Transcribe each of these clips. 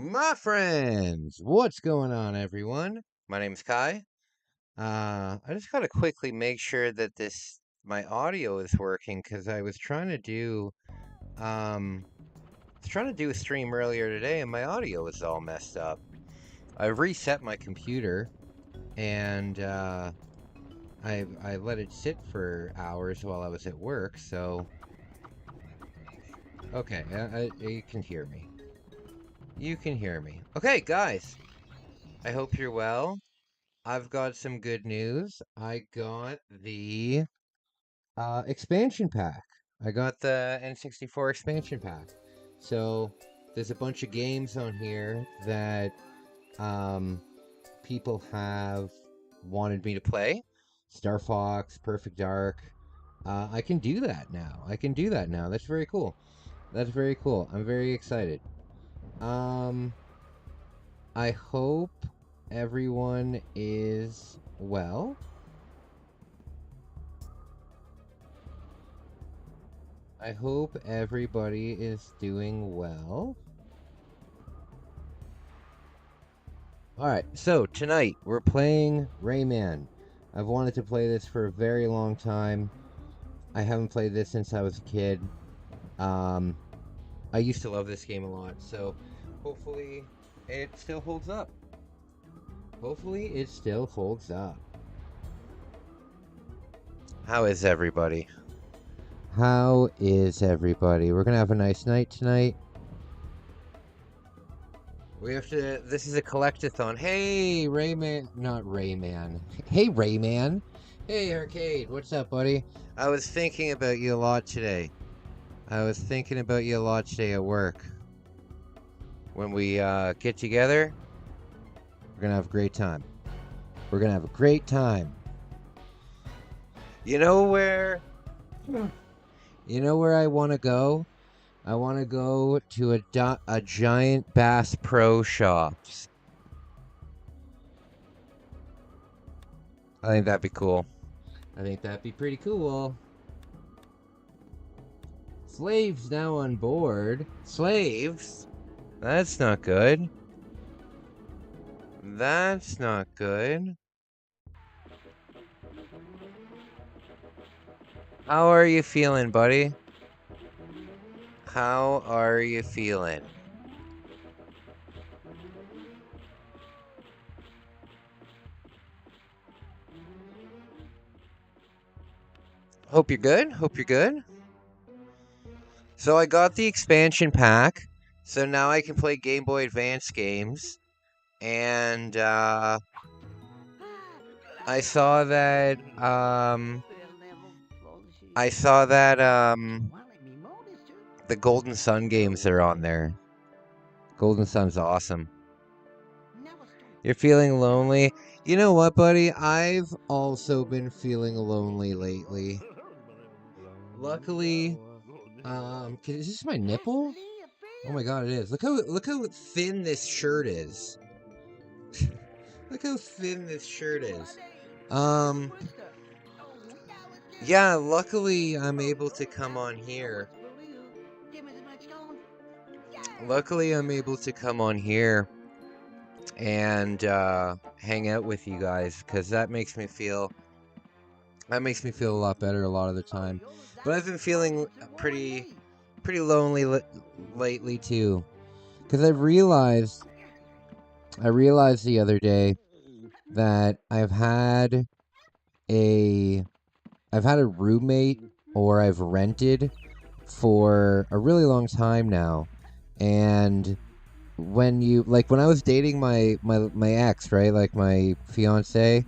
My friends, what's going on, everyone? My name's Kai. I just gotta quickly make sure that my audio is working because I was trying to um, do a stream earlier today and my audio was all messed up. I reset my computer and I let it sit for hours while I was at work. So okay, you can hear me. You can hear me. Okay, guys. I hope you're well. I've got some good news. I got the expansion pack. I got the N64 expansion pack. So there's a bunch of games on here that um, people have wanted me to play. Star Fox, Perfect Dark. I can do that now. That's very cool. That's very cool. I'm very excited. Um, I hope everyone is well. I hope everybody is doing well. Alright, so tonight we're playing Rayman. I've wanted to play this for a very long time. I haven't played this since I was a kid. I used to love this game a lot, so hopefully it still holds up. Hopefully it still holds up. How is everybody? How is everybody? We're gonna have a nice night tonight. We have to. This is a collectathon. Hey, Rayman. Not Rayman. Hey, Rayman. Hey, Arcade. What's up, buddy? I was thinking about you a lot today. At work. When we get together, we're gonna have a great time. You know where? You know where I want to go? I want to go to a Giant Bass Pro Shops. I think that'd be cool. I think that'd be pretty cool. Slaves now on board. Slaves? That's not good. That's not good. How are you feeling, buddy? How are you feeling? Hope you're good. So I got the expansion pack, so now I can play Game Boy Advance games, and I saw that the Golden Sun games are on there. Golden Sun's awesome. You're feeling lonely? You know what, buddy? I've also been feeling lonely lately. Luckily, is this my nipple? Oh my god, it is. Look how thin this shirt is. Look how thin this shirt is. Yeah, luckily I'm able to come on here. And hang out with you guys, because that makes me feel a lot better a lot of the time. But I've been feeling pretty lonely lately too, because I realized the other day that I've had a roommate, or I've rented for a really long time now. And when I was dating my ex, right, like my fiance,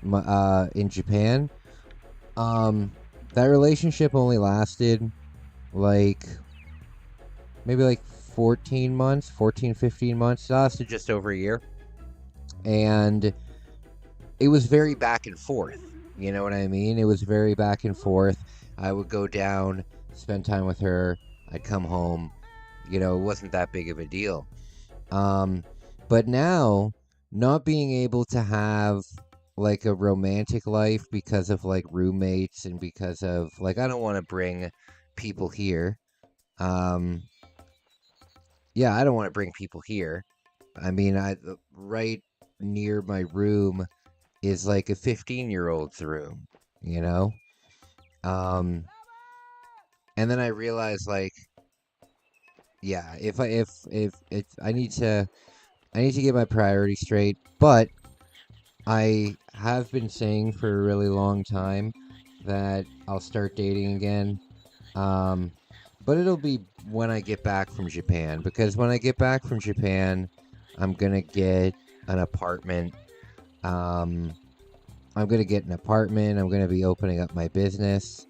in Japan, that relationship only lasted maybe 15 months. It lasted just over a year, and it was very back and forth. You know what I mean? It was very back and forth. I would go down, spend time with her. I'd come home. It wasn't that big of a deal. But now, not being able to have a romantic life because of roommates, and because of I don't want to bring people here. yeah, I don't want to bring people here. I mean, right near my room is like a 15-year-old's room, you know? Um, and then I realized like, yeah, if I need to get my priorities straight, but I have been saying for a really long time that I'll start dating again. Um, but it'll be when I get back from Japan, because when I get back from Japan, I'm gonna get an apartment. Um, I'm gonna get an apartment. I'm gonna be opening up my business.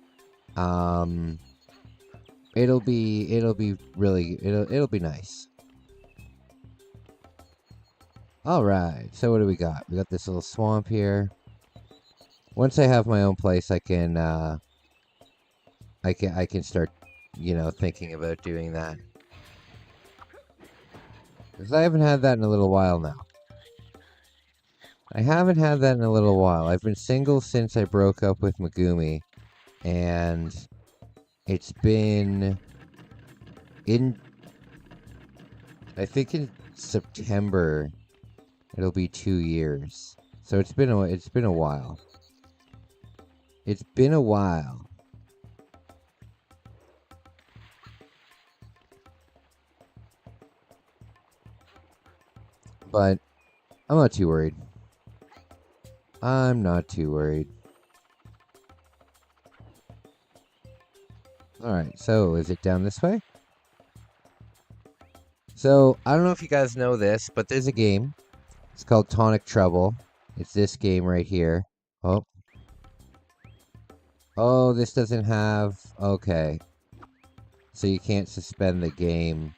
Um, it'll be nice. All right. So what do we got? We got this little swamp here. Once I have my own place, I can start, thinking about doing that. Because I haven't had that in a little while now. I haven't had that in a little while. I've been single since I broke up with Megumi, and it's been in, I think in September, it'll be 2 years. So it's been a while. It's been a while. But I'm not too worried. I'm not too worried. Alright, so is it down this way? So, I don't know if you guys know this, but there's a game. It's called Tonic Trouble. It's this game right here. Oh. Oh, this doesn't have... Okay. So you can't suspend the game.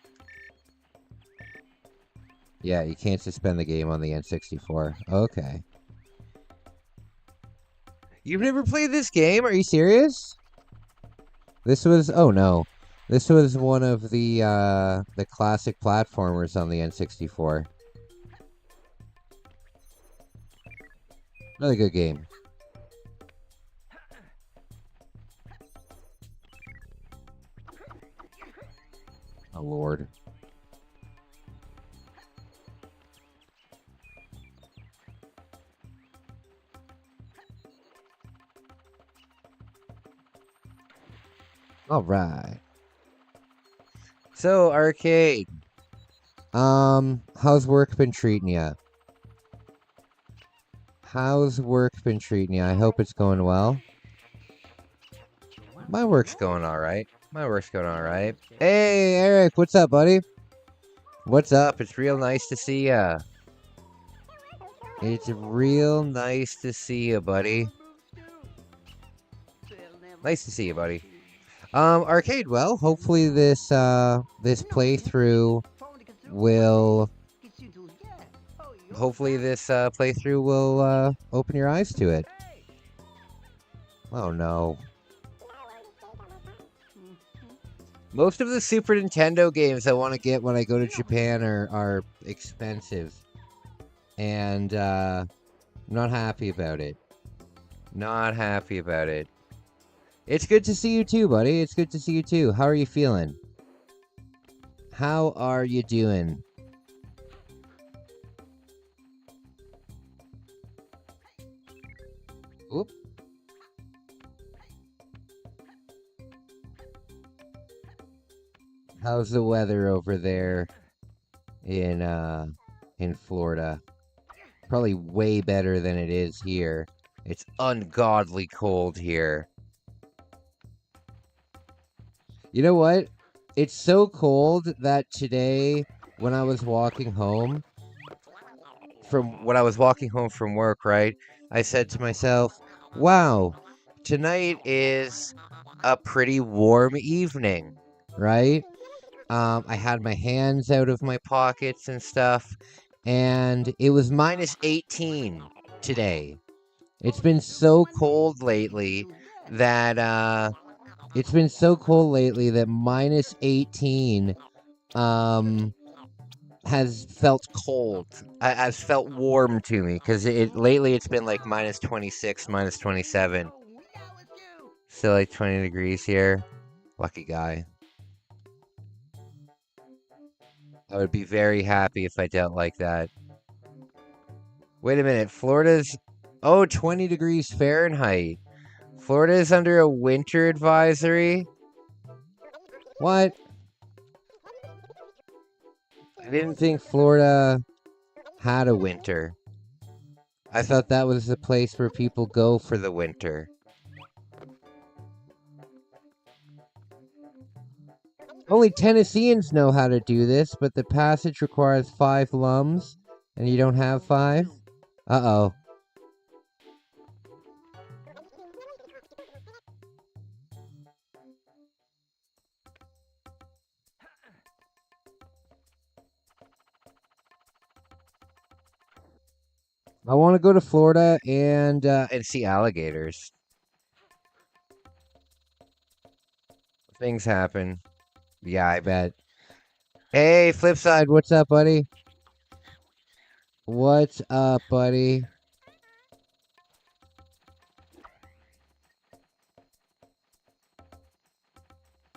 Yeah, you can't suspend the game on the N64. Okay. You've never played this game? Are you serious? This was... Oh, no. This was one of the classic platformers on the N64. Really good game. Oh, Lord. All right. So, Arcade. How's work been treating you? How's work been treating you? I hope it's going well. My work's going alright. My work's going alright. Hey, Eric, what's up, buddy? What's up? It's real nice to see ya. It's real nice to see you, buddy. Nice to see you, buddy. Arcade, well, hopefully this playthrough will... Hopefully this playthrough will open your eyes to it. Oh, no. Most of the Super Nintendo games I want to get when I go to Japan are expensive. And, not happy about it. Not happy about it. It's good to see you too, buddy. It's good to see you too. How are you feeling? How are you doing? Oop. How's the weather over there in Florida? Probably way better than it is here. It's ungodly cold here. You know what? It's so cold that today, when I was walking home from work, right? I said to myself, "Wow, tonight is a pretty warm evening," right? I had my hands out of my pockets and stuff, and it was minus 18 today. It's been so cold lately that minus 18 has felt cold. Has felt warm to me, because lately it's been like minus 26, minus 27. Still like 20 degrees here. Lucky guy. I would be very happy if I dealt like that. Wait a minute. Florida's... Oh, 20 degrees Fahrenheit. Florida is under a winter advisory? What? I didn't think Florida had a winter. I thought that was the place where people go for the winter. Only Tennesseans know how to do this, but the passage requires 5 lums, and you don't have 5? Uh-oh. I want to go to Florida and see alligators. Things happen. Yeah, I bet. Hey, Flipside, what's up, buddy? What's up, buddy?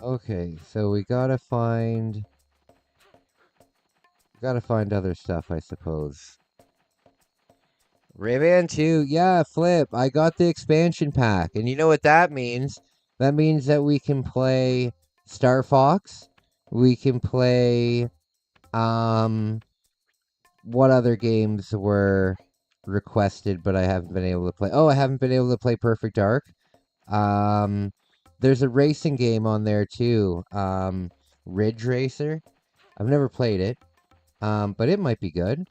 Okay, so we gotta find other stuff, I suppose. Rayman 2, yeah, Flip. I got the expansion pack, and you know what that means? That means that we can play Star Fox. We can play what other games were requested but I haven't been able to play? Oh, I haven't been able to play Perfect Dark. There's a racing game on there too. Ridge Racer. I've never played it. But it might be good.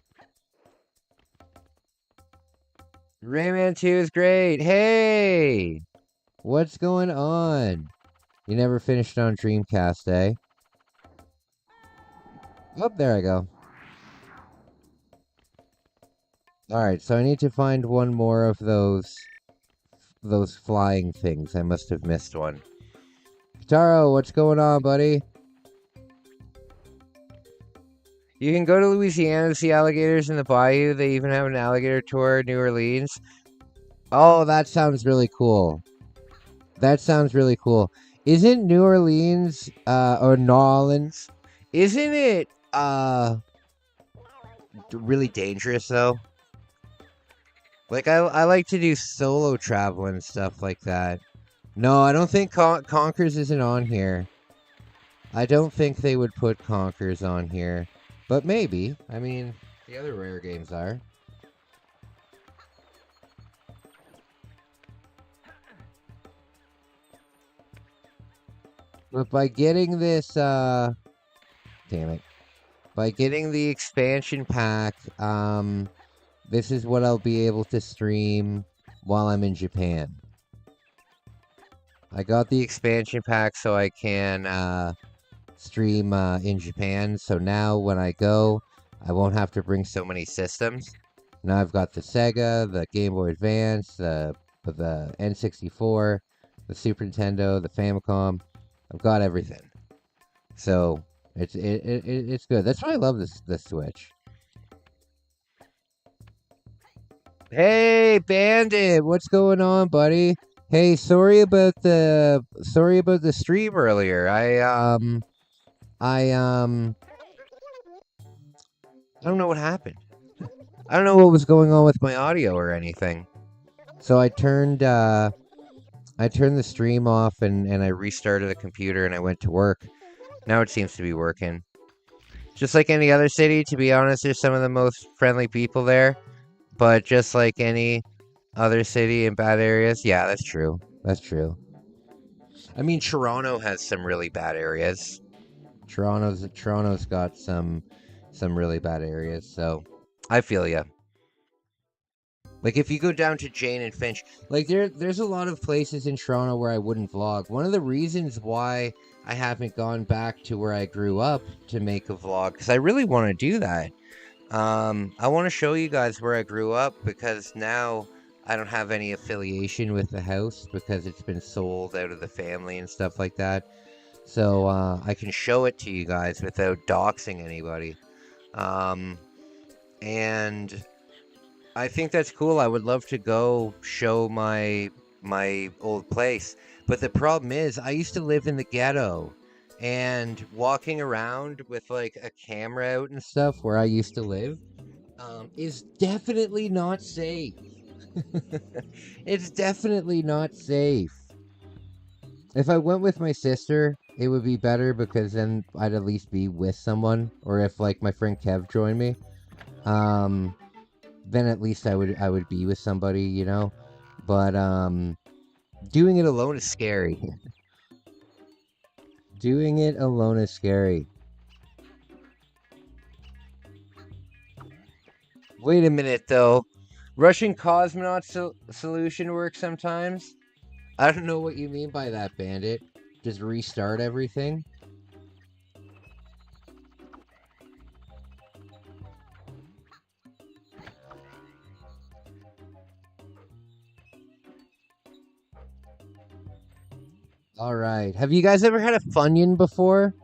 Rayman 2 is great. Hey! What's going on? You never finished on Dreamcast, eh? Oh, there I go. Alright, so I need to find one more of those flying things. I must have missed one. Taro, what's going on, buddy? You can go to Louisiana to see alligators in the bayou. They even have an alligator tour in New Orleans. Oh, that sounds really cool. That sounds really cool. Isn't New Orleans, or New Orleans, isn't it, really dangerous, though? Like, I like to do solo travel and stuff like that. No, I don't think Conkers isn't on here. I don't think they would put Conkers on here. But maybe. I mean, the other rare games are. But by getting this, damn it. By getting the expansion pack, this is what I'll be able to stream while I'm in Japan. I got the expansion pack so I can, stream, in Japan. So now when I go, I won't have to bring so many systems. Now I've got the Sega, the Game Boy Advance, the N64, the Super Nintendo, the Famicom. I've got everything. So it's good. That's why I love this Switch. Hey, Bandit, what's going on, buddy? Hey, sorry about the stream earlier. I don't know what happened. I don't know what was going on with my audio or anything. So I turned the stream off and I restarted the computer and I went to work. Now it seems to be working. Just like any other city, to be honest, there's some of the most friendly people there. But just like any other city in bad areas, yeah, that's true. That's true. I mean, Toronto has some really bad areas. Toronto's got some really bad areas, so I feel ya. Like, if you go down to Jane and Finch, like, there's a lot of places in Toronto where I wouldn't vlog. One of the reasons why I haven't gone back to where I grew up to make a vlog, because I really want to do that. I want to show you guys where I grew up, because now I don't have any affiliation with the house, because it's been sold out of the family and stuff like that. So, I can show it to you guys without doxing anybody. And I think that's cool. I would love to go show my old place. But the problem is, I used to live in the ghetto. and walking around with like a camera out and stuff where I used to live is definitely not safe. It's definitely not safe. If I went with my sister, it would be better because then I'd at least be with someone, or if like my friend Kev joined me, then at least I would be with somebody, you know. But doing it alone is scary. Doing it alone is scary. Wait a minute though. Russian cosmonaut solution works sometimes? I don't know what you mean by that, Bandit. Just restart everything? Alright. Have you guys ever had a Funyun before?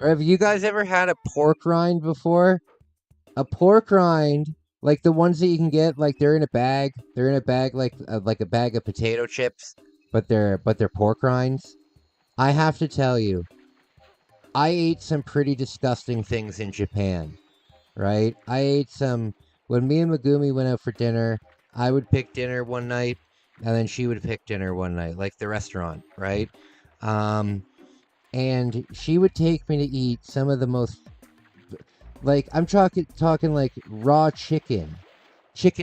Or have you guys ever had a pork rind before? A pork rind, like the ones that you can get, like they're in a bag. They're in a bag like a bag of potato chips, but they're pork rinds. I have to tell you, I ate some pretty disgusting things in Japan, right? I ate some when me and Megumi went out for dinner. I would pick dinner one night, and then she would pick dinner one night, like the restaurant, right? And she would take me to eat some of the most, like, I'm talking like raw chicken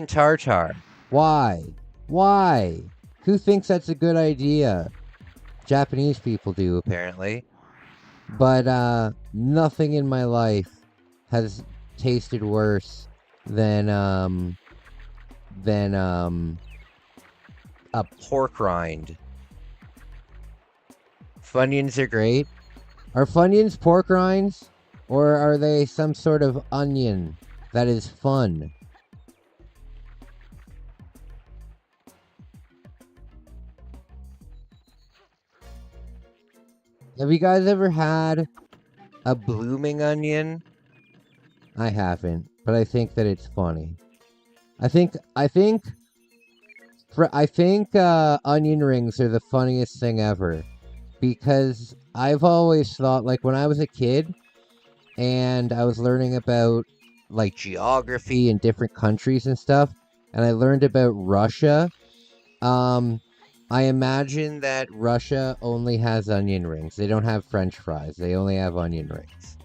tartare. Why? Why? Who thinks that's a good idea? Japanese people do, apparently. But nothing in my life has tasted worse than a pork rind. Funyuns are great. Are Funyuns pork rinds? Or are they some sort of onion that is fun? Have you guys ever had a blooming onion? I haven't, but I think that it's funny. I think onion rings are the funniest thing ever, because I've always thought, like, when I was a kid and I was learning about like geography in different countries and stuff, and I learned about Russia, I imagine that Russia only has onion rings. They don't have French fries. They only have onion rings.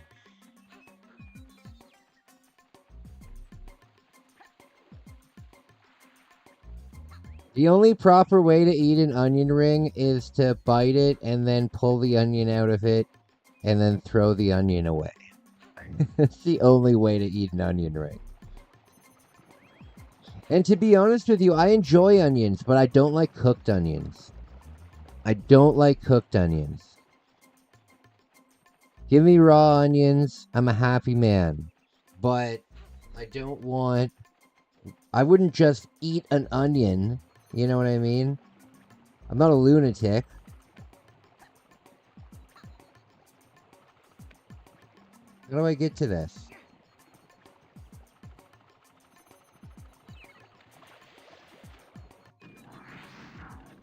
The only proper way to eat an onion ring is to bite it and then pull the onion out of it and then throw the onion away. It's the only way to eat an onion ring. And to be honest with you, I enjoy onions, but I don't like cooked onions. I don't like cooked onions. Give me raw onions, I'm a happy man. But I wouldn't just eat an onion, you know what I mean? I'm not a lunatic. How do I get to this?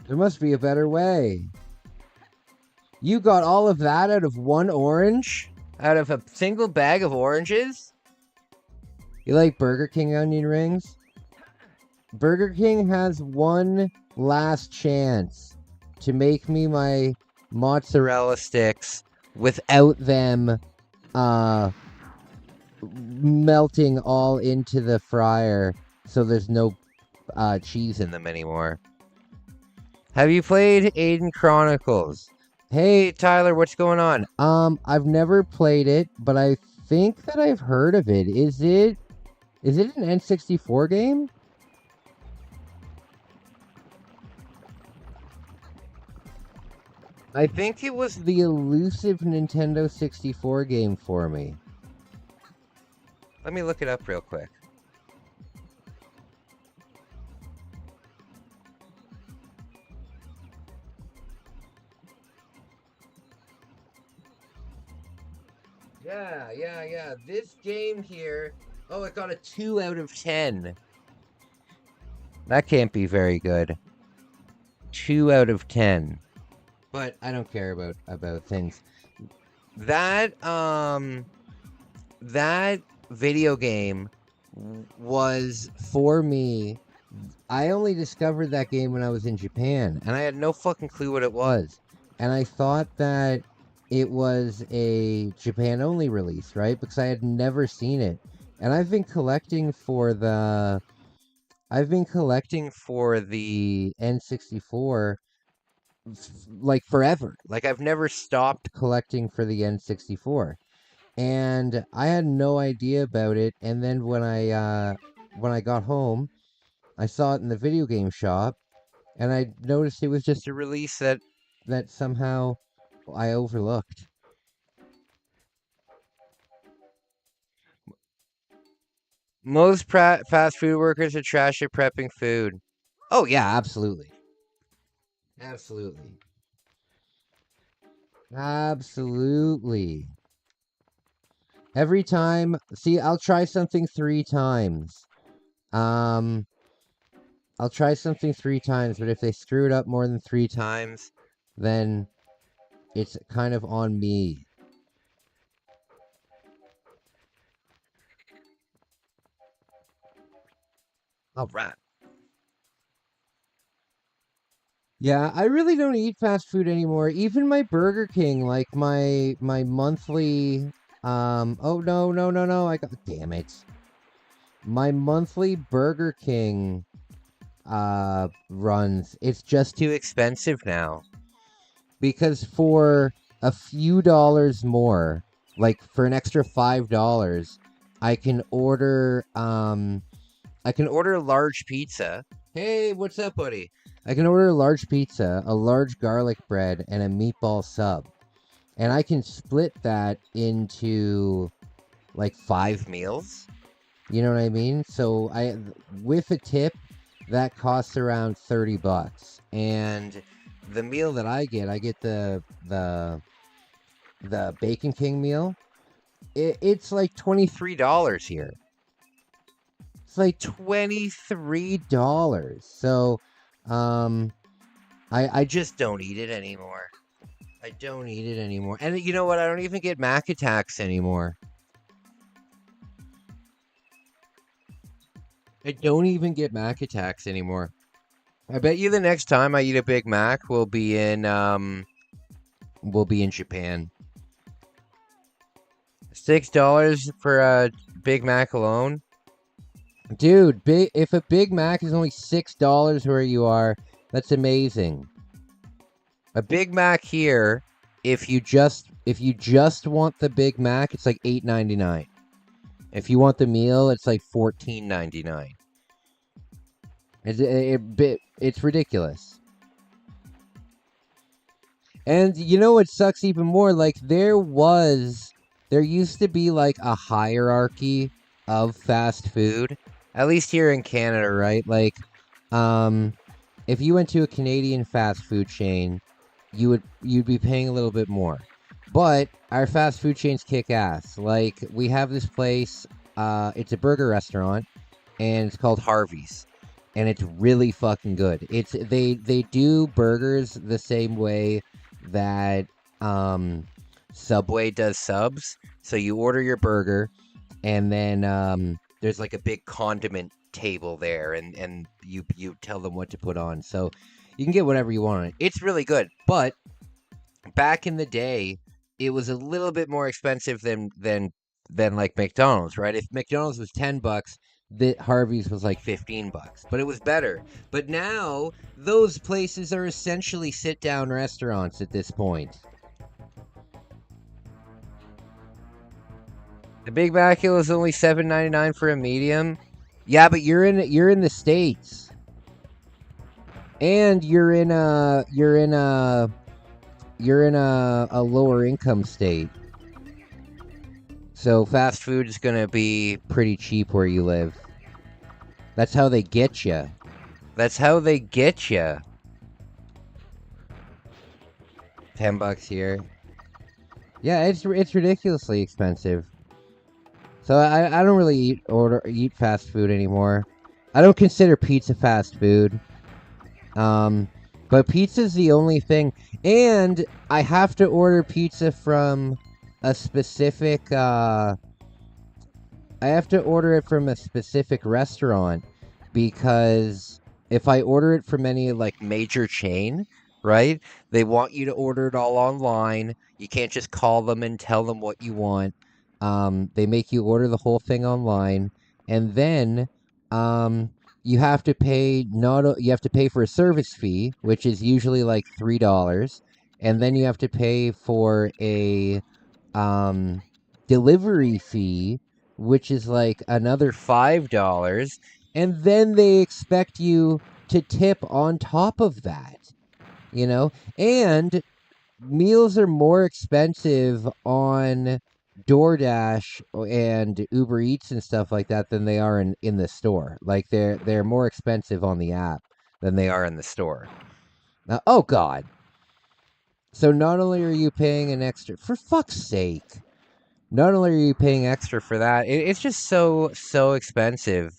There must be a better way. You got all of that out of one orange? Out of a single bag of oranges? You like Burger King onion rings? Burger King has one last chance to make me my mozzarella sticks without them melting all into the fryer, so there's no cheese in them anymore. Have you played Aiden Chronicles? Hey Tyler, what's going on? I've never played it, but I think that I've heard of it. Is it an N64 game? I think it was the elusive Nintendo 64 game for me. Let me look it up real quick. Yeah. This game here... Oh, it got a 2 out of 10. That can't be very good. 2 out of 10. but I don't care about things. That that video game was for me. I only discovered that game when I was in Japan, and I had no fucking clue what it was. And I thought that it was a Japan only release, right? Because I had never seen it. And I've been collecting for the N64 like forever. Like I've never stopped collecting for the N64. And I had no idea about it. And then when I got home, I saw it in the video game shop, and I noticed it was just a release that somehow I overlooked. Most fast food workers are trash at prepping food. Oh yeah, absolutely, absolutely, absolutely. Every time, see, I'll try something 3 times. Um, I'll try something 3 times, but if they screw it up more than 3 times, then it's kind of on me. All right. Yeah, I really don't eat fast food anymore. Even my Burger King, like my monthly oh no, I got damn it. My monthly Burger King runs, it's just too expensive now. Because for a few dollars more, like for an extra $5, I can order a large pizza. Hey, what's up, buddy? I can order a large pizza, a large garlic bread, and a meatball sub. And I can split that into like 5 meals. You know what I mean? So with a tip, that costs around $30. And the meal that I get the Bacon King meal. It's like $23 here. It's like $23. So, I just don't eat it anymore. I don't eat it anymore. And you know what? I don't even get Mac attacks anymore. I don't even get Mac attacks anymore. I bet you the next time I eat a Big Mac will be in Japan. $6 for a Big Mac alone? Dude, if a Big Mac is only $6 where you are, that's amazing. A Big Mac here, if you just want the Big Mac, it's like $8.99. If you want the meal, it's like $14.99. It's ridiculous. And you know what sucks even more? Like there used to be like a hierarchy of fast food, at least here in Canada, right? Like, if you went to a Canadian fast food chain, you'd be paying a little bit more. But our fast food chains kick ass. Like we have this place, it's a burger restaurant, and it's called Harvey's, and it's really fucking good. They do burgers the same way that Subway does subs. So you order your burger, and then there's like a big condiment table there, and you tell them what to put on. So you can get whatever you want on it. It's really good. But back in the day, it was a little bit more expensive than like McDonald's, right? If McDonald's was $10, the Harvey's was like $15, but it was better. But now those places are essentially sit-down restaurants at this point. The Big Mac is only $7.99 for a medium. Yeah, but you're in the States, and you're in a lower income state. So fast food is gonna be pretty cheap where you live. That's how they get you. That's how they get you. $10 here. Yeah, it's ridiculously expensive. So I don't really eat fast food anymore. I don't consider pizza fast food. But pizza's the only thing, and I have to order pizza from a specific. I have to order it from a specific restaurant because if I order it from any like major chain, right? They want you to order it all online. You can't just call them and tell them what you want. They make you order the whole thing online, and then um, you have to pay you have to pay for a service fee, which is usually like $3, and then you have to pay for a um, delivery fee, which is like another $5, and then they expect you to tip on top of that, you know? And meals are more expensive on DoorDash and Uber Eats and stuff like that than they are in the store. Like they're more expensive on the app than they are in the store. Oh God. So not only are you paying an extra, for fuck's sake, not only are you paying extra for that, it's just so expensive.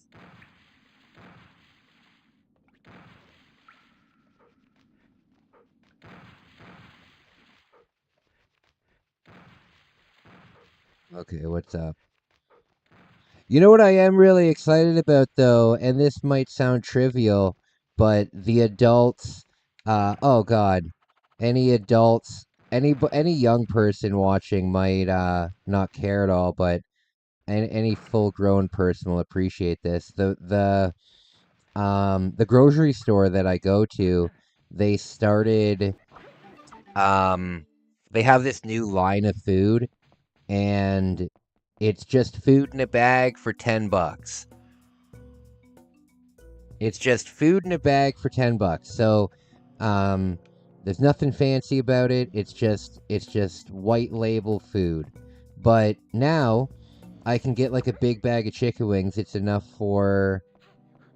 Okay, what's up? You know what I am really excited about though, and this might sound trivial, but the adults, oh God, any adults, any young person watching might not care at all, but any full grown person will appreciate this. The grocery store that I go to, they started um they have this new line of food, and it's just food in a bag for $10. It's just food in a bag for $10. So um there's nothing fancy about it. It's just white label food. But now I can get like a big bag of chicken wings. It's enough for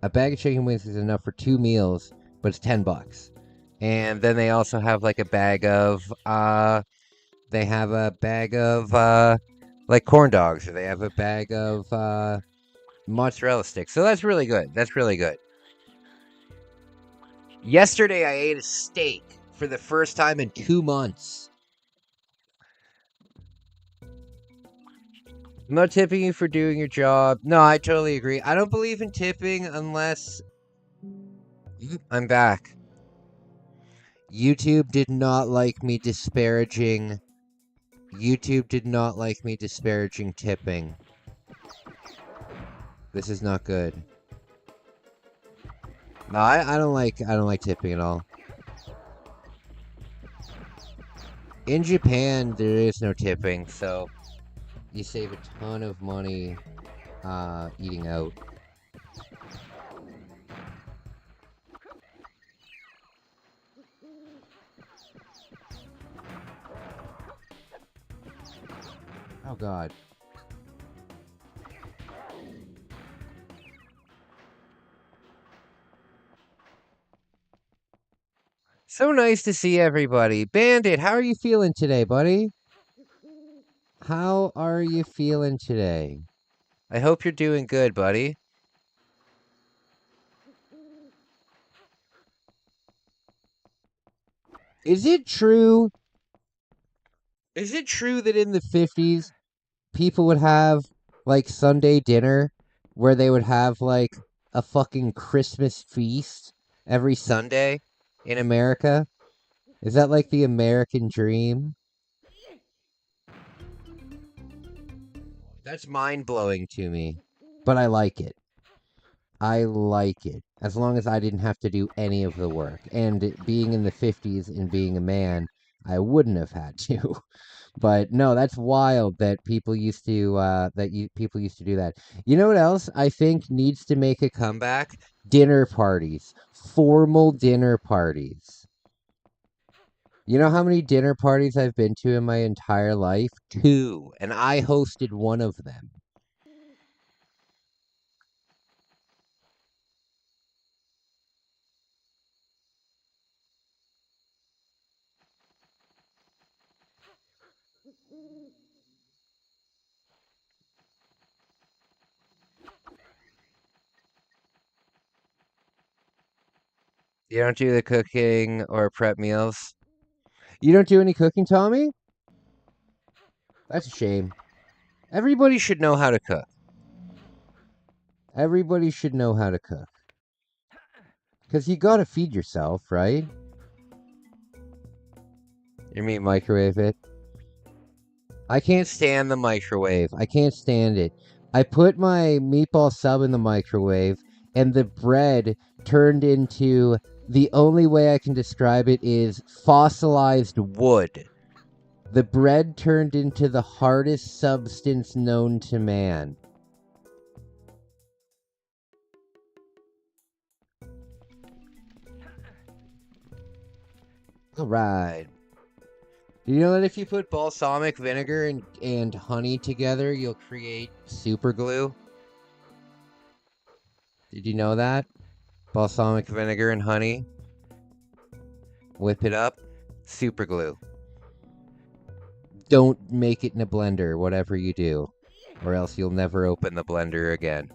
a bag of chicken wings is enough for 2 meals, but it's $10. And then they also have like a bag of they have a bag of like corn dogs, or they have a bag of mozzarella sticks. So that's really good. That's really good. Yesterday I ate a steak for the first time in 2 months. I'm not tipping you for doing your job. No, I totally agree. I don't believe in tipping unless I'm back. YouTube did not like me disparaging. YouTube did not like me disparaging tipping. This is not good. No, I don't like tipping at all. In Japan, there is no tipping, so you save a ton of money eating out. Oh God. So nice to see everybody. Bandit, how are you feeling today, buddy? How are you feeling today? I hope you're doing good, buddy. Is it true? Is it true that in the 50s people would have like Sunday dinner where they would have like a fucking Christmas feast every Sunday in America? Is that like the American dream? That's mind blowing to me, but I like it. I like it. As long as I didn't have to do any of the work. And being in the 50s and being a man, I wouldn't have had to. But no, that's wild that people used to people used to do that. You know what else I think needs to make a comeback? Dinner parties. Formal dinner parties. You know how many dinner parties I've been to in my entire life? Two, and I hosted one of them. You don't do the cooking or prep meals? You don't do any cooking, Tommy? That's a shame. Everybody should know how to cook. Everybody should know how to cook. Because you gotta feed yourself, right? You mean microwave it? I can't stand the microwave. I can't stand it. I put my meatball sub in the microwave, and the bread turned into, the only way I can describe it is fossilized wood. The bread turned into the hardest substance known to man. Alright. Do you know that if you put balsamic vinegar and honey together, you'll create super glue? Did you know that? Balsamic vinegar and honey. Whip it up. Super glue. Don't make it in a blender, whatever you do, or else you'll never open the blender again.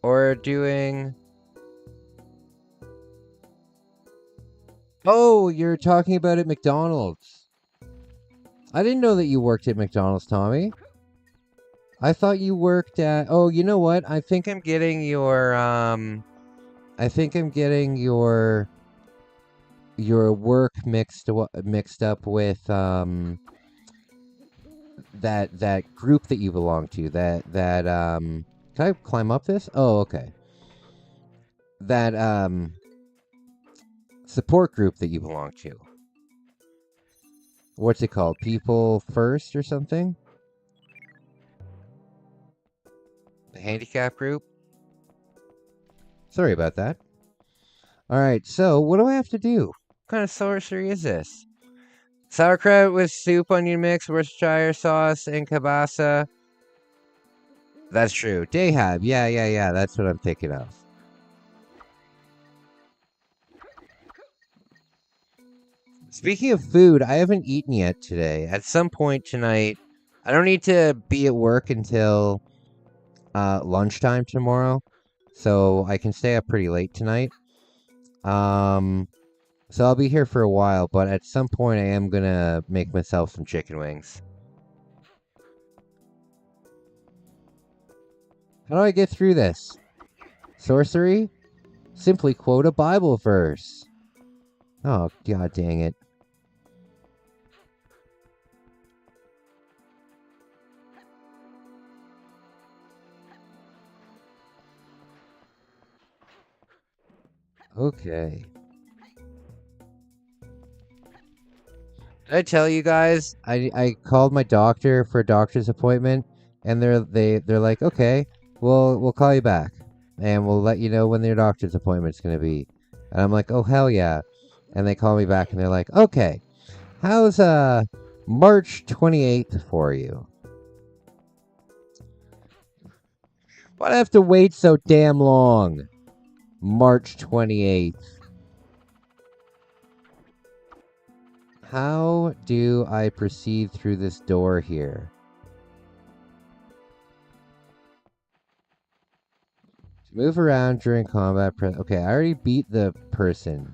Or doing... Oh, you're talking about at McDonald's. I didn't know that you worked at McDonald's, Tommy. I thought you worked at... Oh, you know what? I think I'm getting your, your work mixed up with, that group that you belong to. Can I climb up this? Oh, okay. That, support group that you belong to. What's it called? People First or something? The handicap group? Sorry about that. Alright, so what do I have to do? What kind of sorcery is this? Sauerkraut with soup, onion mix, Worcestershire sauce, and kielbasa. That's true. Dahab. Yeah. That's what I'm thinking of. Speaking of food, I haven't eaten yet today. At some point tonight, I don't need to be at work until lunchtime tomorrow, so I can stay up pretty late tonight. So I'll be here for a while, but at some point I am gonna make myself some chicken wings. How do I get through this? Sorcery? Simply quote a Bible verse. Oh, god dang it. Okay. Did I tell you guys? I called my doctor for a doctor's appointment, and they're like, okay, we'll call you back, and we'll let you know when your doctor's appointment's gonna be. And I'm like, oh hell yeah. And they call me back and they're like, okay, how's March 28th for you? Why'd I have to wait so damn long? March 28th. How do I proceed through this door here? Move around during combat. Okay, I already beat the person.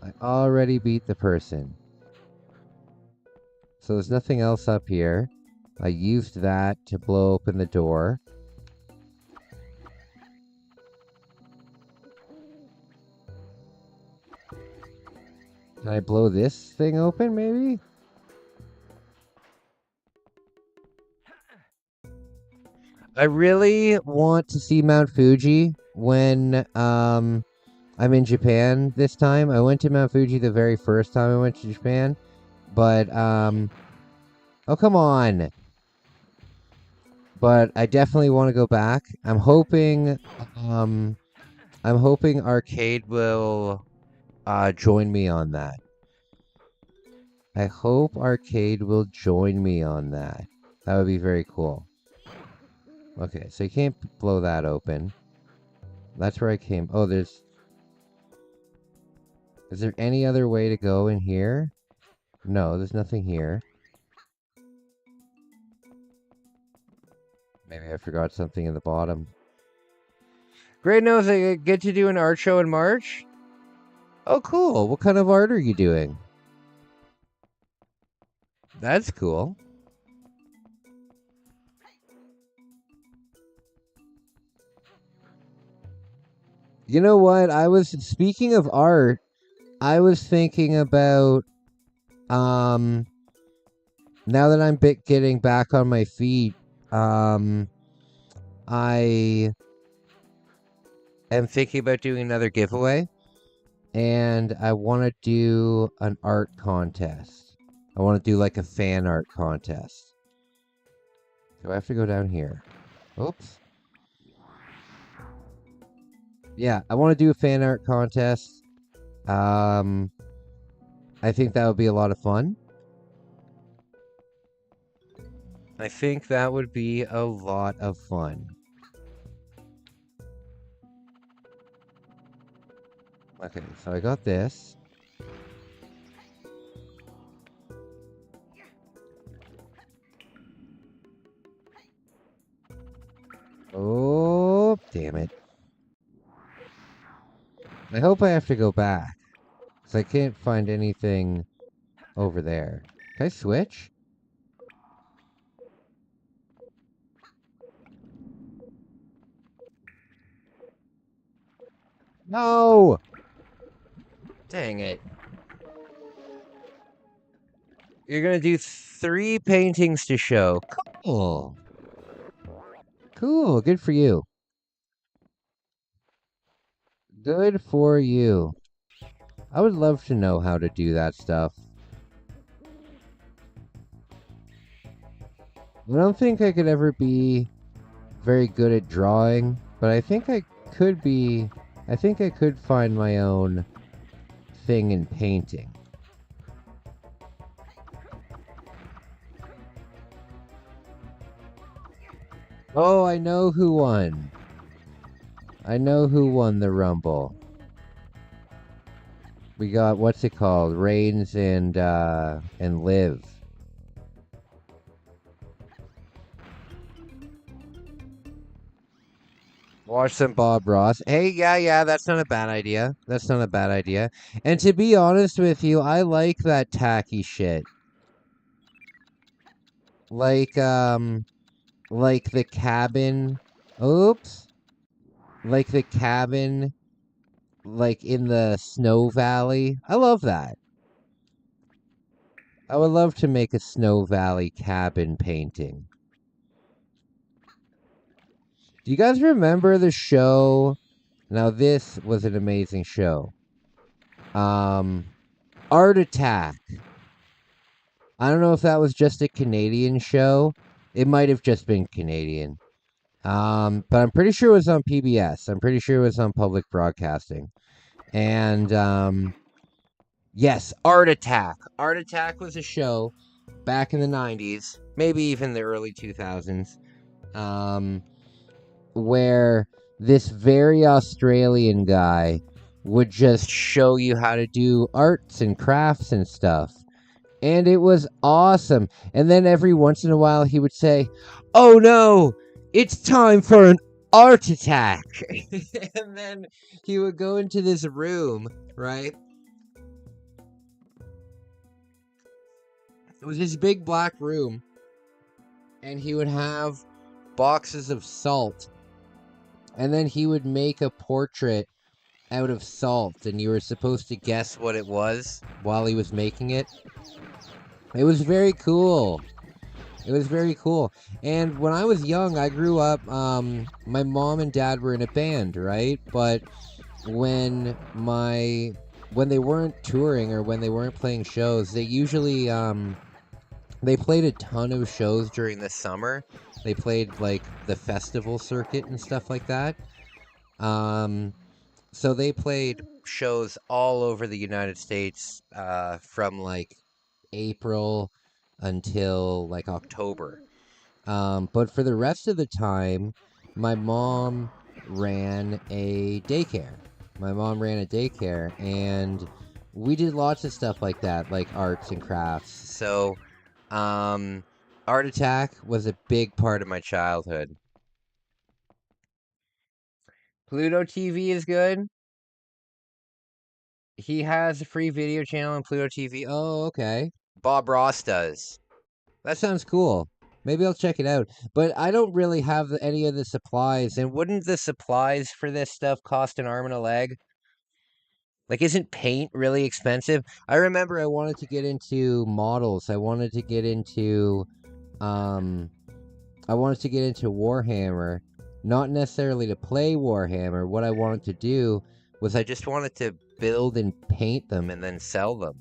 I already beat the person. So there's nothing else up here. I used that to blow open the door. Can I blow this thing open, maybe? I really want to see Mount Fuji when I'm in Japan this time. I went to Mount Fuji the very first time I went to Japan, but oh come on. But I definitely want to go back. I'm hoping Arcade will join me on that. I hope Arcade will join me on that. That would be very cool. Okay, so you can't blow that open. That's where I came. Oh, there's... Is there any other way to go in here? No, there's nothing here. Maybe I forgot something in the bottom. Great news, I get to do an art show in March? Oh, cool. What kind of art are you doing? That's cool. You know what? Speaking of art, I was thinking about, now that I'm getting back on my feet, I am thinking about doing another giveaway, and I want to do an art contest. I want to do like a fan art contest. Do I have to go down here? Oops. Yeah, I want to do a fan art contest. I think that would be a lot of fun. I think that would be a lot of fun. Okay, so I got this. Oh, damn it. I hope I have to go back, because I can't find anything over there. Can I switch? No! Dang it. You're gonna do 3 paintings to show. Cool. Cool, good for you. Good for you. I would love to know how to do that stuff. I don't think I could ever be very good at drawing, but I think I could be... I think I could find my own thing in painting. Oh, I know who won. I know who won the Rumble. We got, what's it called? Reigns and Liv. Watch some Bob Ross. Hey, yeah, that's not a bad idea. That's not a bad idea. And to be honest with you, I like that tacky shit. Like the cabin. Oops. Like the cabin, like in the Snow Valley. I love that. I would love to make a Snow Valley cabin painting. Do you guys remember the show? Now this was an amazing show. Art Attack. I don't know if that was just a Canadian show. It might have just been Canadian. But I'm pretty sure it was on PBS. I'm pretty sure it was on public broadcasting. And yes, Art Attack. Art Attack was a show back in the 90s, maybe even the early 2000s. Where this very Australian guy would just show you how to do arts and crafts and stuff. And it was awesome. And then every once in a while he would say, "Oh no, it's time for an art attack." And then he would go into this room, right? It was this big black room. And he would have boxes of salt. And then he would make a portrait out of salt, and you were supposed to guess what it was while he was making it. It was very cool. It was very cool. And when I was young, I grew up, my mom and dad were in a band, right? But when they weren't touring or when they weren't playing shows, they usually, they played a ton of shows during the summer. They played, like, the festival circuit and stuff like that. So they played shows all over the United States from, like, April until, like, October. But for the rest of the time, my mom ran a daycare. And we did lots of stuff like that, like arts and crafts. So, Art Attack was a big part of my childhood. Pluto TV is good. He has a free video channel on Pluto TV. Oh, okay. Bob Ross does. That sounds cool. Maybe I'll check it out. But I don't really have any of the supplies. And wouldn't the supplies for this stuff cost an arm and a leg? Like, isn't paint really expensive? I remember I wanted to get into models. I wanted to get into Warhammer, not necessarily to play Warhammer. What I wanted to do was I just wanted to build and paint them and then sell them.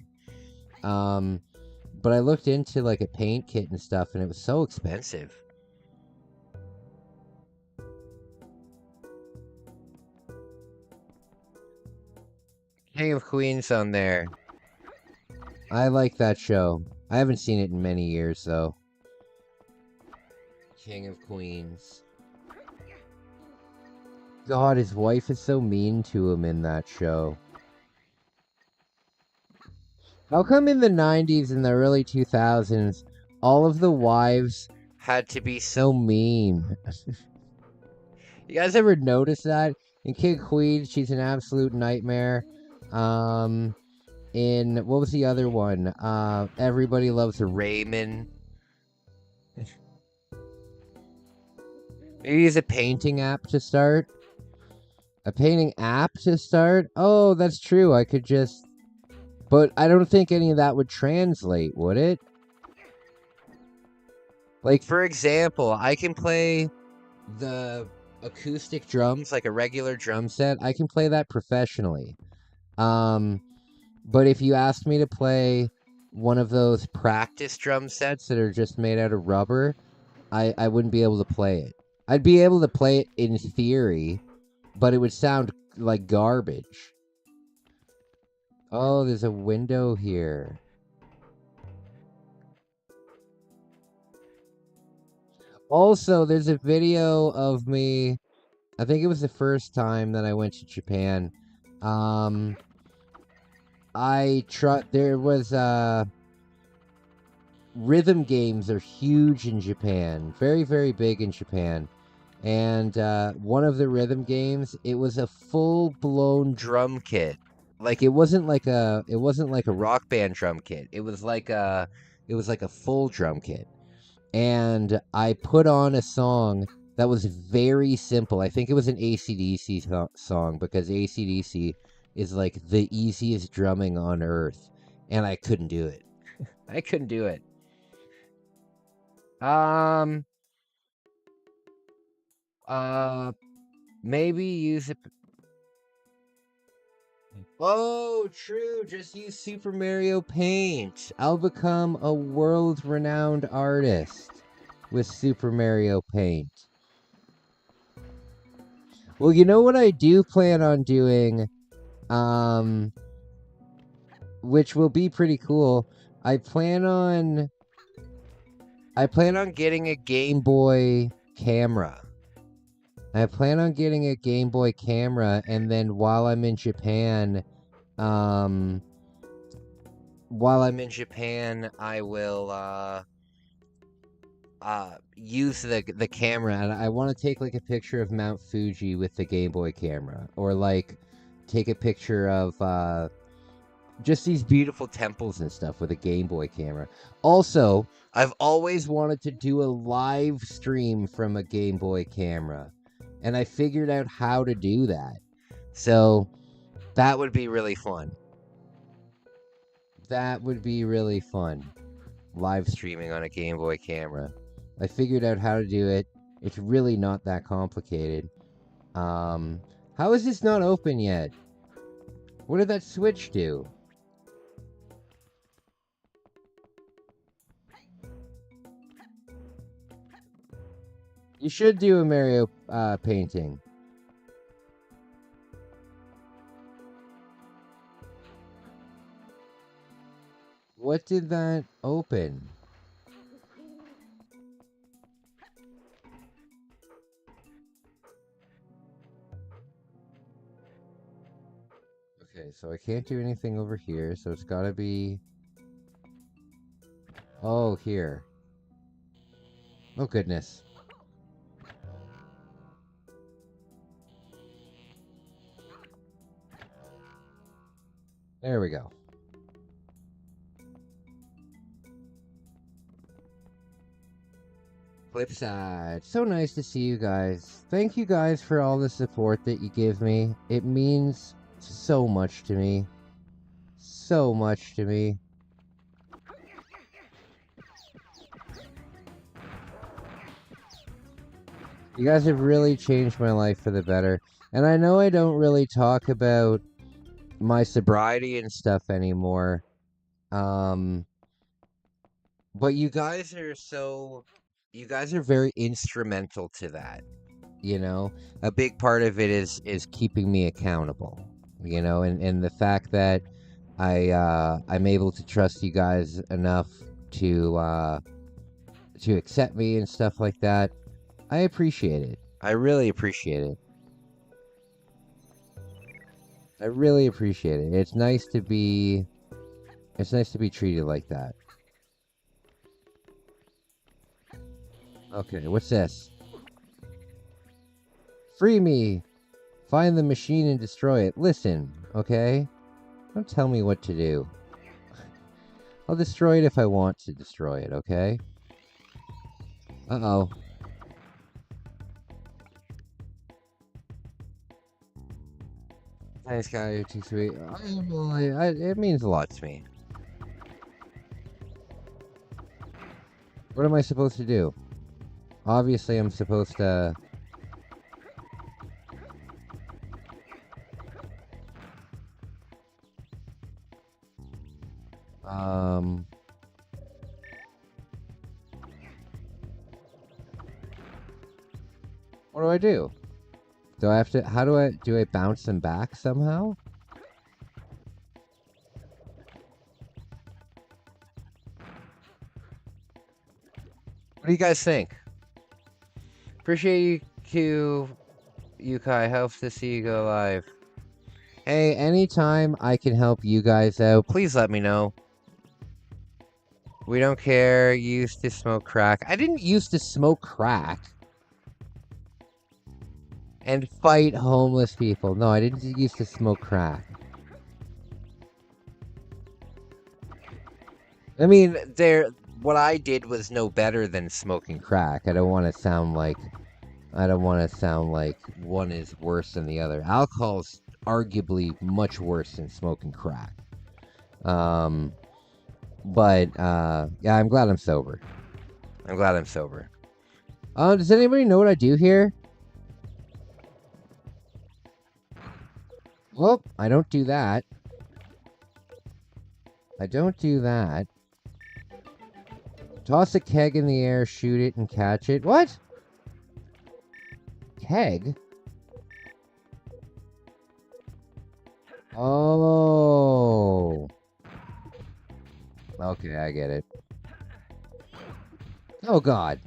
But I looked into like a paint kit and stuff, and it was so expensive. King of Queens on there. I like that show. I haven't seen it in many years, though. King of Queens. God, his wife is so mean to him in that show. How come in the 90s and the early 2000s, all of the wives had to be so mean? You guys ever notice that? In King of Queens, she's an absolute nightmare. In, what was the other one? Everybody Loves Raymond. Maybe use a painting app to start. A painting app to start? Oh, that's true. I could just... But I don't think any of that would translate, would it? Like, for example, I can play the acoustic drums, like a regular drum set. I can play that professionally. But if you asked me to play one of those practice drum sets that are just made out of rubber, I wouldn't be able to play it. I'd be able to play it in theory, but it would sound like garbage. Oh, there's a window here. Also, there's a video of me. I think it was the first time that I went to Japan. There was rhythm games are huge in Japan. Very, very big in Japan. And one of the rhythm games, it was a full-blown drum kit. Like it wasn't like a rock band drum kit. It was like a full drum kit. And I put on a song that was very simple. I think it was an AC/DC song because AC/DC is like the easiest drumming on earth, and I couldn't do it. I couldn't do it. Maybe use it. Oh, true. Just use Super Mario Paint. I'll become a world-renowned artist with Super Mario Paint. Well, you know what I do plan on doing, which will be pretty cool. I plan on getting a Game Boy camera. I plan on getting a Game Boy camera, and then while I'm in Japan, I will use the camera, and I want to take like a picture of Mount Fuji with the Game Boy camera, or like take a picture of just these beautiful temples and stuff with a Game Boy camera. Also, I've always wanted to do a live stream from a Game Boy camera, and I figured out how to do that. So that would be really fun. That would be really fun. Live streaming on a Game Boy camera. I figured out how to do it. It's really not that complicated. How is this not open yet? What did that switch do? You should do a Mario painting. What did that open? Okay, so I can't do anything over here, so it's gotta be... Oh, here. Oh, goodness. There we go. Flip side. So nice to see you guys. Thank you guys for all the support that you give me. It means so much to me. So much to me. You guys have really changed my life for the better. And I know I don't really talk about my sobriety and stuff anymore. But you guys are very instrumental to that. You know, a big part of it is keeping me accountable. You know, and the fact that I'm able to trust you guys enough to accept me and stuff like that. I appreciate it. I really appreciate it. I really appreciate it. It's nice to be treated like that. Okay, what's this? Free me! Find the machine and destroy it. Listen, okay? Don't tell me what to do. I'll destroy it if I want to destroy it, okay? Uh-oh. Thanks, guy. You're too sweet. It means a lot to me. What am I supposed to do? Obviously, I'm supposed to... What do I do? Do I have to... How do I bounce them back somehow? What do you guys think? Appreciate you, Yukai. Helps to see you go live. Hey, anytime I can help you guys out, please let me know. We don't care. You used to smoke crack. I didn't used to smoke crack. And fight homeless people. No, I didn't used to smoke crack. I mean, what I did was no better than smoking crack. I don't want to sound like one is worse than the other. Alcohol's arguably much worse than smoking crack. But yeah, I'm glad I'm sober. Does anybody know what I do here? Well, I don't do that. Toss a keg in the air, shoot it, and catch it. What? Keg? Oh. Okay, I get it. Oh, God.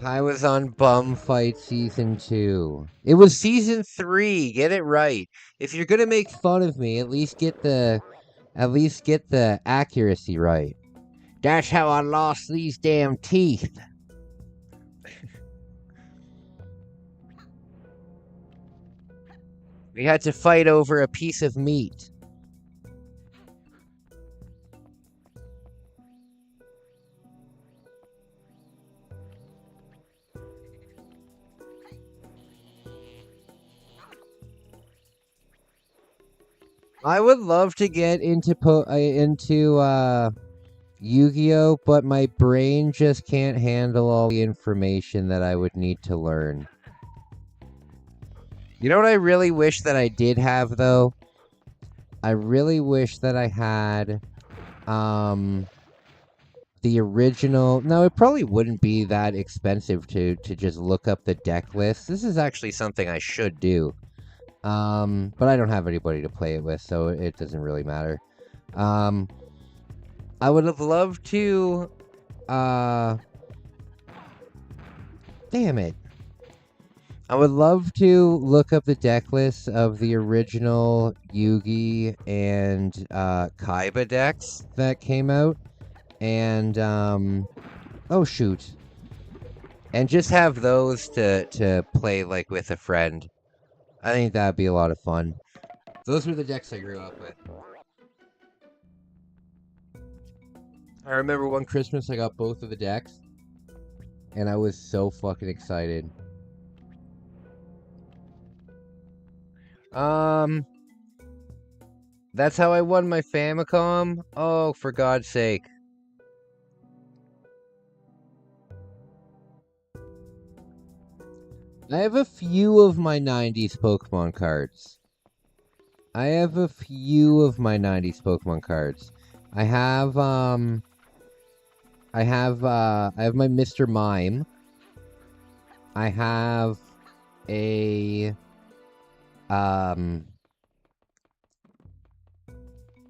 I was on Bum Fight Season 2. It was Season 3. Get it right. If you're gonna make fun of me, at least get the accuracy right. That's how I lost these damn teeth. We had to fight over a piece of meat. I would love to get into Yu-Gi-Oh, but my brain just can't handle all the information that I would need to learn. You know what I really wish that I did have, though? I really wish that I had the original... No, it probably wouldn't be that expensive to just look up the deck list. This is actually something I should do. But I don't have anybody to play it with, so it doesn't really matter. I would have loved to, damn it. I would love to look up the deck list of the original Yugi and, Kaiba decks that came out. And, oh shoot. And just have those to play like with a friend. I think that'd be a lot of fun. Those were the decks I grew up with. I remember one Christmas I got both of the decks, and I was so fucking excited. That's how I won my Famicom? Oh, for God's sake. I have a few of my 90s Pokemon cards. I have my Mr. Mime. I have a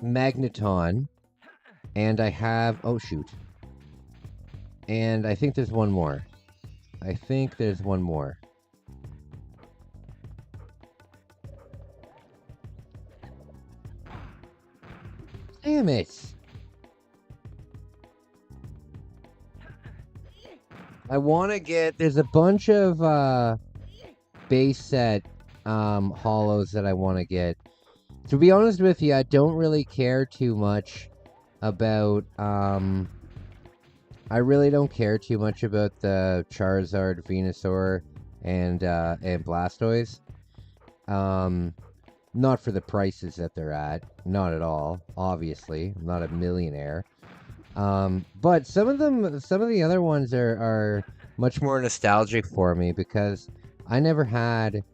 Magneton, and I have, oh shoot, and I think there's one more. Damn it! I want to get, there's a bunch of base set hollows that I want to get. To be honest with you, I don't really care too much about, I really don't care too much about the Charizard, Venusaur, and Blastoise. Not for the prices that they're at. Not at all, obviously. I'm not a millionaire. But some of the other ones are much more nostalgic for me because I never had,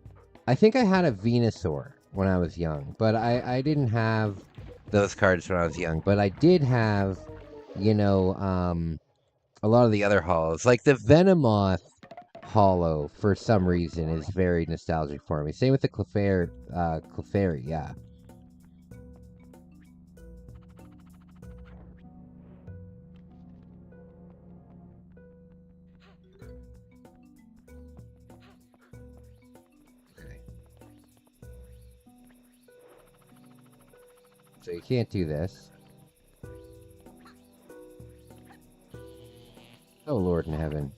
I think I had a Venusaur when I was young, but I didn't have those cards when I was young, but I did have, you know, a lot of the other hollows, like the Venomoth hollow for some reason is very nostalgic for me. Same with the Clefairy, yeah. So you can't do this. Oh, Lord in heaven.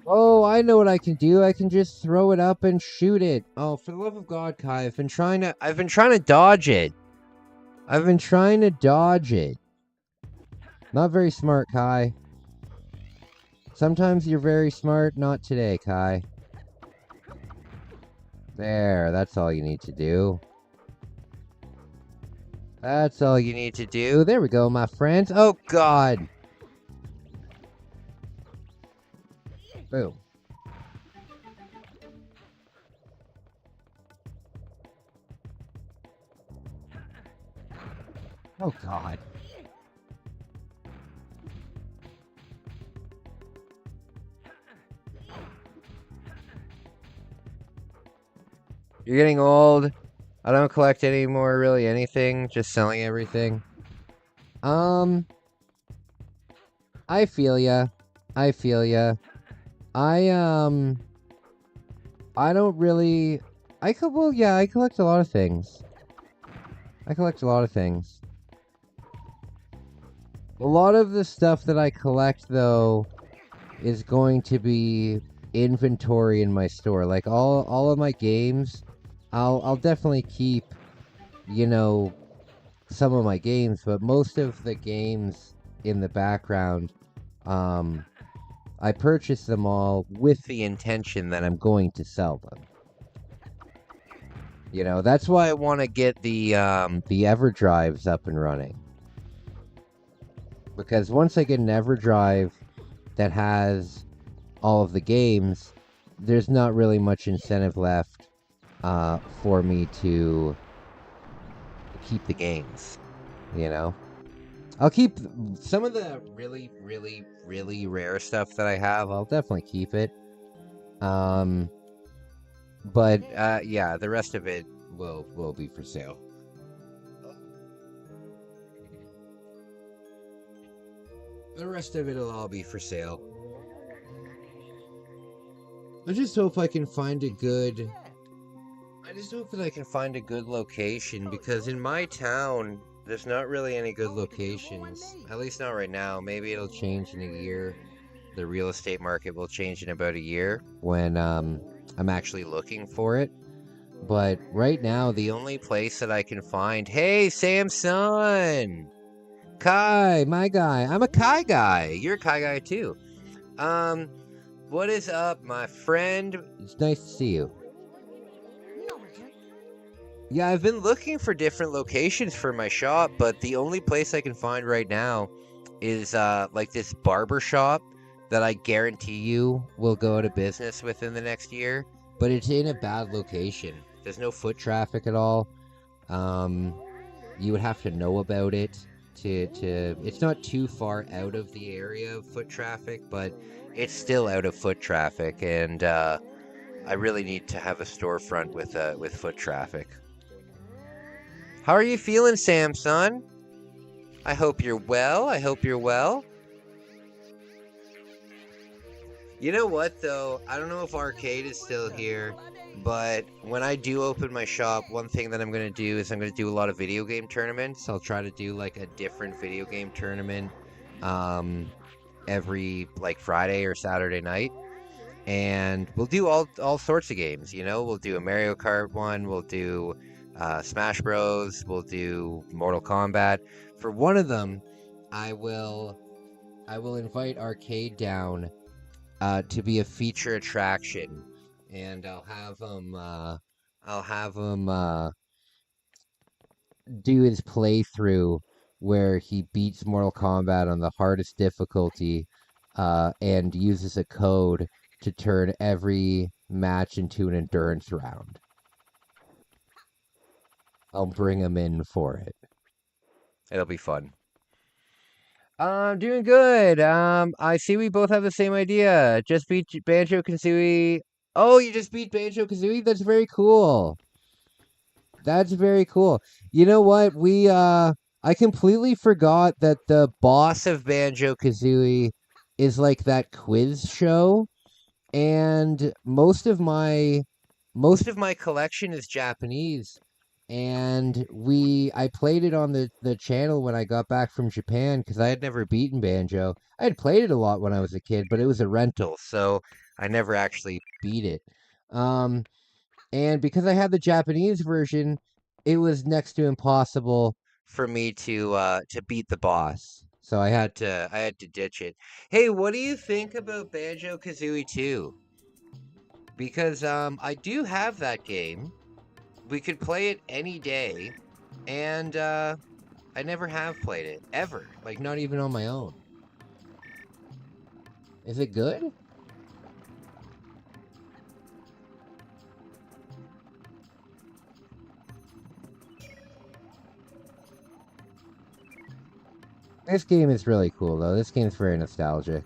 Oh, I know what I can do. I can just throw it up and shoot it. Oh, for the love of God, Kai, I've been trying to dodge it. Not very smart, Kai. Sometimes you're very smart, not today, Kai. There, that's all you need to do. There we go, my friends. Oh, God. Boom. Oh, God. You're getting old. I don't collect anymore, really anything. Just selling everything. I feel ya. I don't really... I collect a lot of things. A lot of the stuff that I collect, though, is going to be inventory in my store. Like, all of my games, I'll definitely keep, you know, some of my games, but most of the games in the background, I purchase them all with the intention that I'm going to sell them. You know, that's why I want to get the EverDrives up and running. Because once I get an EverDrive that has all of the games, there's not really much incentive left for me to keep the games, you know? I'll keep some of the really, really, really rare stuff that I have. I'll definitely keep it. But yeah, the rest of it will be for sale. The rest of it'll all be for sale. I just hope I can find a good... I just hope that I can find a good location, because in my town, There's not really any good locations, at least not right now. Maybe it'll change in a year. The real estate market will change in about a year when I'm actually looking for it. But right now, the only place that I can find, hey, Samson, Kai, my guy. I'm a Kai guy. You're a Kai guy too. Um, what is up, my friend? It's nice to see you. Yeah, I've been looking for different locations for my shop, but the only place I can find right now is like this barber shop that I guarantee you will go out of business within the next year, but it's in a bad location. There's no foot traffic at all. Um, you would have to know about it to it's not too far out of the area of foot traffic, but it's still out of foot traffic, and I really need to have a storefront with foot traffic. How are you feeling, Samson? I hope you're well. I hope you're well. You know what, though? I don't know if Arcade is still here, but when I do open my shop, one thing that I'm going to do is I'm going to do a lot of video game tournaments. I'll try to do like a different video game tournament um, every like Friday or Saturday night. And we'll do all sorts of games. You know, we'll do a Mario Kart one, we'll do Smash Bros, we'll do Mortal Kombat. For one of them, I will invite Arcade down to be a feature attraction, and I'll have him do his playthrough where he beats Mortal Kombat on the hardest difficulty, and uses a code to turn every match into an endurance round. I'll bring him in for it. It'll be fun. I'm doing good. I see we both have the same idea. Just beat Banjo-Kazooie. Oh, you just beat Banjo-Kazooie? That's very cool. That's very cool. You know what? I completely forgot that the boss of Banjo-Kazooie is like that quiz show, and most of my collection is Japanese. And I played it on the channel when I got back from Japan because I had never beaten Banjo. I had played it a lot when I was a kid, but it was a rental, so I never actually beat it. Um, and because I had the Japanese version, it was next to impossible for me to beat the boss. So I had to ditch it. Hey, what do you think about Banjo-Kazooie 2? Because I do have that game. We could play it any day, and I never have played it ever. Like not even on my own. Is it good? This game is really cool though. This game's very nostalgic.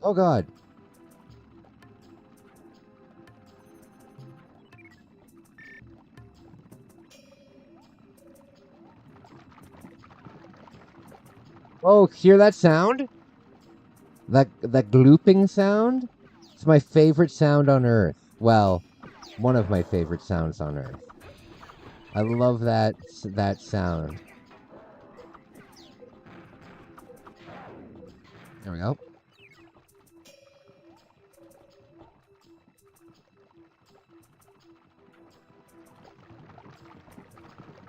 Oh god. Oh, hear that sound? That glooping sound? It's my favorite sound on earth. Well, one of my favorite sounds on earth. I love that sound. There we go.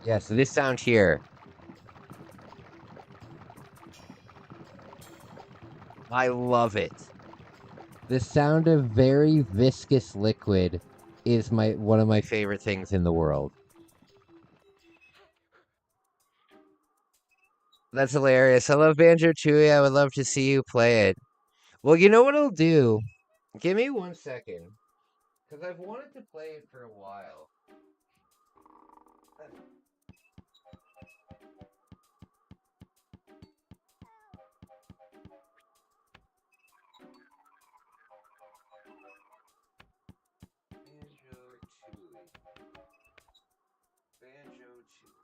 Yeah, so this sound here. I love it. The sound of very viscous liquid is one of my favorite things in the world. That's hilarious. I love Banjo-Tooie. I would love to see you play it. Well, you know what I'll do? Give me 1 second, because I've wanted to play it for a while. Banjo-Tooie. Banjo-Tooie.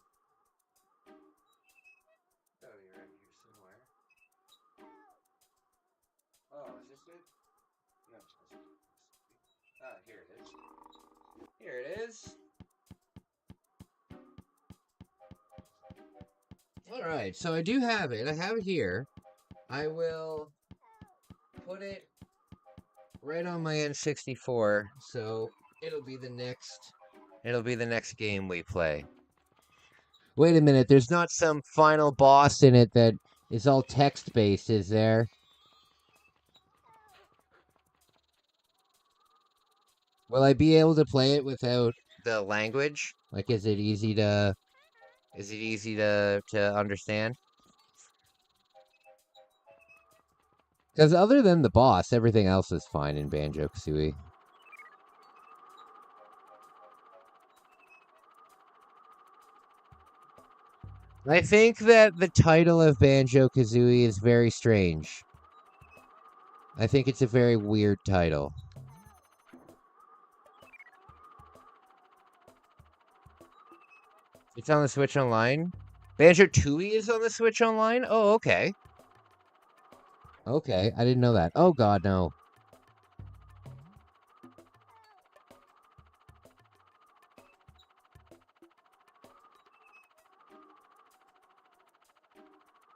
Oh, you're right here somewhere. Oh, is this it? Ah, here it is. Here it is. Alright, so I do have it. I have it here. I will put it right on my N64, so it'll be the next game we play. Wait a minute, there's not some final boss in it that is all text-based, is there? Will I be able to play it without the language? Like, is it easy to understand? Because other than the boss, everything else is fine in Banjo-Kazooie. I think that the title of Banjo-Kazooie is very strange. I think it's a very weird title. It's on the Switch Online? Banjo-Tooie is on the Switch Online? Oh, okay. Okay, I didn't know that. Oh god, no.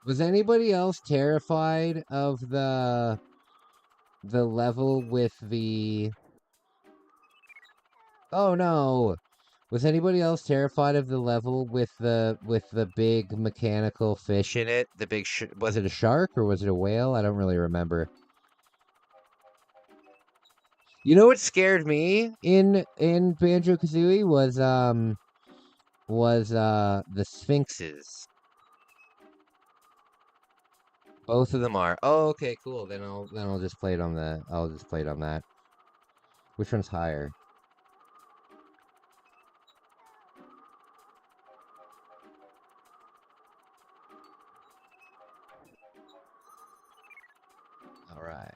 Was anybody else terrified of the level with the... Oh no! Was anybody else terrified of the level with the big mechanical fish in it? The big was it a shark or was it a whale? I don't really remember. You know what scared me in Banjo-Kazooie was the sphinxes. Both of them are. Oh, okay, cool. Then I'll just play it on that. Which one's higher? All right.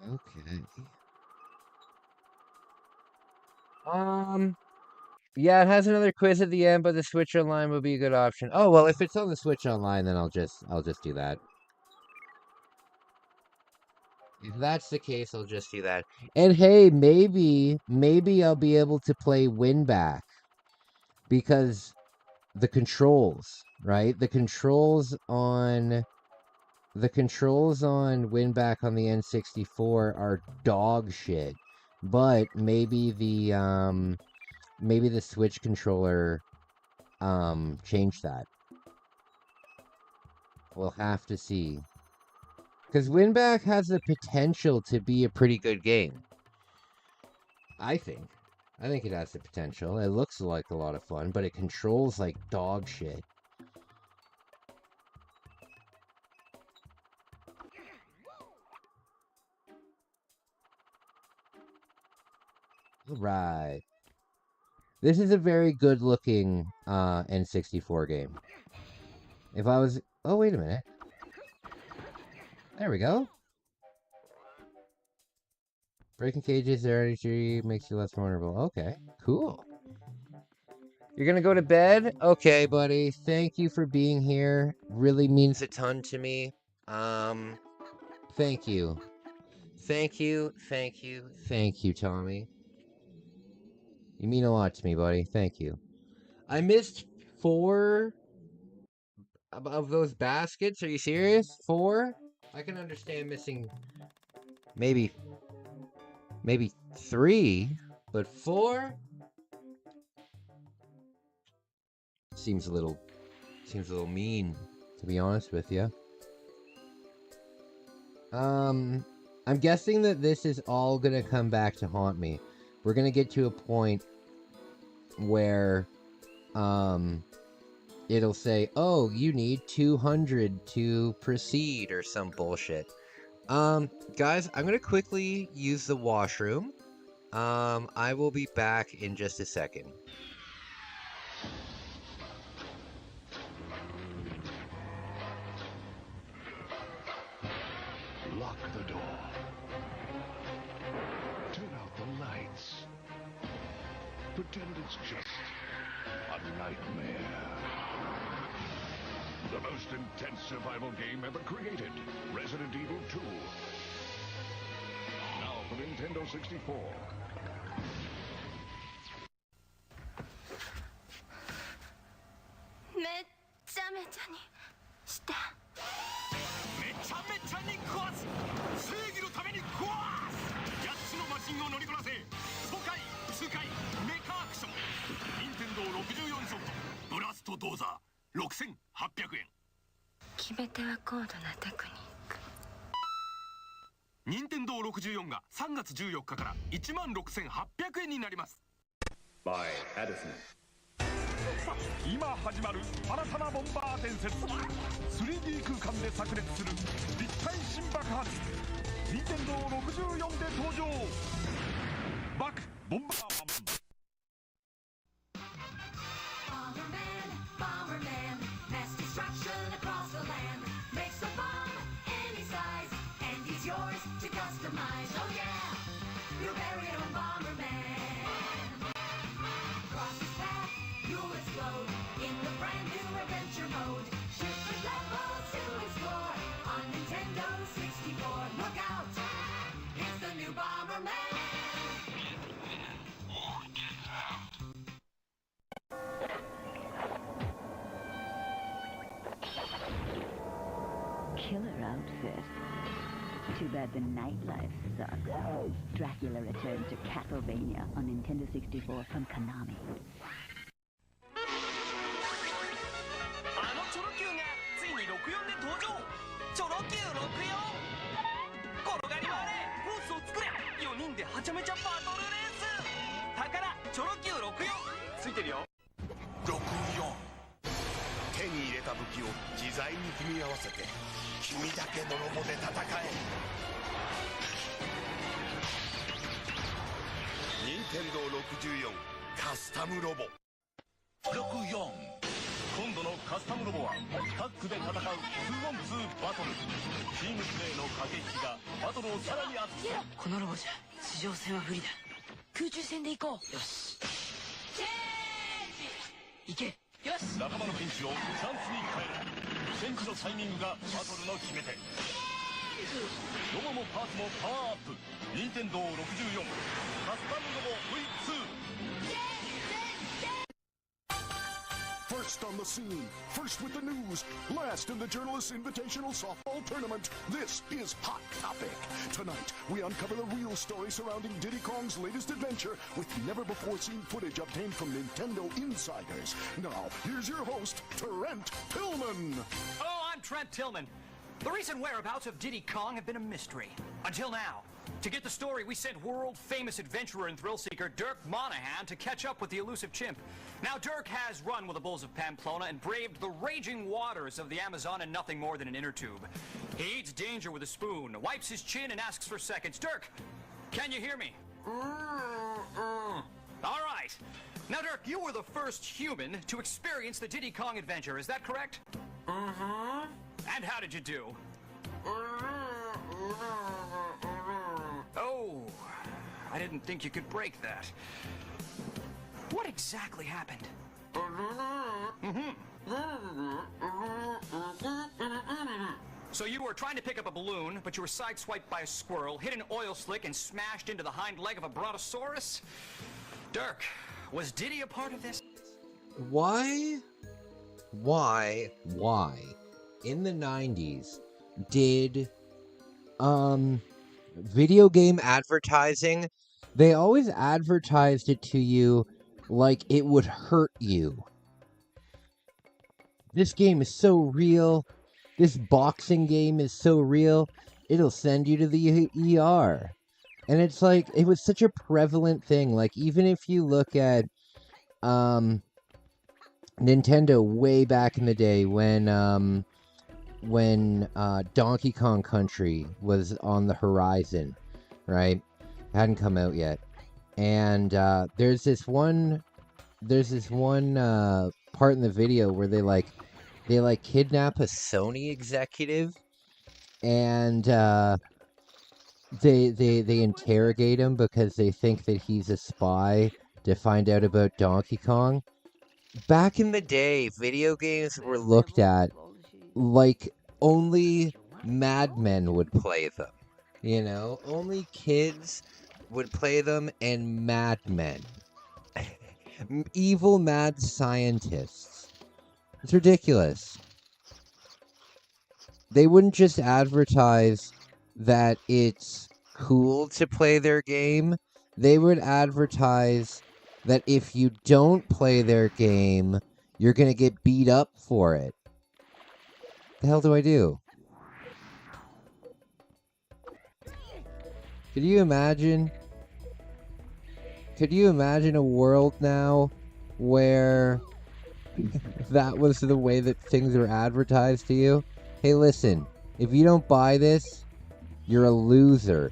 Okay. Yeah, it has another quiz at the end, but the Switch Online would be a good option. Oh, well, if it's on the Switch Online, then I'll just do that. If that's the case, I'll just do that. And hey, maybe I'll be able to play Winback because the controls, right? The controls on Winback on the N64 are dog shit. But maybe the Switch controller changed that. We'll have to see. Because Winback has the potential to be a pretty good game. I think. I think it has the potential. It looks like a lot of fun, but it controls like dog shit. Right. This is a very good looking N64 game. If I was... Oh, wait a minute. There we go. Breaking cages, their energy makes you less vulnerable. Okay, cool. You're gonna go to bed? Okay, buddy. Thank you for being here. Really means a ton to me. Thank you. Thank you, Tommy. You mean a lot to me, buddy. Thank you. I missed 4 of those baskets. Are you serious? 4? I can understand missing maybe 3, but 4 seems a little mean, to be honest with you. I'm guessing that this is all gonna come back to haunt me. We're gonna get to a point where it'll say, oh, you need 200 to proceed or some bullshit. Guys, I'm gonna quickly use the washroom. I will be back in just a second. Lock the door. Turn out the lights. Pretend it's just a nightmare. The The most intense survival game ever created. Resident Evil 2. Now for Nintendo 64. めっちゃめちゃにしてめちゃめちゃに壊す正義のために壊す8つのマシンを乗りこなせ爽快痛快メカアクション任天堂64ソフトブラストドーザー6800円決め手は高度なテクニック任天堂64が3月14日から16,800円になります。 by Edison。今始まる新たなボンバー伝説 3D 空間で炸裂する立体新爆発任天堂64で登場バクボンバーマンKiller outfit. Too bad the nightlife sucks. Dracula returns to Castlevania on Nintendo 64 from Konami. あのチョロ Q がついに64で登場チョロ Q64 転がり回れコースを作れ4人ではちゃめちゃバトルレース宝チョロ Q64 ついてるよ64手に入れた武器を自在に組み合わせて君だけのロボで戦え任天堂64カスタムロボ64今度のカスタムロボはタッグで戦う 2on2 バトルチームプレーの駆け引きがバトルをさらに熱くこのロボじゃ地上戦は不利だ空中戦で行こうよし行けよし仲間のピンチをチャンスに変えるチェンジのタイミングがバトルの決め手ロボもパーツもパワーアップ任天堂64カスタムロボ V2First on the scene, first with the news, last in the Journalists Invitational Softball Tournament. This is Hot Topic. Tonight, we uncover the real story surrounding Diddy Kong's latest adventure with never-before-seen footage obtained from Nintendo insiders. Now, here's your host, Trent Tillman. Hello, I'm Trent Tillman. The recent whereabouts of Diddy Kong have been a mystery. Until now. To get the story, we sent world-famous adventurer and thrill-seeker Dirk Monahan to catch up with the elusive chimp. Now, Dirk has run with the bulls of Pamplona and braved the raging waters of the Amazon in nothing more than an inner tube. He eats danger with a spoon, wipes his chin, and asks for seconds. Dirk, can you hear me? All right. Now, Dirk, you were the first human to experience the Diddy Kong adventure. Is that correct? Mm-hmm. And how did you do? Oh, I didn't think you could break that. What exactly happened? So you were trying to pick up a balloon, but you were sideswiped by a squirrel, hit an oil slick, and smashed into the hind leg of a brontosaurus? Dirk, was Diddy a part of this? Why in the 90s did video game advertising, they always advertised it to you like it would hurt you. This game is so real. This boxing game is so real. It'll send you to the ER. And it's like, it was such a prevalent thing. Like, even if you look at Nintendo way back in the day when Donkey Kong Country was on the horizon, right? Hadn't come out yet. And there's this one part in the video where they kidnap a Sony executive, and they interrogate him because they think that he's a spy to find out about Donkey Kong. Back in the day, video games were looked at like only madmen would play them. You know, only kids would play them and madmen. Evil mad scientists. It's ridiculous. They wouldn't just advertise that it's cool to play their game. They would advertise that if you don't play their game, you're going to get beat up for it. The hell do I do? Could you imagine? Could you imagine a world now where that was the way that things are advertised to you? Hey, listen, if you don't buy this, you're a loser.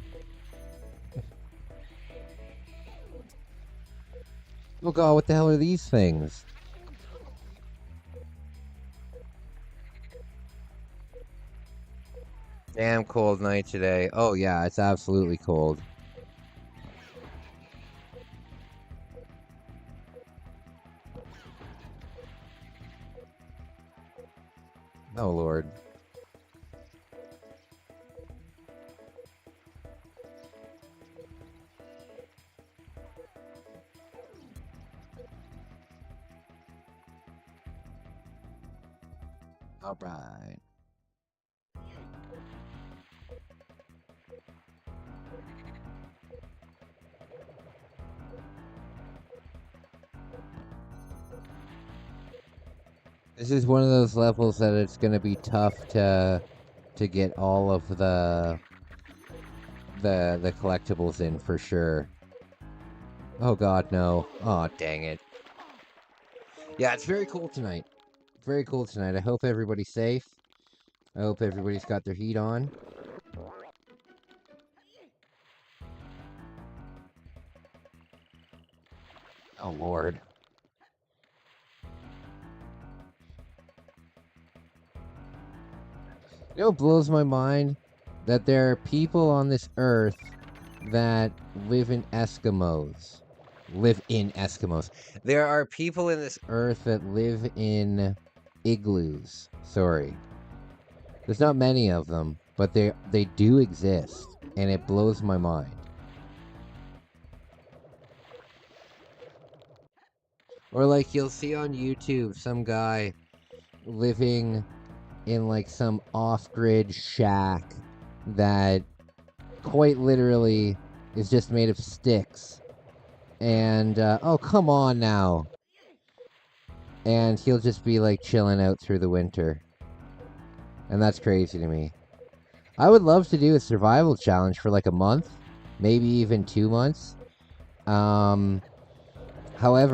Oh god, what the hell are these things? Damn cold night today. Oh yeah, it's absolutely cold. Oh lord. All right. This is one of those levels that it's going to be tough to get all of the collectibles in for sure. Oh god, no. Oh, dang it. Yeah, it's very cold tonight. Very cold tonight. I hope everybody's safe. I hope everybody's got their heat on. Oh, Lord. You know what blows my mind? That there are people on this earth that live in Eskimos. Live in Eskimos. There are people in this earth that live in igloos. Sorry. There's not many of them, but they do exist, and it blows my mind. Or like you'll see on YouTube some guy living in like some off-grid shack that quite literally is just made of sticks. And, oh, come on now. And he'll just be like chilling out through the winter. And that's crazy to me. I would love to do a survival challenge for like a month, maybe even 2 months. However,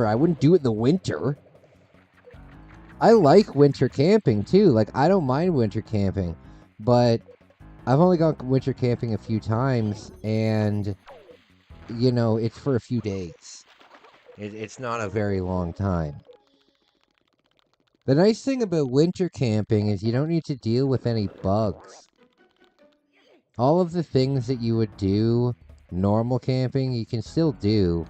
I wouldn't do it in the winter. I like winter camping too. Like, I don't mind winter camping, but I've only gone winter camping a few times, and you know, it's for a few days. It's not a very long time. The nice thing about winter camping is you don't need to deal with any bugs. All of the things that you would do normal camping, you can still do.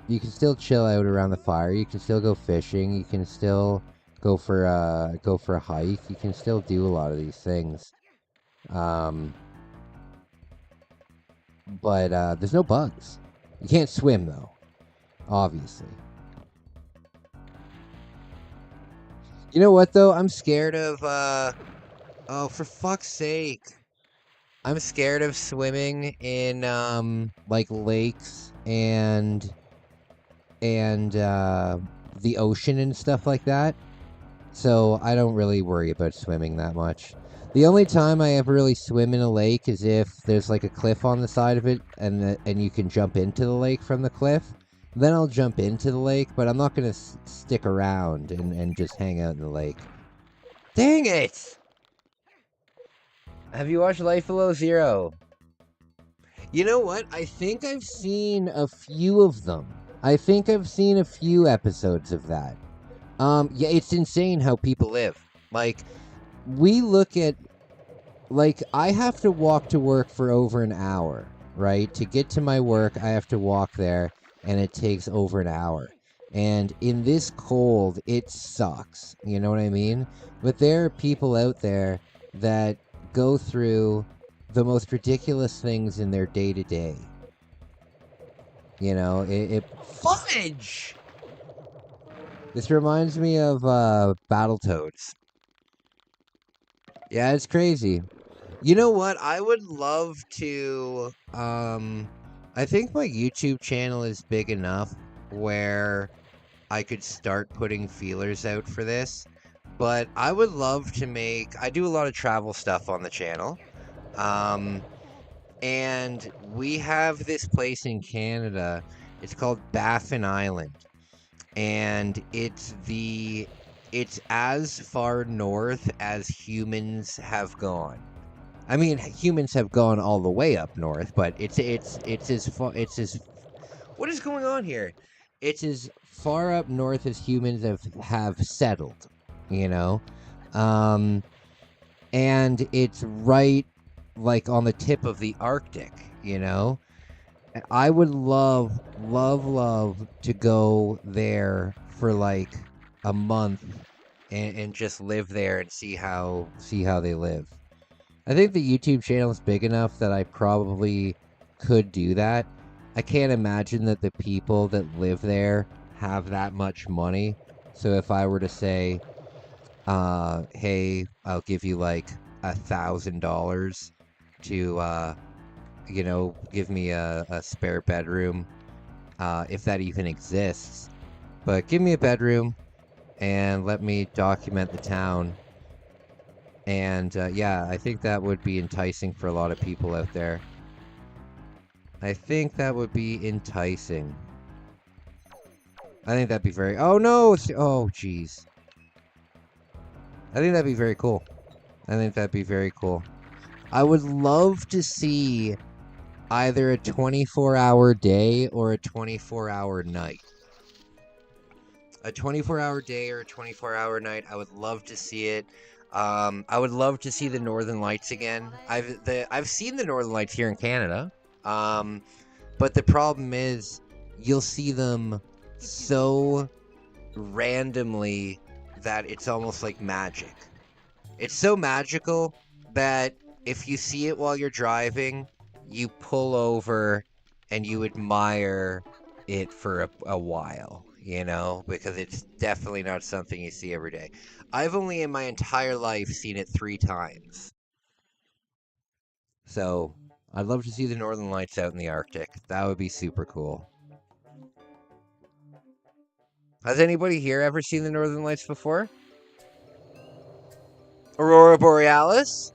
You can still chill out around the fire. You can still go fishing. You can still go for a hike. You can still do a lot of these things. But there's no bugs. You can't swim though, obviously. You know what though? I'm scared of oh, for fuck's sake. I'm scared of swimming in like lakes and the ocean and stuff like that. So I don't really worry about swimming that much. The only time I ever really swim in a lake is if there's like a cliff on the side of it and you can jump into the lake from the cliff. Then I'll jump into the lake, but I'm not going to stick around and just hang out in the lake. Dang it! Have you watched Life Below Zero? You know what? I think I've seen a few of them. I think I've seen a few episodes of that. Yeah, it's insane how people live. Like, we look at... Like, I have to walk to work for over an hour, right? To get to my work, I have to walk there, and it takes over an hour. And in this cold, it sucks. You know what I mean? But there are people out there that go through the most ridiculous things in their day-to-day. You know, it fudge! This reminds me of Battletoads. Yeah, it's crazy. You know what? I would love to I think my YouTube channel is big enough where I could start putting feelers out for this. But I would love to make I do a lot of travel stuff on the channel. And we have this place in Canada. It's called Baffin Island. And it's as far north as humans have gone. I mean, humans have gone all the way up north, but it's as far what is going on here? It's as far up north as humans have settled, you know, and it's right like on the tip of the Arctic, you know. I would love to go there for like a month and just live there and see how they live. I think the YouTube channel is big enough that I probably could do that. I can't imagine that the people that live there have that much money. So if I were to say, hey, I'll give you like $1,000 to, you know, give me a spare bedroom, if that even exists. But give me a bedroom and let me document the town. And yeah, I think that would be enticing for a lot of people out there. I think that would be enticing. I think that'd be very... Oh, no! Oh, jeez. I think that'd be very cool. I think that'd be very cool. I would love to see either a 24-hour day or a 24-hour night. A 24-hour day or a 24-hour night. I would love to see it. I would love to see the Northern Lights again. I've seen the Northern Lights here in Canada. But the problem is you'll see them so randomly that it's almost like magic. It's so magical that if you see it while you're driving, you pull over and you admire it for a while, you know, because it's definitely not something you see every day. I've only in my entire life seen it 3 times. So I'd love to see the Northern Lights out in the Arctic. That would be super cool. Has anybody here ever seen the Northern Lights before? Aurora Borealis?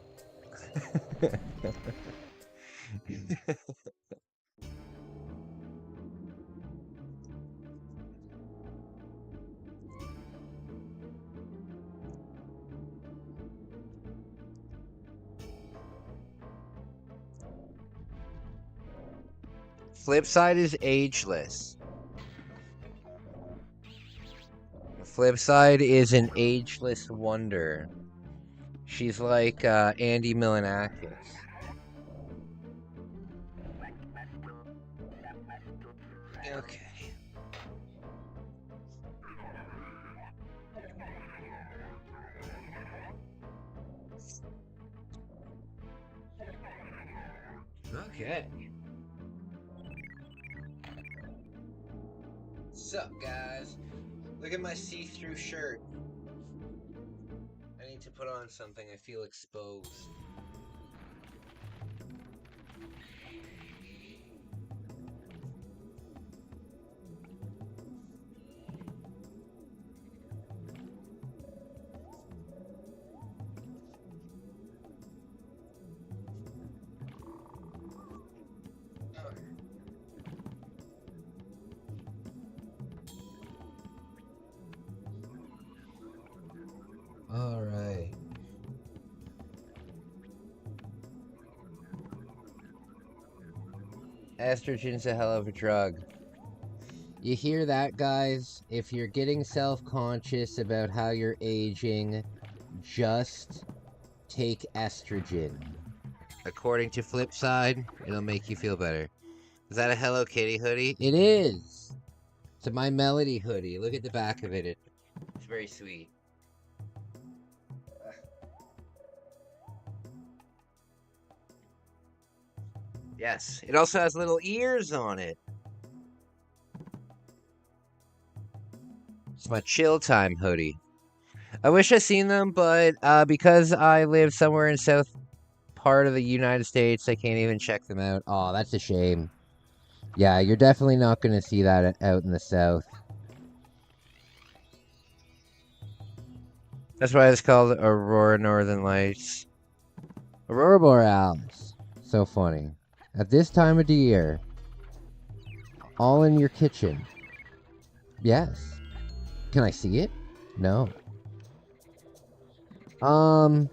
Flipside is ageless. Flipside is an ageless wonder. She's like Andy Milonakis. Okay. Okay. What's up, guys? Look at my see-through shirt. I need to put on something. I feel exposed. All right. Estrogen's a hell of a drug. You hear that, guys? If you're getting self-conscious about how you're aging, just take estrogen. According to Flipside, it'll make you feel better. Is that a Hello Kitty hoodie? It is! It's a My Melody hoodie. Look at the back of it. It's very sweet. Yes. It also has little ears on it. It's my chill time hoodie. I wish I seen them, but because I live somewhere in south part of the United States, I can't even check them out. Oh, that's a shame. Yeah, you're definitely not going to see that out in the south. That's why it's called Aurora Northern Lights. Aurora Borealis. So funny. At this time of the year, all in your kitchen. Yes. Can I see it? No. Oh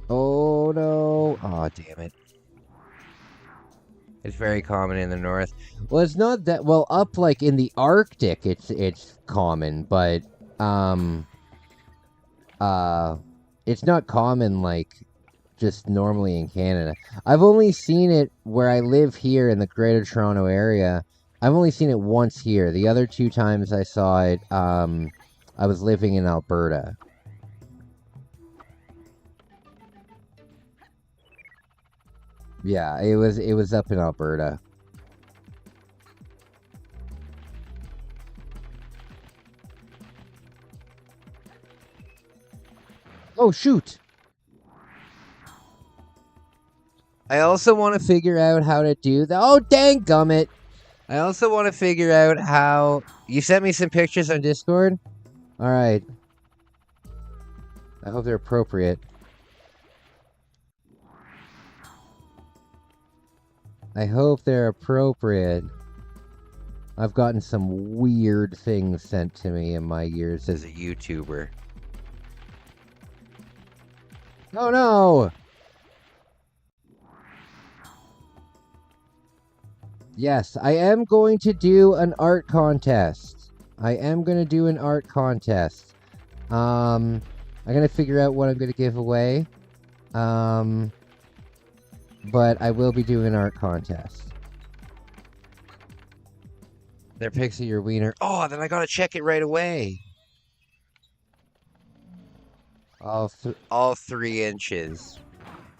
no. Oh, damn it. It's very common in the north. Well, it's not that well up like in the Arctic it's common, but it's not common like just normally in Canada. I've only seen it where I live here in the Greater Toronto area. I've only seen it once here. The other 2 times I saw it, I was living in Alberta. Yeah, it was up in Alberta. Oh shoot! I also want to figure out how to do that. Oh dang gummit! I also want to figure out how... You sent me some pictures on Discord? Alright. I hope they're appropriate. I hope they're appropriate. I've gotten some weird things sent to me in my years as a YouTuber. Oh no! Yes, I am going to do an art contest. I am going to do an art contest. I'm going to figure out what I'm going to give away. But I will be doing an art contest. They're pics of your wiener. Oh, then I gotta check it right away. All 3 inches.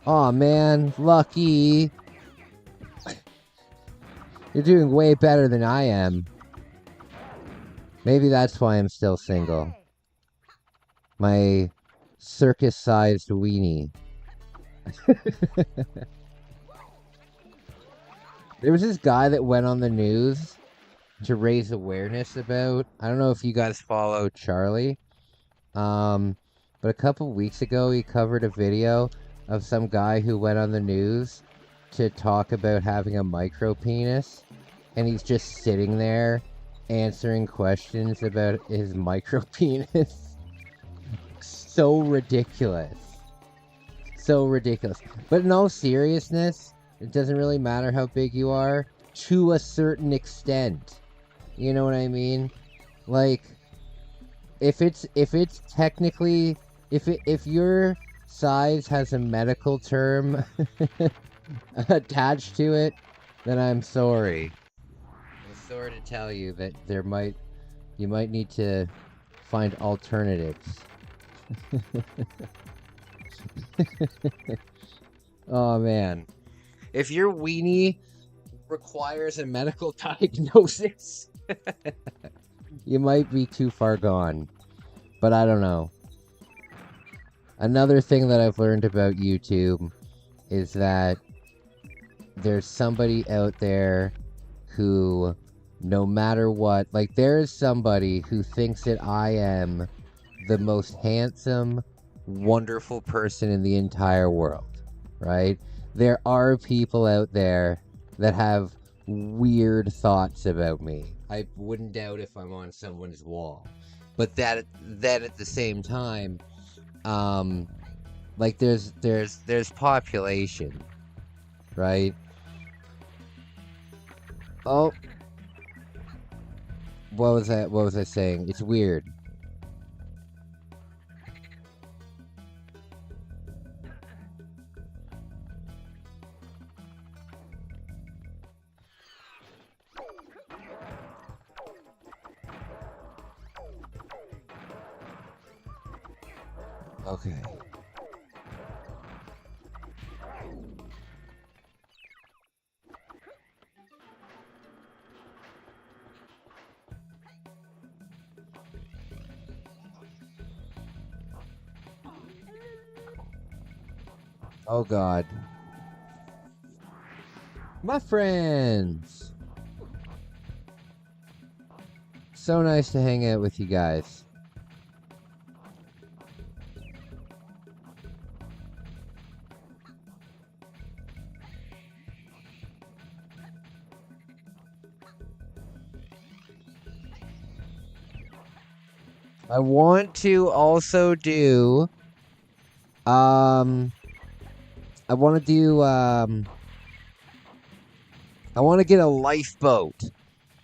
Oh man, lucky. You're doing way better than I am. Maybe that's why I'm still single. My circus-sized weenie. There was this guy that went on the news to raise awareness about... I don't know if you guys follow Charlie. But a couple weeks ago, he covered a video of some guy who went on the news to talk about having a micro penis. And he's just sitting there answering questions about his micro penis. So ridiculous. So ridiculous. But in all seriousness... It doesn't really matter how big you are, to a certain extent. You know what I mean? Like, if it's technically, if your size has a medical term attached to it, then I'm sorry. I'm sorry to tell you that you might need to find alternatives. Oh man. If your weenie requires a medical diagnosis, you might be too far gone. But I don't know. Another thing that I've learned about YouTube is that there's somebody out there who, no matter what, like there is somebody who thinks that I am the most handsome, wonderful person in the entire world, right? There are people out there that have weird thoughts about me. I wouldn't doubt if I'm on someone's wall. But that at the same time, like there's population, right? Oh, what was I saying? It's weird. Okay. Oh God. My friends! So nice to hang out with you guys. I want to also do I want to get a lifeboat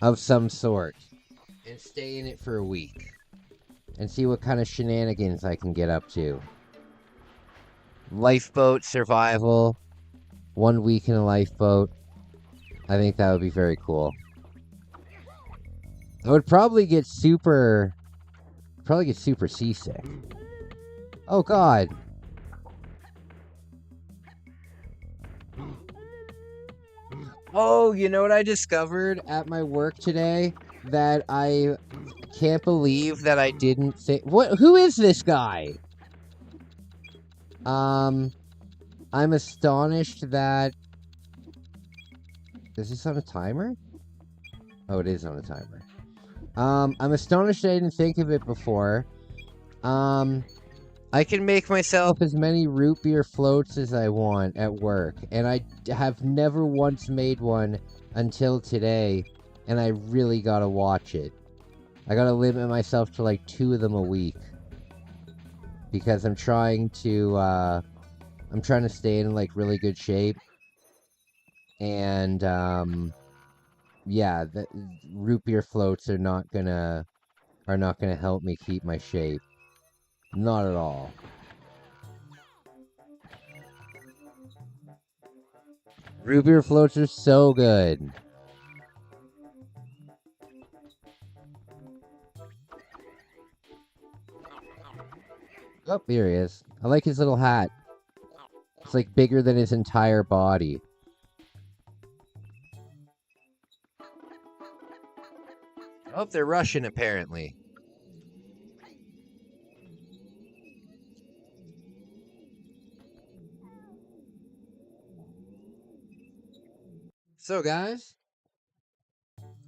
of some sort and stay in it for a week and see what kind of shenanigans I can get up to. Lifeboat survival, 1 week in a lifeboat. I think that would be very cool. I would probably get super seasick. Oh God. Oh, you know what I discovered at my work today? That I can't believe that I didn't think... What? Who is this guy? I'm astonished that... Is this on a timer? Oh, it is on a timer. I'm astonished I didn't think of it before. I can make myself as many root beer floats as I want at work, and I have never once made one until today, and I really gotta watch it. I gotta limit myself to like 2 of them a week, because I'm trying to stay in like really good shape, and yeah, the root beer floats are not gonna help me keep my shape. Not at all. Root beer floats are so good. Oh, here he is. I like his little hat. It's like bigger than his entire body. Oh, they're Russian apparently. So guys,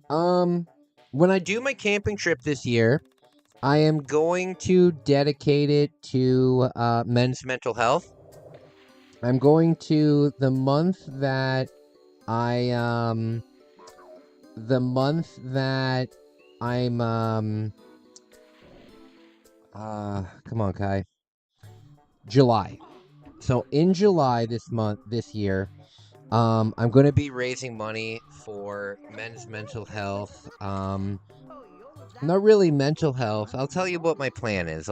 when I do my camping trip this year, I am going to dedicate it to men's mental health. I'm going to the month that I'm come on, Kai. July. So in July this year, I'm going to be raising money for men's mental health. Not really mental health. I'll tell you what my plan is.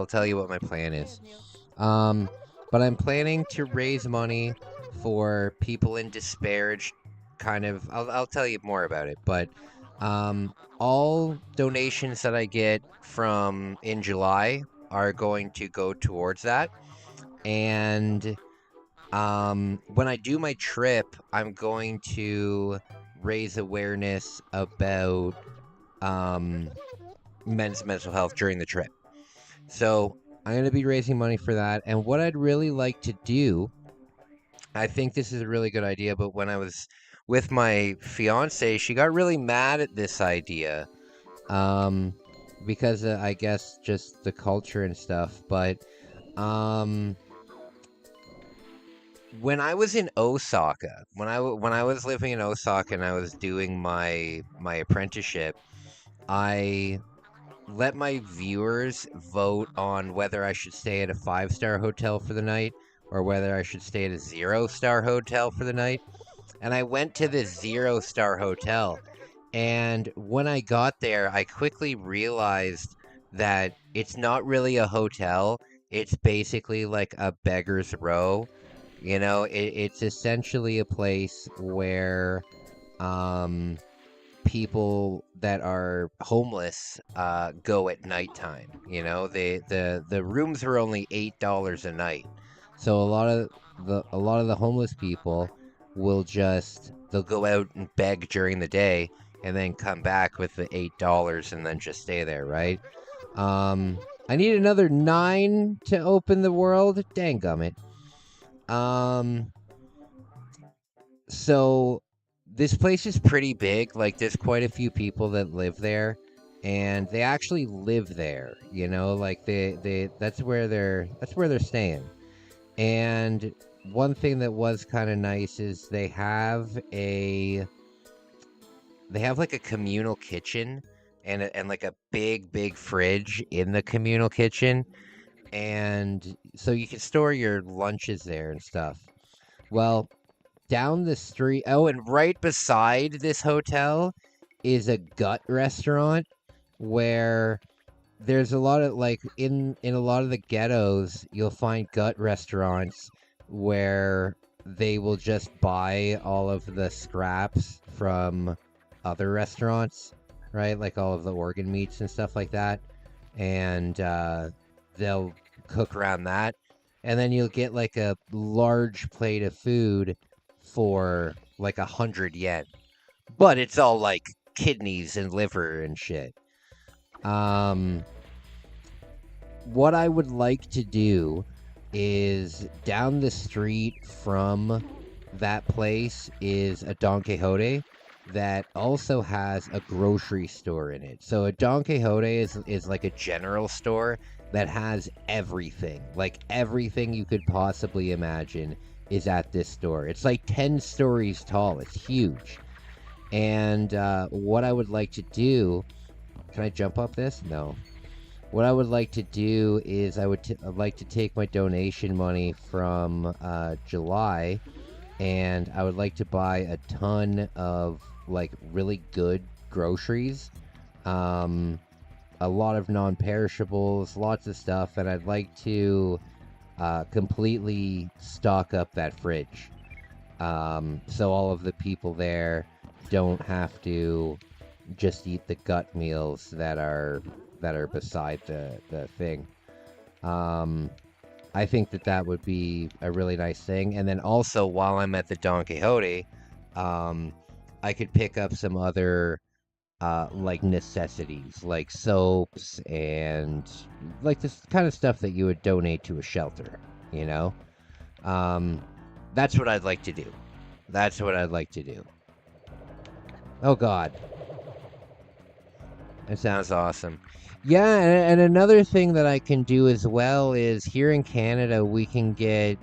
But I'm planning to raise money for people in disparaged kind of... I'll tell you more about it. But all donations that I get from in July are going to go towards that. And when I do my trip, I'm going to raise awareness about men's mental health during the trip. So I'm going to be raising money for that. And what I'd really like to do, I think this is a really good idea, but when I was with my fiance, she got really mad at this idea because I guess just the culture and stuff. But when I was in Osaka, when I was living in Osaka and I was doing my apprenticeship, I let my viewers vote on whether I should stay at a 5-star hotel for the night or whether I should stay at a 0-star hotel for the night. And I went to the 0-star hotel. And when I got there, I quickly realized that it's not really a hotel. It's basically like a beggar's row. You know, it's essentially a place where people that are homeless go at nighttime. You know, the rooms are only $8 a night, so a lot of the homeless people will they'll go out and beg during the day and then come back with the $8 and then just stay there, right? I need another 9 to open the world. Danggummit. So this place is pretty big. Like, there's quite a few people that live there, and they actually live there. You know, like that's where they're staying. And one thing that was kind of nice is they have like a communal kitchen and like a big fridge in the communal kitchen, and so you can store your lunches there and stuff. Well, down the street, and right beside this hotel is a gut restaurant where there's a lot of, like, in a lot of the ghettos, you'll find gut restaurants where they will just buy all of the scraps from other restaurants, right? Like all of the organ meats and stuff like that. And they'll cook around that. And then you'll get like a large plate of food for like 100 yen. But it's all like kidneys and liver and shit. What I would like to do is down the street from that place is a Don Quixote that also has a grocery store in it. So a Don Quixote is like a general store that has everything. Like everything you could possibly imagine is at this store. It's like 10 stories tall. It's huge. And what I would like to do... Can I jump up this? No. What I would like to do is I'd like to take my donation money from July, and I would like to buy a ton of like really good groceries, a lot of non-perishables, lots of stuff, and I'd like to completely stock up that fridge, so all of the people there don't have to just eat the gut meals that are beside the thing. I think that would be a really nice thing. And then also, while I'm at the Don Quixote, I could pick up some other like necessities, like soaps and like this kind of stuff that you would donate to a shelter, you know? That's what I'd like to do. That's what I'd like to do. Oh God. It sounds awesome. Yeah, and another thing that I can do as well is here in Canada we can get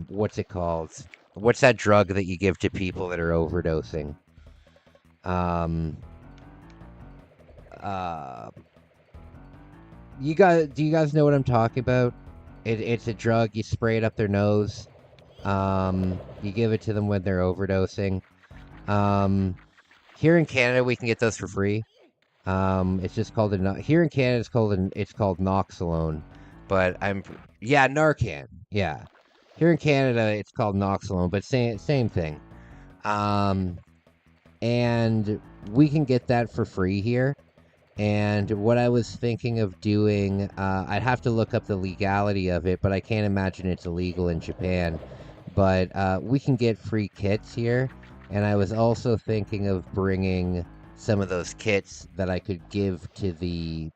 what's it called? What's that drug that you give to people that are overdosing? Do you guys know what I'm talking about? It's a drug, you spray it up their nose. You give it to them when they're overdosing. Here in Canada, we can get those for free. It's just called here in Canada, it's called Noxalone, but Narcan. Yeah, here in Canada, it's called Noxalone, but same thing. And we can get that for free here. And what I was thinking of doing, I'd have to look up the legality of it, but I can't imagine it's illegal in Japan. But we can get free kits here. And I was also thinking of bringing some of those kits that I could give to the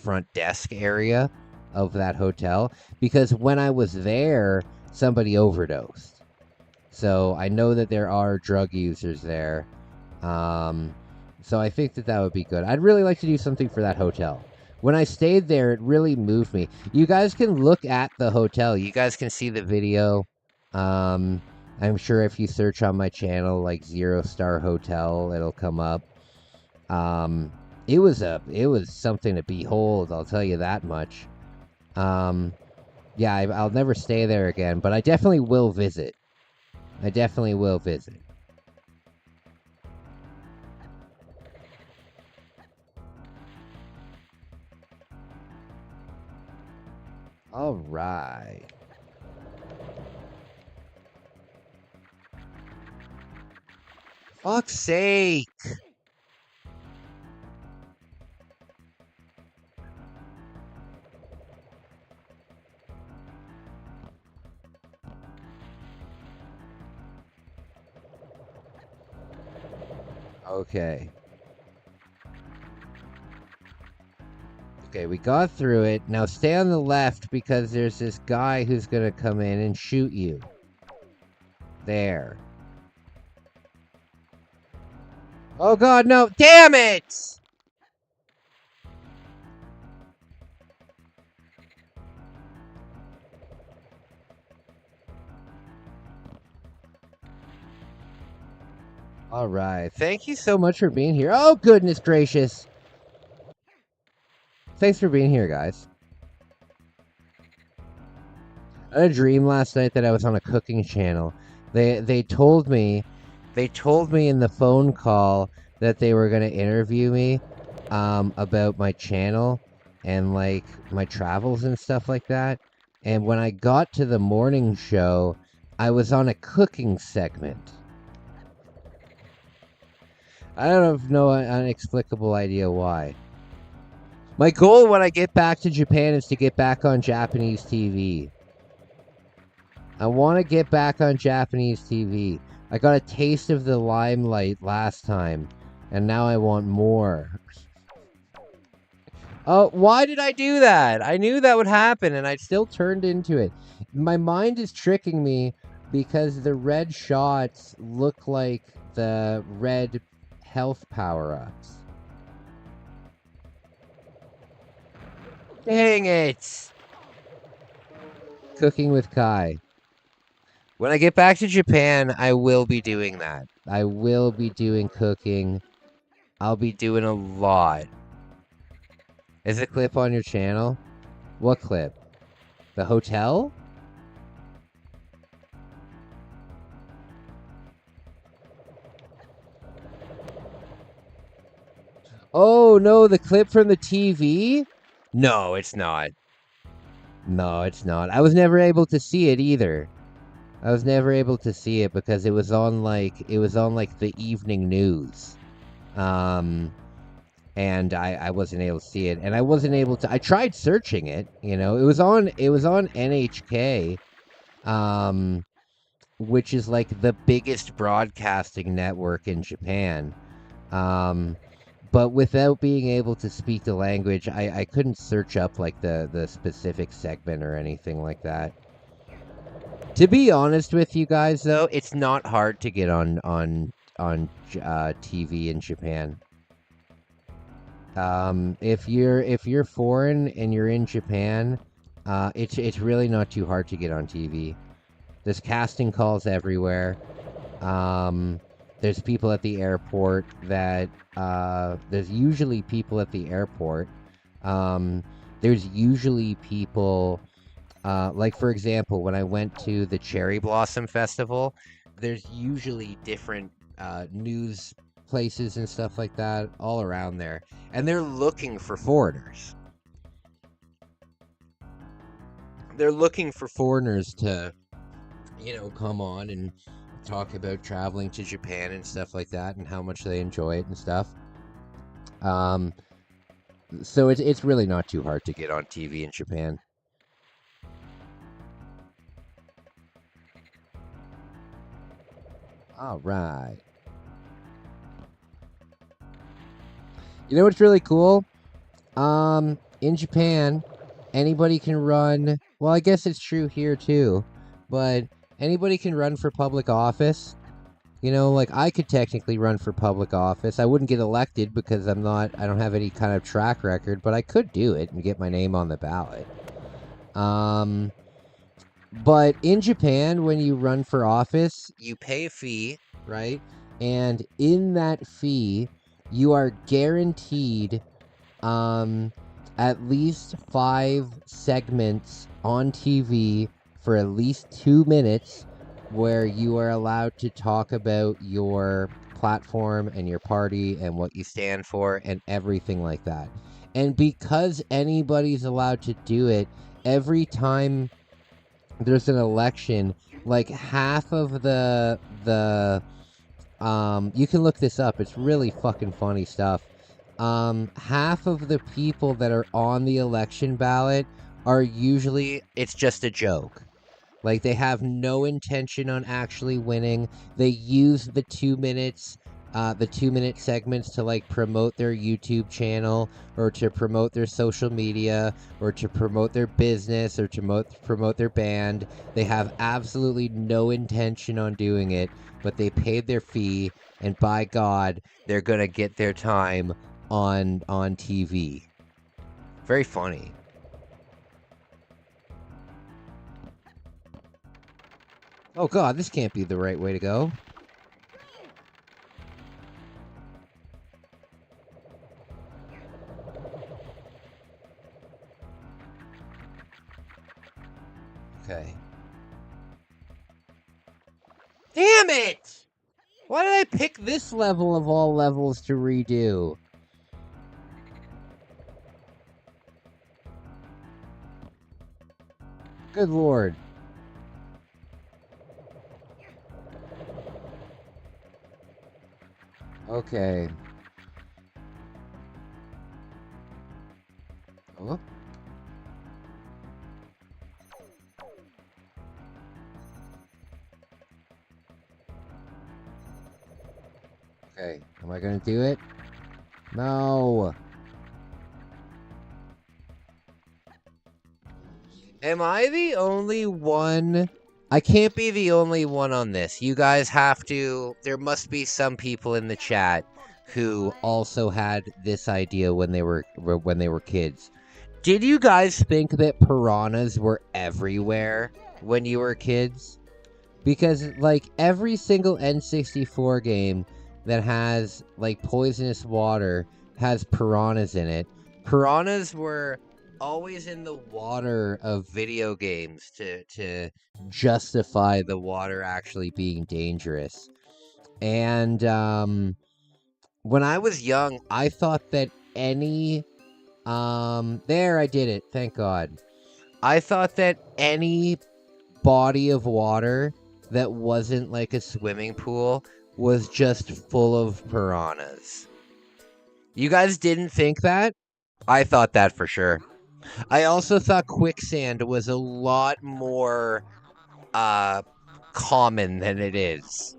front desk area of that hotel. Because when I was there, somebody overdosed. So I know that there are drug users there. So I think that would be good. I'd really like to do something for that hotel. When I stayed there, it really moved me. You guys can look at the hotel. You guys can see the video. I'm sure if you search on my channel, like 0-star hotel, it'll come up. It was something to behold, I'll tell you that much. Yeah, I'll never stay there again, but I definitely will visit. I definitely will visit. All right. Fuck's sake. Okay. Okay, we got through it. Now stay on the left because there's this guy who's gonna come in and shoot you. There. Oh god, no! Damn it! Alright, thank you so much for being here. Oh, goodness gracious! Thanks for being here, guys. I had a dream last night that I was on a cooking channel. They told me in the phone call that they were gonna interview me about my channel and like my travels and stuff like that. And when I got to the morning show, I was on a cooking segment. I don't have no inexplicable idea why. My goal when I get back to Japan is to get back on Japanese TV. I want to get back on Japanese TV. I got a taste of the limelight last time, and now I want more. Oh, why did I do that? I knew that would happen, and I still turned into it. My mind is tricking me because the red shots look like the red health power-ups. Dang it! Cooking with Kai. When I get back to Japan, I will be doing that. I will be doing cooking. I'll be doing a lot. Is the clip on your channel? What clip? The hotel? Oh, no, the clip from the TV? No, it's not. No, it's not. I was never able to see it either. I was never able to see it because it was on like the evening news. And I wasn't able to see it, and I wasn't able to. I tried searching it, you know. It was on NHK, which is like the biggest broadcasting network in Japan. But without being able to speak the language, I couldn't search up like the specific segment or anything like that. To be honest with you guys, though, it's not hard to get on TV in Japan. If you're foreign and you're in Japan, it's really not too hard to get on TV. There's casting calls everywhere. There's people at the airport that there's usually people at the airport. There's usually people. Like, for example, when I went to the Cherry Blossom Festival, there's usually different news places and stuff like that all around there. And they're looking for foreigners. They're looking for foreigners to, you know, come on and talk about traveling to Japan and stuff like that and how much they enjoy it and stuff. So it's really not too hard to get on TV in Japan. All right. You know what's really cool? In Japan, anybody can run. Well, I guess it's true here too, but anybody can run for public office. You know, like I could technically run for public office. I wouldn't get elected because I don't have any kind of track record, but I could do it and get my name on the ballot. But in Japan, when you run for office, you pay a fee, right? And in that fee, you are guaranteed at least 5 segments on TV for at least 2 minutes where you are allowed to talk about your platform and your party and what you stand for and everything like that. And because anybody's allowed to do it, every time there's an election, like half of the You can look this up. It's really fucking funny stuff. Half of the people that are on the election ballot are usually, it's just a joke. Like, they have no intention on actually winning. They use the 2 minutes, the 2-minute segments to, like, promote their YouTube channel, or to promote their social media, or to promote their business, or to promote their band. They have absolutely no intention on doing it, but they paid their fee, and by God, they're gonna get their time on TV. Very funny. Oh God, this can't be the right way to go. Okay. Damn it! Why did I pick this level of all levels to redo? Good Lord. Okay. Oh. Okay, am I gonna do it? No. Am I the only one? I can't be the only one on this. You guys have to... There must be some people in the chat who also had this idea when they were kids. Did you guys think that piranhas were everywhere when you were kids? Because, like, every single N64 game that has, like, poisonous water has piranhas in it. Piranhas were always in the water of video games to justify the water actually being dangerous. And when I was young, I thought that any there, I did it, thank God. I thought that any body of water that wasn't like a swimming pool was just full of piranhas. You guys didn't think that? I thought that for sure. I also thought quicksand was a lot more common than it is.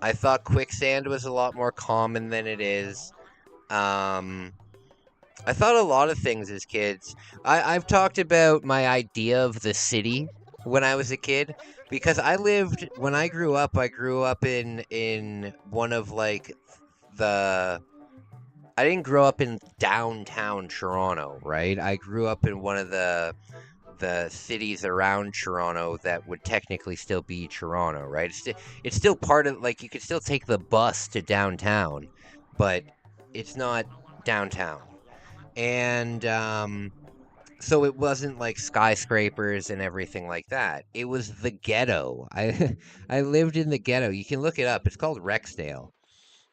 I thought quicksand was a lot more common than it is. I thought a lot of things as kids. I've talked about my idea of the city when I was a kid, because when I grew up in one of, like, I didn't grow up in downtown Toronto, right? I grew up in one of the cities around Toronto that would technically still be Toronto, right? It's still part of, like, you could still take the bus to downtown, but it's not downtown. And so it wasn't like skyscrapers and everything like that. It was the ghetto. I lived in the ghetto. You can look it up. It's called Rexdale.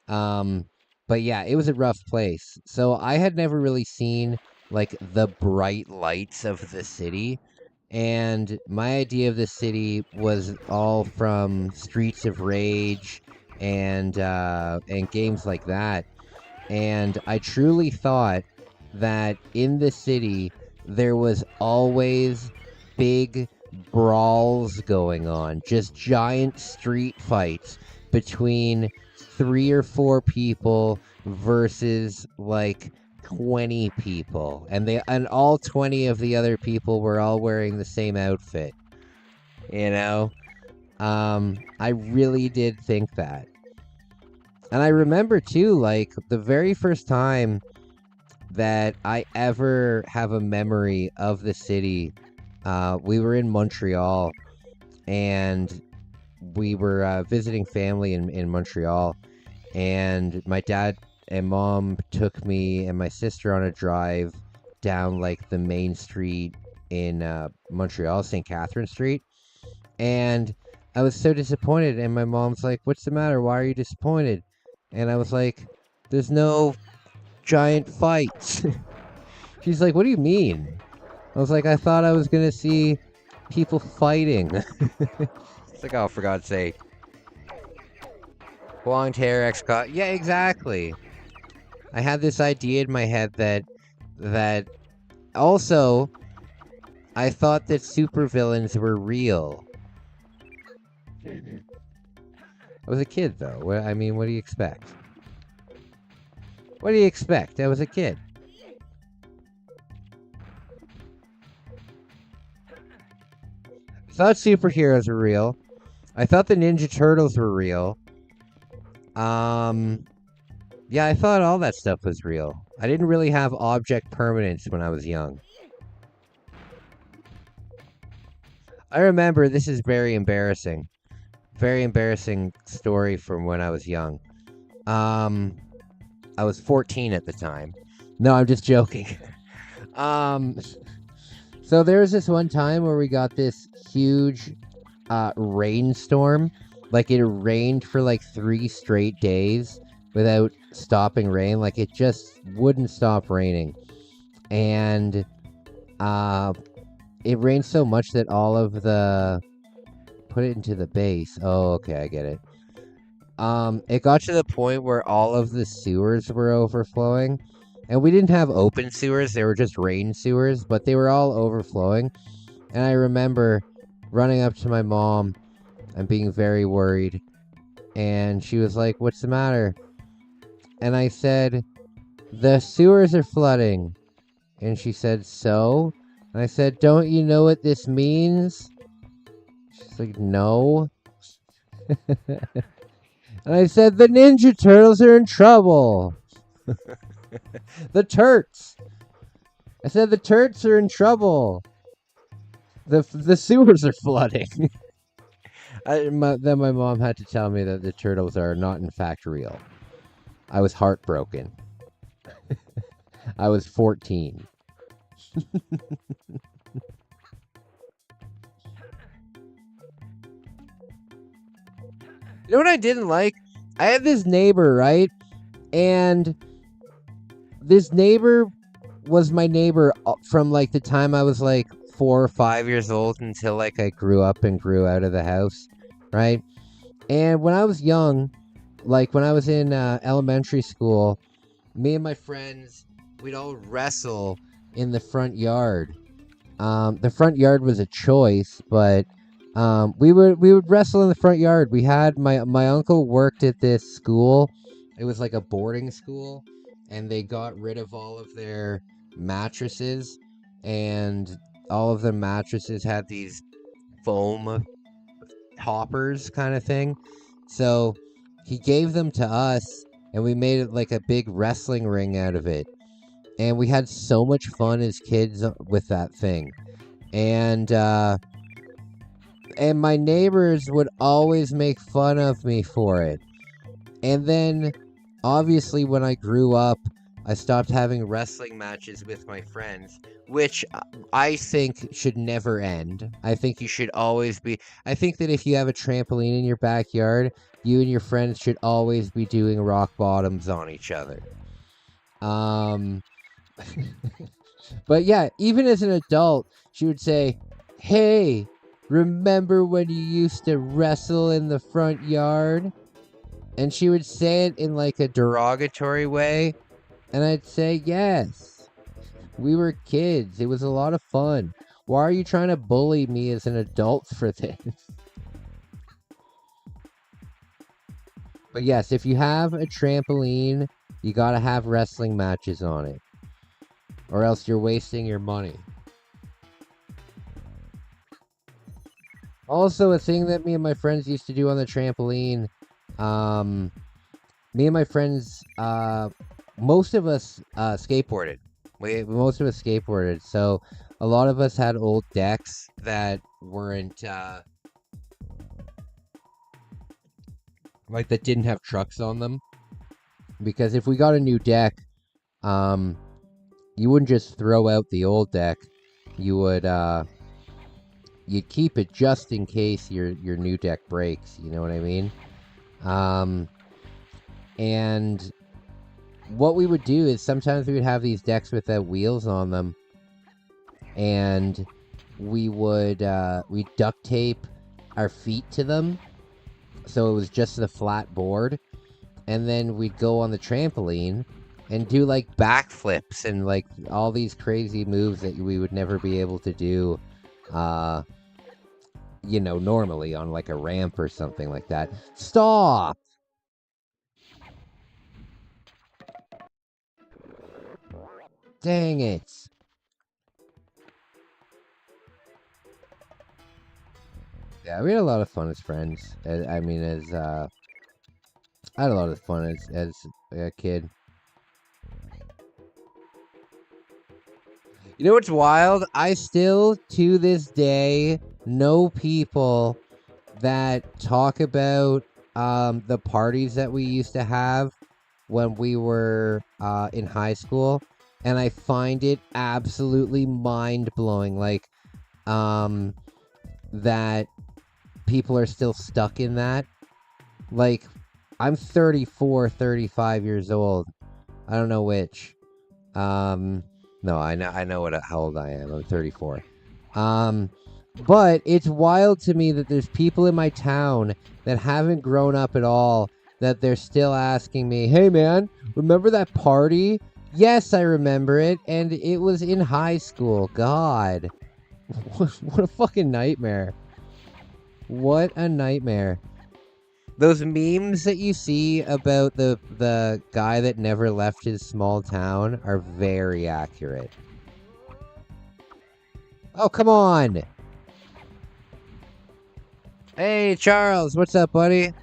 But yeah, it was a rough place. So I had never really seen, like, the bright lights of the city. And my idea of the city was all from Streets of Rage and games like that. And I truly thought that in the city there was always big brawls going on, just giant street fights between 3 or 4 people versus like 20 people, and all 20 of the other people were all wearing the same outfit. You know, I really did think that. And I remember too, like, the very first time that I ever have a memory of the city, we were in Montreal, and we were visiting family in Montreal, and my dad and mom took me and my sister on a drive down, like, the main street in Montreal, St. Catherine Street, and I was so disappointed, and my mom's like, "What's the matter? Why are you disappointed?" And I was like, "There's no giant fights." She's like, "What do you mean?" I was like, "I thought I was gonna see people fighting." It's like, oh, for God's sake. Long hair, ex-cop. Yeah, exactly. I had this idea in my head that also I thought that supervillains were real. I was a kid, though. I mean, what do you expect? What do you expect? I was a kid. I thought superheroes were real. I thought the Ninja Turtles were real. Yeah, I thought all that stuff was real. I didn't really have object permanence when I was young. I remember, this is very embarrassing. Very embarrassing story from when I was young. I was 14 at the time. No, I'm just joking. So there was this one time where we got this huge rainstorm. Like, it rained for like 3 straight days without stopping rain. Like, it just wouldn't stop raining. And it rained so much that all of the... Put it into the base. Oh, okay, I get it. It got to the point where all of the sewers were overflowing. And we didn't have open sewers, they were just rain sewers, but they were all overflowing. And I remember running up to my mom and being very worried. And she was like, "What's the matter?" And I said, "The sewers are flooding." And she said, "So?" And I said, "Don't you know what this means?" She's like, "No." And I said, "The Ninja Turtles are in trouble." The Turks. I said the Turks are in trouble. The sewers are flooding. Then my mom had to tell me that the turtles are not in fact real. I was heartbroken. I was 14. You know what I didn't like? I had this neighbor, right? And this neighbor was my neighbor from like the time I was like 4 or 5 years old until like I grew up and grew out of the house, right? And when I was young, like when I was in elementary school, me and my friends, we'd all wrestle in the front yard. The front yard was a choice, but we would wrestle in the front yard. We had my uncle worked at this school. It was like a boarding school, and they got rid of all of their mattresses, and all of the mattresses had these foam toppers kind of thing. So he gave them to us, and we made it like a big wrestling ring out of it. And we had so much fun as kids with that thing. And my neighbors would always make fun of me for it. And then, obviously, when I grew up, I stopped having wrestling matches with my friends, which I think should never end. I think you should always be... I think that if you have a trampoline in your backyard, you and your friends should always be doing rock bottoms on each other. But yeah, even as an adult, she would say, "Hey, remember when you used to wrestle in the front yard?" And she would say it in like a derogatory way. And I'd say, "Yes, we were kids. It was a lot of fun. Why are you trying to bully me as an adult for this?" But yes, if you have a trampoline, you gotta have wrestling matches on it. Or else you're wasting your money. Also, a thing that me and my friends used to do on the trampoline, me and my friends, most of us skateboarded. Most of us skateboarded. So a lot of us had old decks that weren't, like that didn't have trucks on them. Because if we got a new deck, you wouldn't just throw out the old deck. You would, you'd keep it just in case your new deck breaks. You know what I mean? And what we would do is sometimes we would have these decks without wheels on them, and we would duct tape our feet to them, so it was just the flat board. and then we'd go on the trampoline and do like backflips and like all these crazy moves that we would never be able to do, you know, normally on like a ramp or something like that. Stop! Dang it. Yeah, we had a lot of fun as friends. I mean, I had a lot of fun as a kid. You know what's wild? I still, to this day, know people that talk about the parties that we used to have when we were in high school, and I find it absolutely mind-blowing. Like, that people are still stuck in that. Like, I'm 34, 35 years old. I don't know which. No, I know how old I am. I'm 34. But it's wild to me that there's people in my town that haven't grown up at all, that they're still asking me, hey man, remember that party? Yes, I remember it, and it was in high school. God. What a fucking nightmare. What a nightmare. Those memes that you see about the guy that never left his small town are very accurate. Oh, come on! Hey, Charles, what's up, buddy?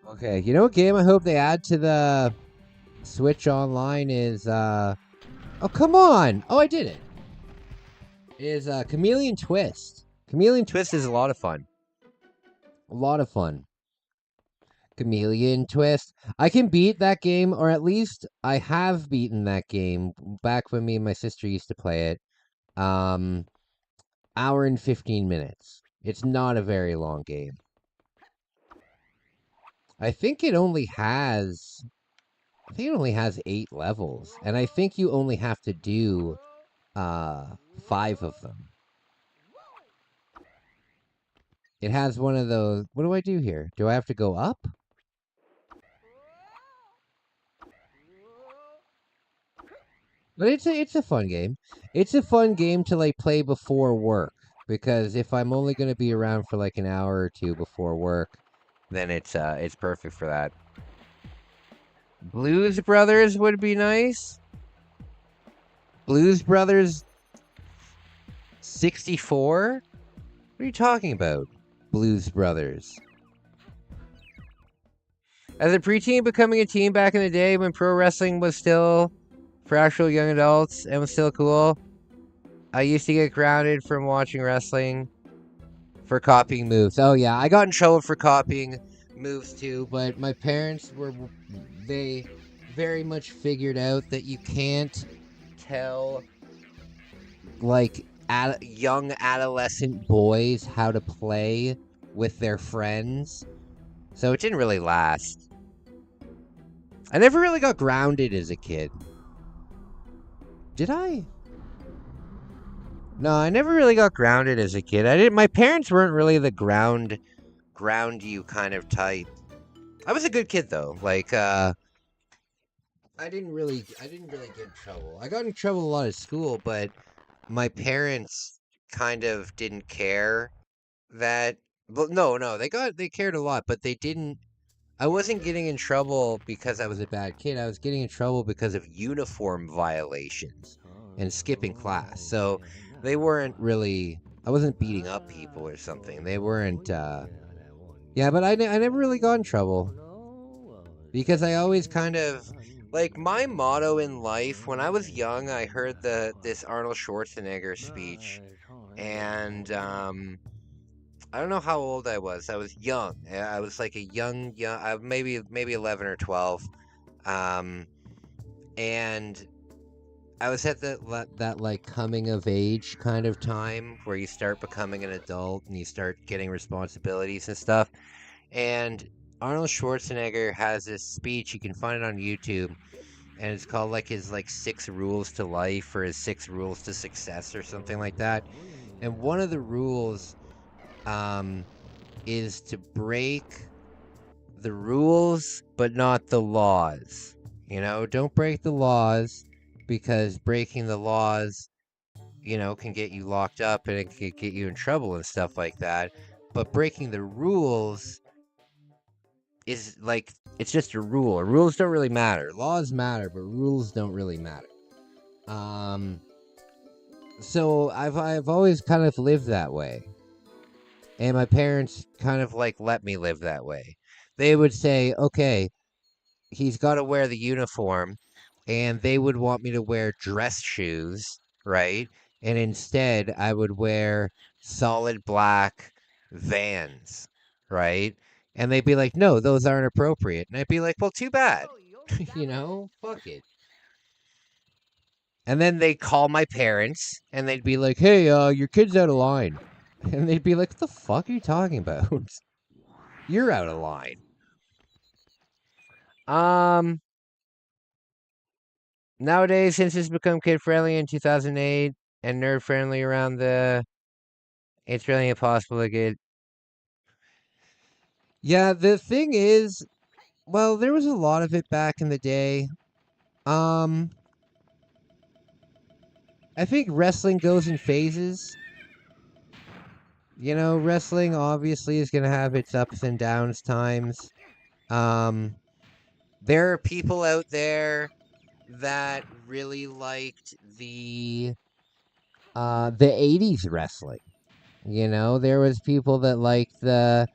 Okay, you know what game I hope they add to the Switch Online is, oh, come on! Oh, I did it! Is, Chameleon Twist. Chameleon Twist is a lot of fun. A lot of fun. Chameleon Twist. I can beat that game, or at least I have beaten that game back when me and my sister used to play it. Hour and 15 minutes. It's not a very long game. I think it only has 8 levels, and I think you only have to do 5 of them. It has one of those. What do I do here? Do I have to go up? But it's a fun game. It's a fun game to like play before work, because if I'm only going to be around for like an hour or two before work, then it's perfect for that. Blues Brothers would be nice. Blues Brothers 64? What are you talking about? Blues Brothers. As a preteen, becoming a teen back in the day when pro wrestling was still for actual young adults and was still cool, I used to get grounded from watching wrestling for copying moves. Oh yeah, I got in trouble for copying moves too, but my parents they very much figured out that you can't tell like young adolescent boys how to play with their friends, so it didn't really last. I never really got grounded as a kid. Did I? No, I never really got grounded as a kid. I didn't. My parents weren't really the ground you kind of type. I was a good kid though. Like, I didn't really get in trouble. I got in trouble a lot at school, but my parents kind of didn't care that. Well, no, they cared a lot, but they didn't. I wasn't getting in trouble because I was a bad kid. I was getting in trouble because of uniform violations and skipping class. So they weren't really. I wasn't beating up people or something. They weren't. Yeah, but I never really got in trouble because I always kind of. Like, my motto in life, when I was young, I heard this Arnold Schwarzenegger speech, and I don't know how old I was. I was young. I was like a young, maybe 11 or 12, and I was at that like coming of age kind of time where you start becoming an adult and you start getting responsibilities and stuff. And Arnold Schwarzenegger has this speech. You can find it on YouTube, and it's called like his like 6 rules to life or his 6 rules to success or something like that. And one of the rules um, is to break the rules, but not the laws. You know, don't break the laws because breaking the laws, you know, can get you locked up and it can get you in trouble and stuff like that. But breaking the rules is like, it's just a rule. Rules don't really matter. Laws matter, but rules don't really matter. So I've always kind of lived that way. And my parents kind of like let me live that way. They would say, okay, he's got to wear the uniform, and they would want me to wear dress shoes, right? And instead, I would wear solid black Vans, right? And they'd be like, no, those aren't appropriate. And I'd be like, well, too bad. You know, fuck it. And then they'd call my parents, and they'd be like, hey, your kid's out of line. And they'd be like, what the fuck are you talking about? You're out of line. Nowadays, since it's become kid friendly in 2008 and nerd friendly around it's really impossible to get. Yeah, the thing is, well, there was a lot of it back in the day. I think wrestling goes in phases. You know, wrestling obviously is going to have its ups and downs times. There are people out there that really liked the 80s wrestling. You know, there was people that liked the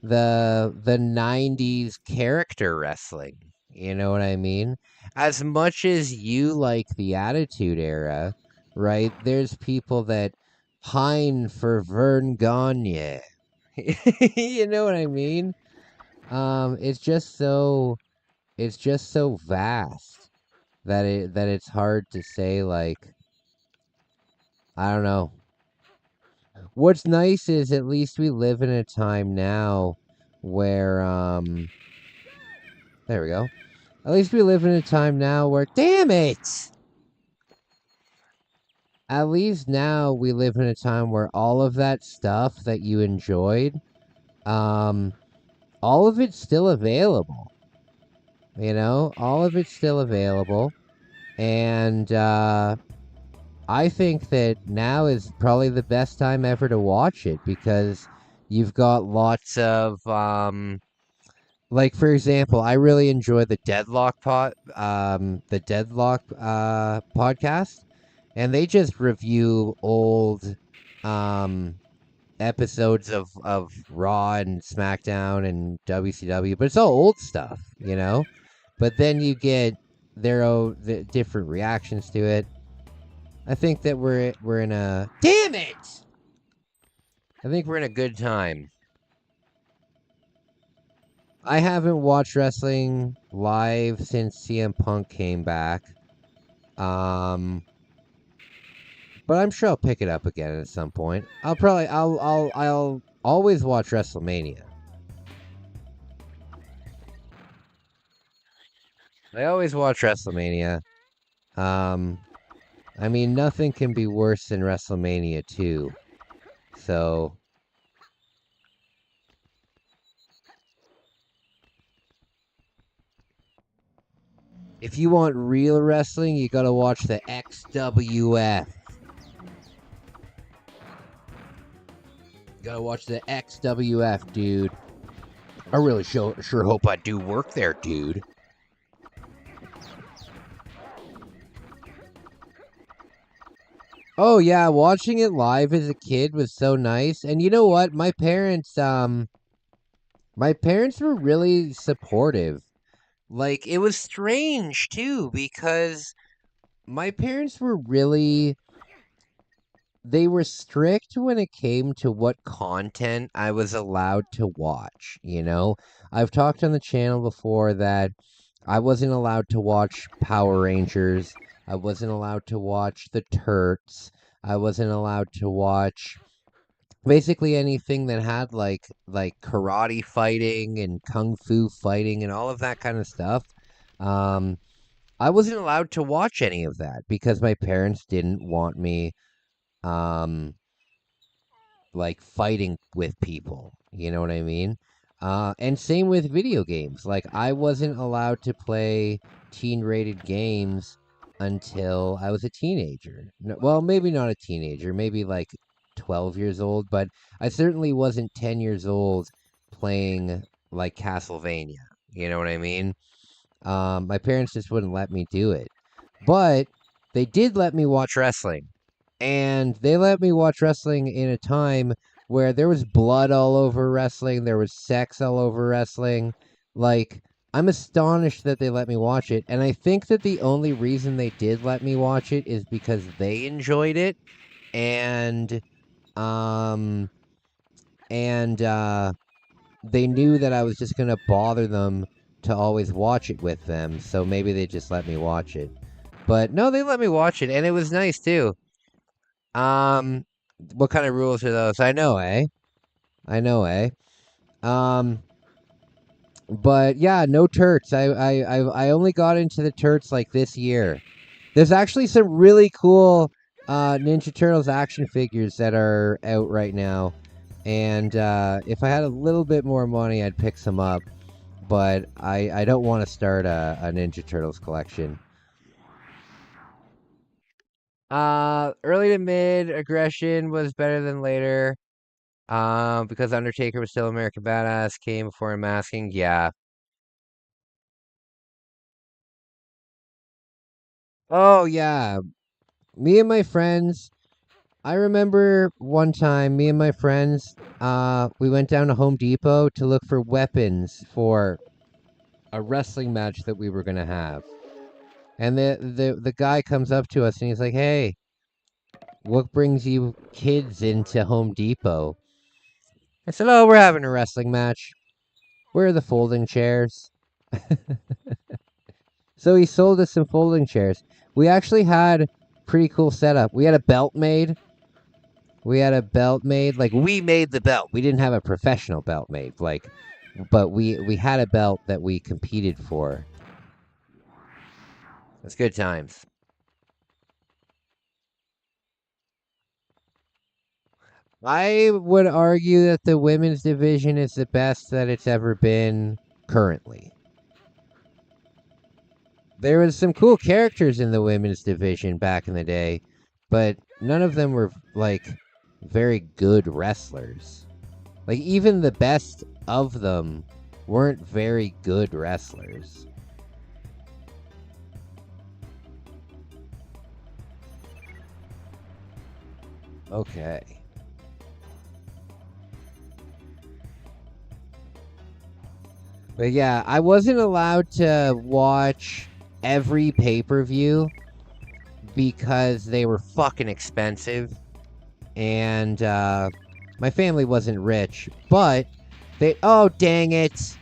90s character wrestling. You know what I mean? As much as you like the Attitude Era, right? There's people that pine for Vern Gagne. You know what I mean? It's just so vast that it's hard to say, like, I don't know. What's nice is at least we live in a time now where there we go. At least we live in a time now where, damn it! At least now we live in a time where all of that stuff that you enjoyed, all of it's still available. You know, all of it's still available. And I think that now is probably the best time ever to watch it because you've got lots of like, for example, I really enjoy the Deadlock podcast, and they just review old episodes of Raw and SmackDown and WCW, but it's all old stuff, you know. But then you get the different reactions to it. I think that we're in a damn it. I think we're in a good time. I haven't watched wrestling live since CM Punk came back. But I'm sure I'll pick it up again at some point. I'll always watch WrestleMania. I always watch WrestleMania. I mean, nothing can be worse than WrestleMania 2. So if you want real wrestling, you gotta watch the XWF. Gotta watch the XWF, dude. I really sure hope I do work there, dude. Oh yeah, watching it live as a kid was so nice. And you know what? My parents were really supportive. Like, it was strange too because my parents were really, they were strict when it came to what content I was allowed to watch, you know? I've talked on the channel before that I wasn't allowed to watch Power Rangers. I wasn't allowed to watch the Turks. I wasn't allowed to watch basically anything that had like karate fighting and kung fu fighting and all of that kind of stuff. Um, I wasn't allowed to watch any of that because my parents didn't want me um like fighting with people. You know what I mean? And same with video games. Like I wasn't allowed to play teen-rated games until I was a teenager. Well, maybe not a teenager, maybe like 12 years old, but I certainly wasn't 10 years old playing like Castlevania. You know what I mean? My parents just wouldn't let me do it. But they did let me watch wrestling. And they let me watch wrestling in a time where there was blood all over wrestling, there was sex all over wrestling. Like, I'm astonished that they let me watch it. And I think that the only reason they did let me watch it is because they enjoyed it. And, um, and they knew that I was just going to bother them to always watch it with them. So maybe they just let me watch it. But no, they let me watch it. And it was nice, too. Um, what kind of rules are those? I know, eh? I know, eh? Um, but yeah, no Turks. I only got into the Turks like this year. There's actually some really cool Ninja Turtles action figures that are out right now, and if I had a little bit more money, I'd pick some up. But I don't want to start a Ninja Turtles collection. Early to mid aggression was better than later. Because Undertaker was still American Badass, came before unmasking. Yeah. Oh yeah. Me and my friends. I remember one time, me and my friends, we went down to Home Depot to look for weapons for a wrestling match that we were gonna have. And the guy comes up to us and he's like, "Hey, what brings you kids into Home Depot?" I said, "Oh, we're having a wrestling match. Where are the folding chairs?" So he sold us some folding chairs. We actually had pretty cool setup. We had a belt made. Like we made the belt. We didn't have a professional belt made. Like, but we had a belt that we competed for. It's good times. I would argue that the women's division is the best that it's ever been currently. There was some cool characters in the women's division back in the day, but none of them were like very good wrestlers. Like even the best of them weren't very good wrestlers. Okay. But yeah, I wasn't allowed to watch every pay-per-view because they were fucking expensive. And my family wasn't rich, but they... Oh, dang it.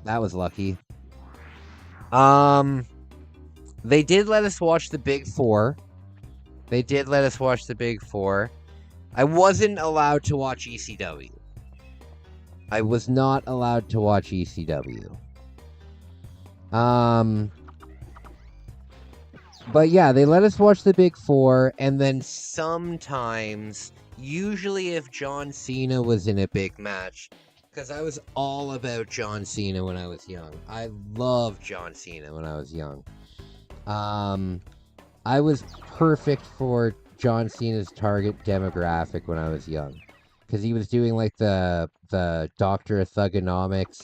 That was lucky. They did let us watch the Big Four. I wasn't allowed to watch ECW. I was not allowed to watch ECW. But yeah, they let us watch the Big Four, and then sometimes, usually if John Cena was in a big match, because I was all about John Cena when I was young. I loved John Cena when I was young. I was perfect for John Cena's target demographic when I was young, because he was doing like the Dr. Thugonomics,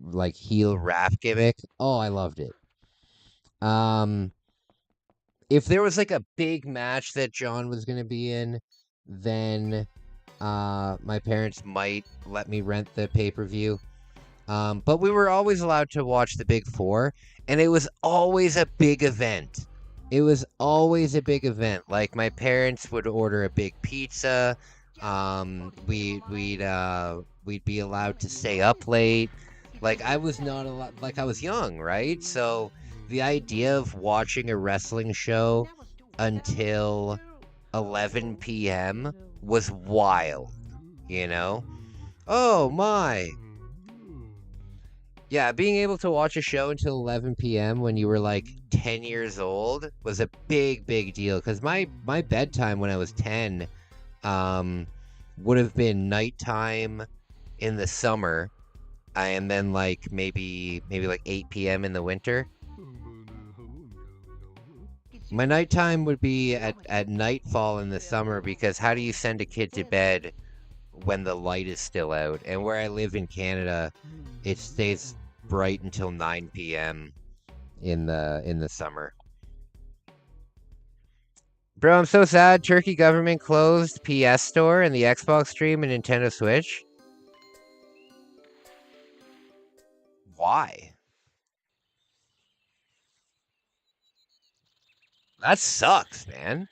like heel rap gimmick. Oh, I loved it. If there was like a big match that John was gonna be in, then my parents might let me rent the pay-per-view. But we were always allowed to watch the Big Four, and it was always a big event. Like my parents would order a big pizza. We'd be allowed to stay up late. Like, I was not a lot, like, I was young, right? So the idea of watching a wrestling show until 11 p.m. was wild, you know? Oh my. Yeah, being able to watch a show until 11 p.m. when you were like 10 years old was a big, big deal. Because my bedtime when I was 10 would have been nighttime in the summer, and then like maybe like 8 p.m. in the winter. My nighttime would be at nightfall in the summer, because how do you send a kid to bed when the light is still out? And where I live in Canada, it stays bright until 9 p.m. in the summer. Bro, I'm so sad. Turkey government closed PS Store and the Xbox Stream and Nintendo Switch. Why? That sucks, man.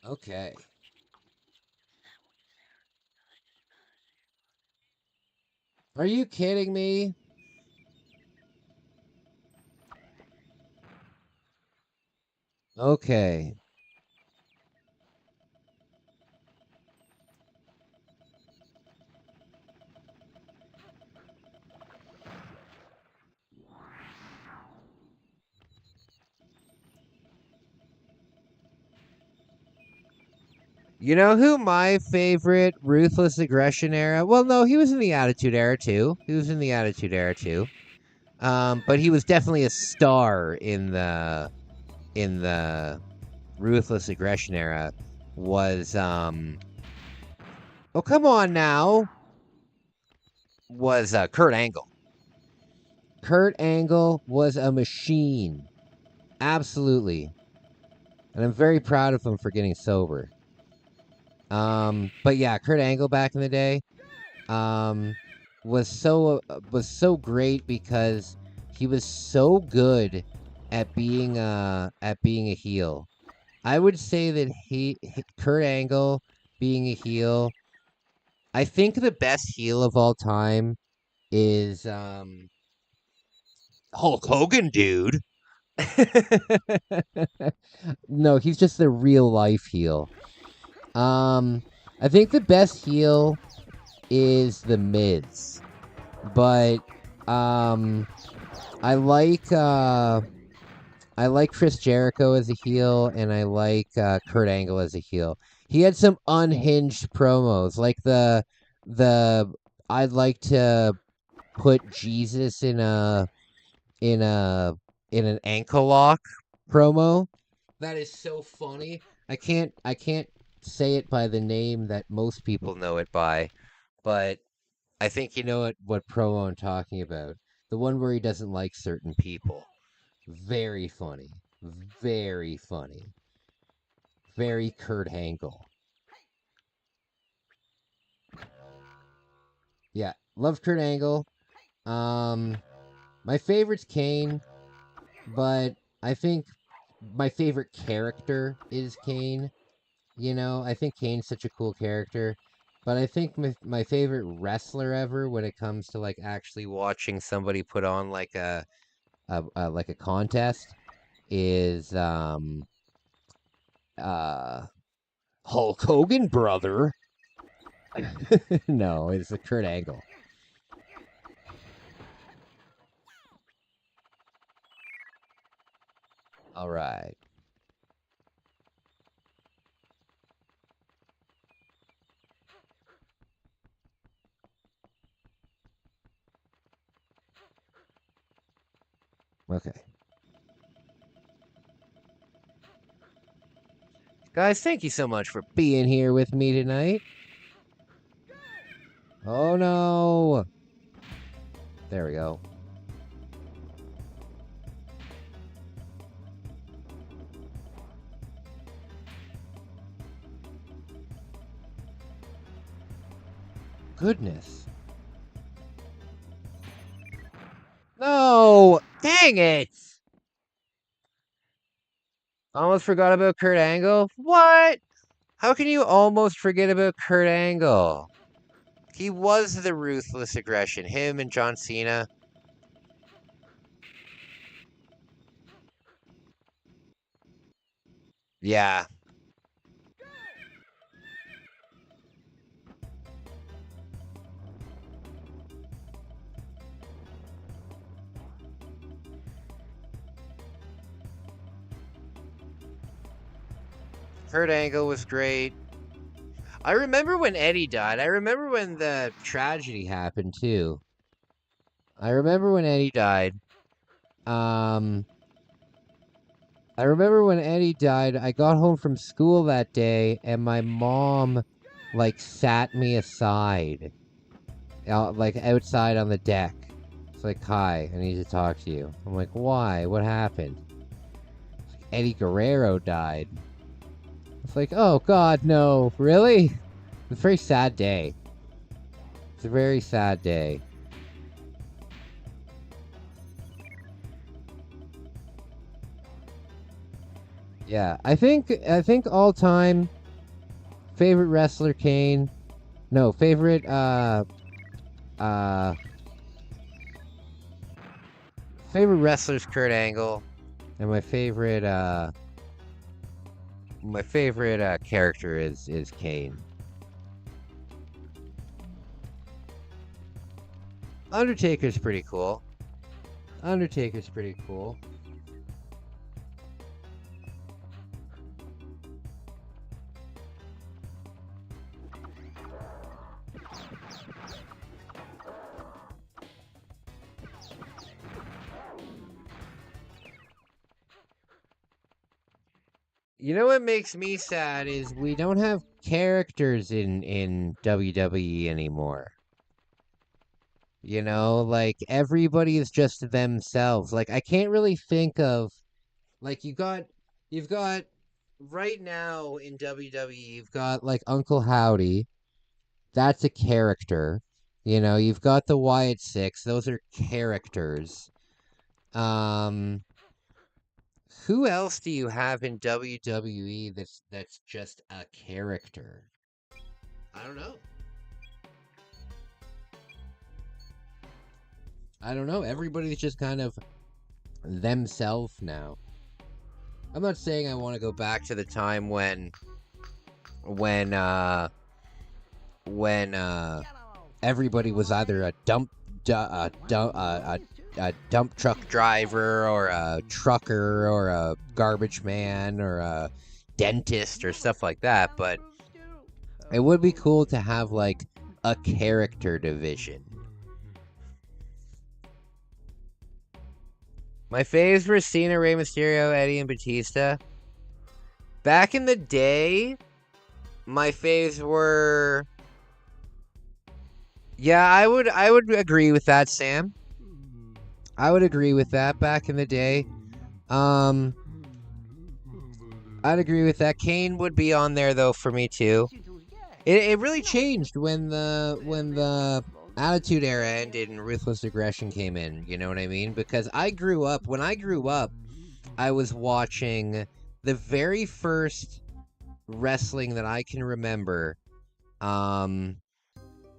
Okay. Are you kidding me? Okay. You know who my favorite Ruthless Aggression era? Well, no, he was in the Attitude Era too. But he was definitely a star in the Ruthless Aggression era. Was oh, come on now. Was Kurt Angle. Kurt Angle was a machine. Absolutely. And I'm very proud of him for getting sober. But yeah, Kurt Angle back in the day, um, was so great because he was so good at being a heel. I would say that Kurt Angle being a heel, I think the best heel of all time is Hulk Hogan, dude. No, he's just the real life heel. I think the best heel is the Miz, but um, I like Chris Jericho as a heel, and I like Kurt Angle as a heel. He had some unhinged promos, like the I'd like to put Jesus in a in an ankle lock promo. That is so funny. I can't say it by the name that most people know it by, but I think you know what promo I'm talking about. The one where he doesn't like certain people. Very funny. Very funny. Very Kurt Angle. Yeah, love Kurt Angle. My favorite's Kane, but I think my favorite character is Kane. You know, I think Kane's such a cool character. But I think my favorite wrestler ever, when it comes to like actually watching somebody put on like a contest, is uh Hulk Hogan, brother. No, it's a Kurt Angle. All right. Okay. Guys, thank you so much for being here with me tonight. Oh no. There we go. Goodness. No! Dang it! Almost forgot about Kurt Angle? What? How can you almost forget about Kurt Angle? He was the ruthless aggression. Him and John Cena. Yeah. Kurt Angle was great. I remember when Eddie died. I remember when the tragedy happened too. I remember when Eddie died. I remember when Eddie died. I got home from school that day, and my mom, like, sat me aside, like outside on the deck. It's like, "Hi, I need to talk to you." I'm like, "Why? What happened?" It's like, Eddie Guerrero died. It's like, "Oh God, no! Really?" It's a very sad day. It's a very sad day. Yeah, I think all time favorite wrestler Kane. No, favorite favorite wrestler's Kurt Angle, and my favorite character is Kane. Undertaker's pretty cool. Undertaker's pretty cool. You know what makes me sad is we don't have characters in WWE anymore. You know, like everybody is just themselves. Like I can't really think of like you've got right now in WWE, you've got like Uncle Howdy. That's a character. You know, you've got the Wyatt Six. Those are characters. Um, who else do you have in WWE that's just a character? I don't know. I don't know. Everybody's just kind of themselves now. I'm not saying I want to go back to the time when everybody was either a dump truck driver or a trucker or a garbage man or a dentist or stuff like that, but it would be cool to have like a character division. My faves were Cena, Rey Mysterio, Eddie, and Batista. Back in the day, my faves were... Yeah, I would agree with that, Sam. I would agree with that back in the day. I'd agree with that. Kane would be on there though for me too. It really changed when the Attitude Era ended and Ruthless Aggression came in, you know what I mean? Because when I grew up, I was watching the very first wrestling that I can remember,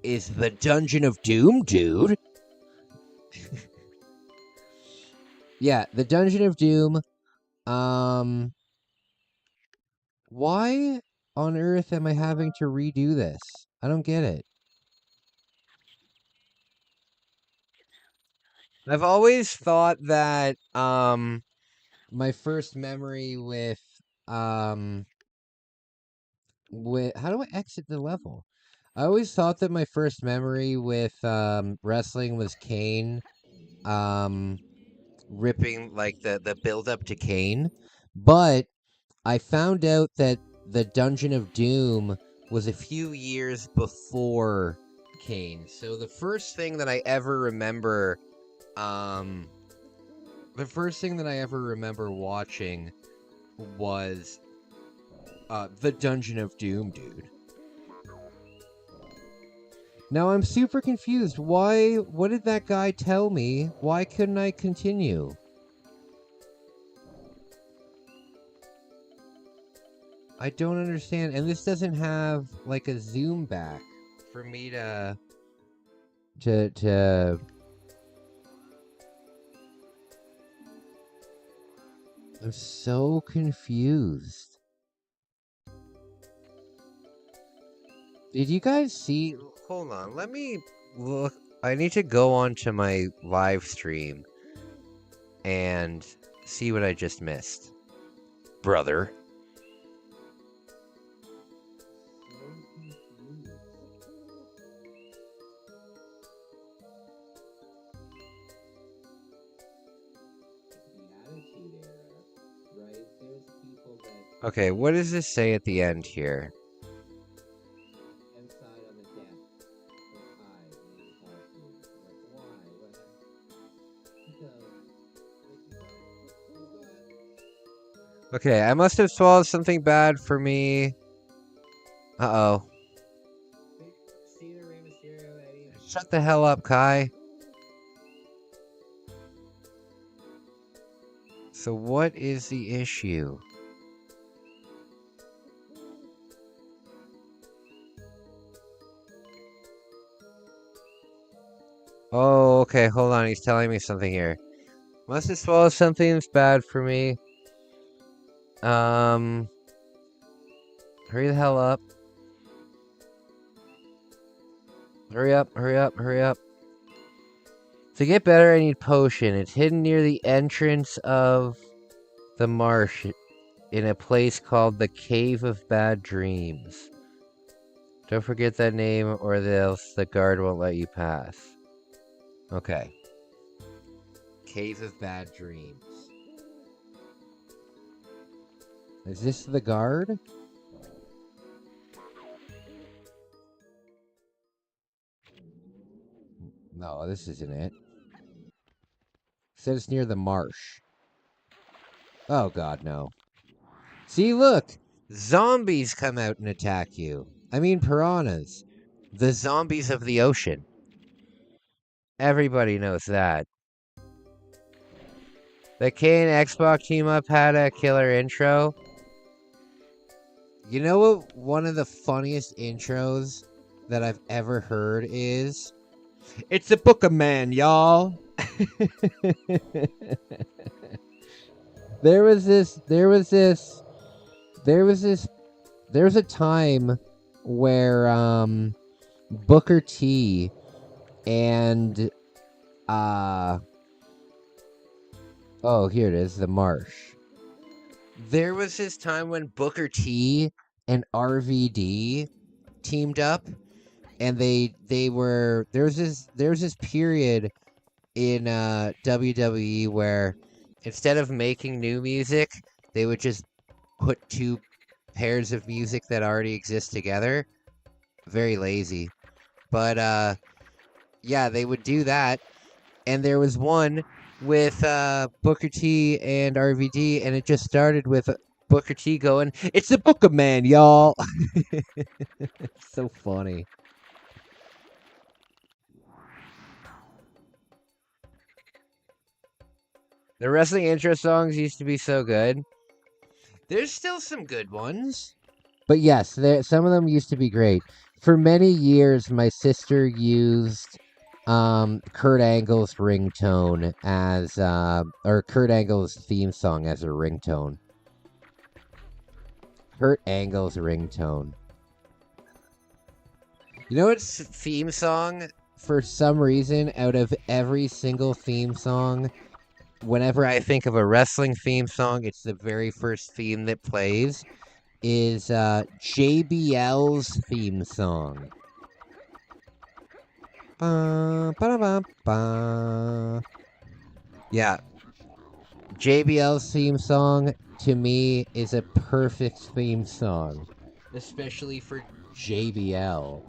is the Dungeon of Doom, dude. Yeah, the Dungeon of Doom. Why on earth am I having to redo this? I don't get it. I've always thought that my first memory with how do I exit the level? I always thought that my first memory with wrestling was Kane ripping like the build up to Kane, but I found out that the Dungeon of Doom was a few years before Kane. So the first thing that I ever remember watching was the Dungeon of Doom, dude. Now I'm super confused. What did that guy tell me? Why couldn't I continue? I don't understand. And this doesn't have like a zoom back for me to to I'm so confused. Did you guys see? Hold on, let me look. I need to go onto my live stream and see what I just missed, brother. Okay, what does this say at the end here? Okay, I must have swallowed something bad for me. Uh-oh. Shut the hell up, Kai. So what is the issue? Oh, okay, hold on. He's telling me something here. Must have swallowed something that's bad for me. Hurry the hell up. Hurry up, hurry up, hurry up. To get better, I need potion. It's hidden near the entrance of the marsh in a place called the Cave of Bad Dreams. Don't forget that name or else the guard won't let you pass. Okay. Cave of Bad Dreams. Is this the guard? No, this isn't it. It says it's near the marsh. Oh god, no. See, look! Zombies come out and attack you. I mean piranhas. The zombies of the ocean. Everybody knows that. The K and Xbox team up had a killer intro. You know what one of the funniest intros that I've ever heard is? It's the Book of Man, y'all. There was a time where Booker T and oh, here it is, the marsh. There was this time when Booker T and RVD teamed up, and they were there was this period in WWE where instead of making new music, they would just put two pairs of music that already exist together. Very lazy. But yeah, they would do that. And there was one with Booker T and RVD, and it just started with Booker T going, "It's the Book of Man, y'all." It's so funny. The wrestling intro songs used to be so good. There's still some good ones. But yes, some of them used to be great. For many years, my sister used Kurt Angle's ringtone as, or Kurt Angle's theme song as a ringtone. Kurt Angle's ringtone. You know what's theme song? For some reason, out of every single theme song, whenever I think of a wrestling theme song, it's the very first theme that plays, is JBL's theme song. Yeah. JBL's theme song, to me, is a perfect theme song. Especially for JBL.